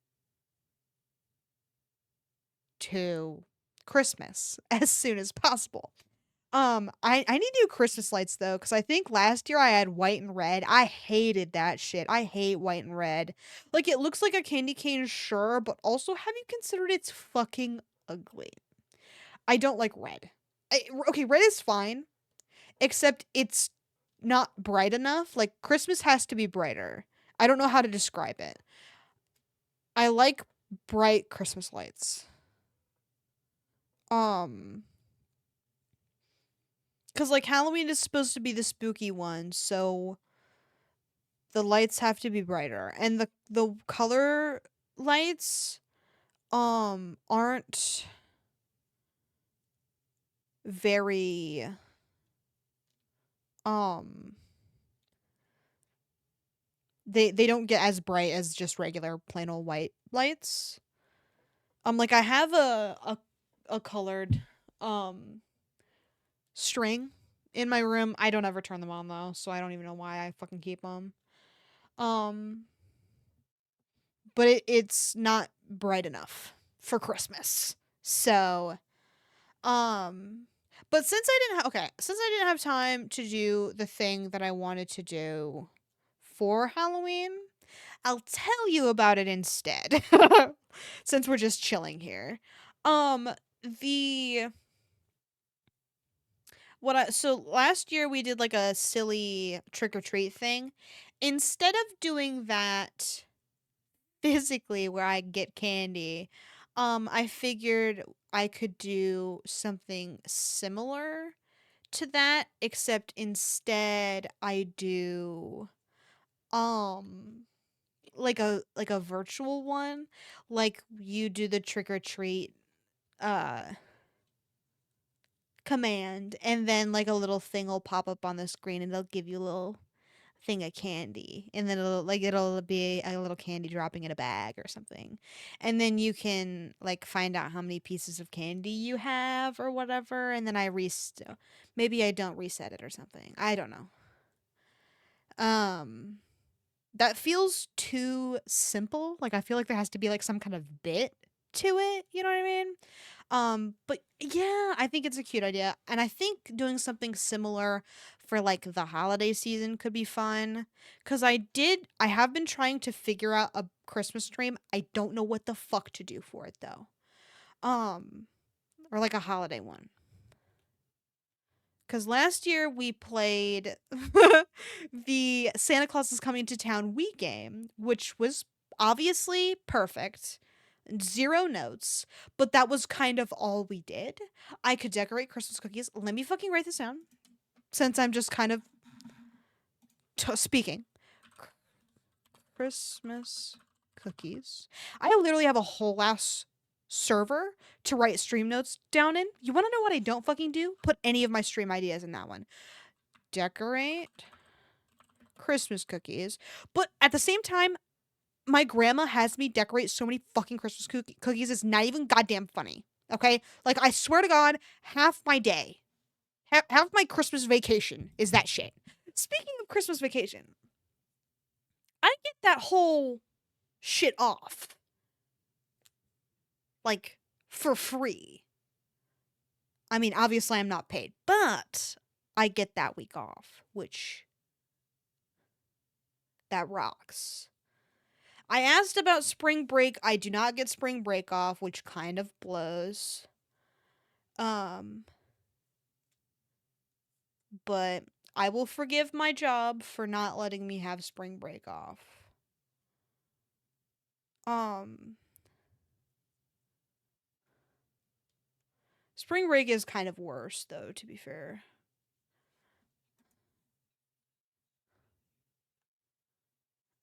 to Christmas as soon as possible. I need new Christmas lights though, because I think last year I had white and red. I hated that shit. I hate white and red. Like it looks like a candy cane, sure, but also have you considered it's fucking ugly? I don't like red. Okay, red is fine, except it's not bright enough. Like Christmas has to be brighter. I don't know how to describe it. I like bright Christmas lights. Cause like Halloween is supposed to be the spooky one, so the lights have to be brighter. And the color lights aren't very they don't get as bright as just regular plain old white lights. Like I have a colored string in my room. I don't ever turn them on though, so I don't even know why I fucking keep them. But it's not bright enough for Christmas. So, but since I didn't have time to do the thing that I wanted to do for Halloween, I'll tell you about it instead. Since we're just chilling here. The so last year we did like a silly trick or treat thing. Instead of doing that physically where I get candy, I figured I could do something similar to that, except instead I do um like a virtual one. Like you do the trick or treat uh command, and then like a little thing will pop up on the screen and they'll give you a little thing of candy, and then it'll be a little candy dropping in a bag or something, and then you can like find out how many pieces of candy you have or whatever, and then maybe I don't reset it or something, I don't know. um that feels too simple. Like I feel like there has to be like some kind of bit to it, you know what I mean? But yeah, I think it's a cute idea. And I think doing something similar for like the holiday season could be fun. Cause I have been trying to figure out a Christmas dream. I don't know what the fuck to do for it though. Um, or like a holiday one. Cause last year we played the Santa Claus is Coming to Town Wii game, which was obviously perfect. Zero notes, but that was kind of all we did. I could decorate Christmas cookies. Let me fucking write this down since I'm just kind of speaking. Christmas cookies. I literally have a whole ass server to write stream notes down in. You want to know what I don't fucking do? Put any of my stream ideas in that one. Decorate Christmas cookies. But at the same time, my grandma has me decorate so many fucking Christmas cookies. It's not even goddamn funny. Okay? Like, I swear to God, half my day, half my Christmas vacation is that shit. Speaking of Christmas vacation, I get that whole shit off. Like, for free. I mean, obviously, I'm not paid, but I get that week off, which that rocks. I asked about spring break. I do not get spring break off, which kind of blows. But I will forgive my job for not letting me have spring break off. Spring break is kind of worse though, to be fair.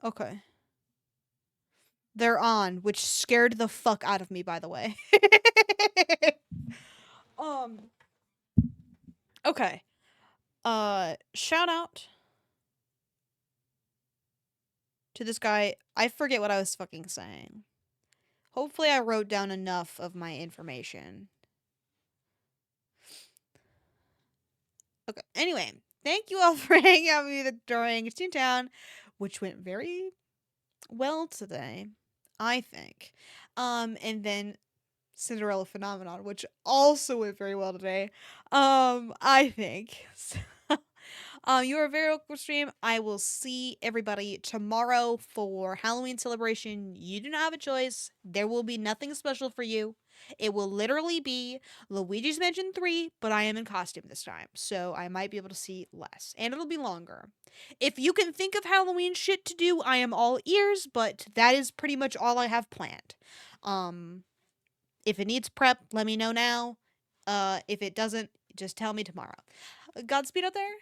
Okay. They're on, which scared the fuck out of me, by the way. Okay. Shout out to this guy. I forget what I was fucking saying. Hopefully I wrote down enough of my information. Okay. Anyway, thank you all for hanging out with me during Toontown, which went very well today, I think. And then Cinderella Phenomenon, which also went very well today. I think. You are very welcome to stream. I will see everybody tomorrow for Halloween celebration. You do not have a choice. There will be nothing special for you. It will literally be Luigi's Mansion 3, but I am in costume this time, so I might be able to see less. And it'll be longer. If you can think of Halloween shit to do, I am all ears, but that is pretty much all I have planned. If it needs prep, let me know now. If it doesn't, just tell me tomorrow. Godspeed out there.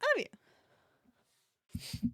I love you.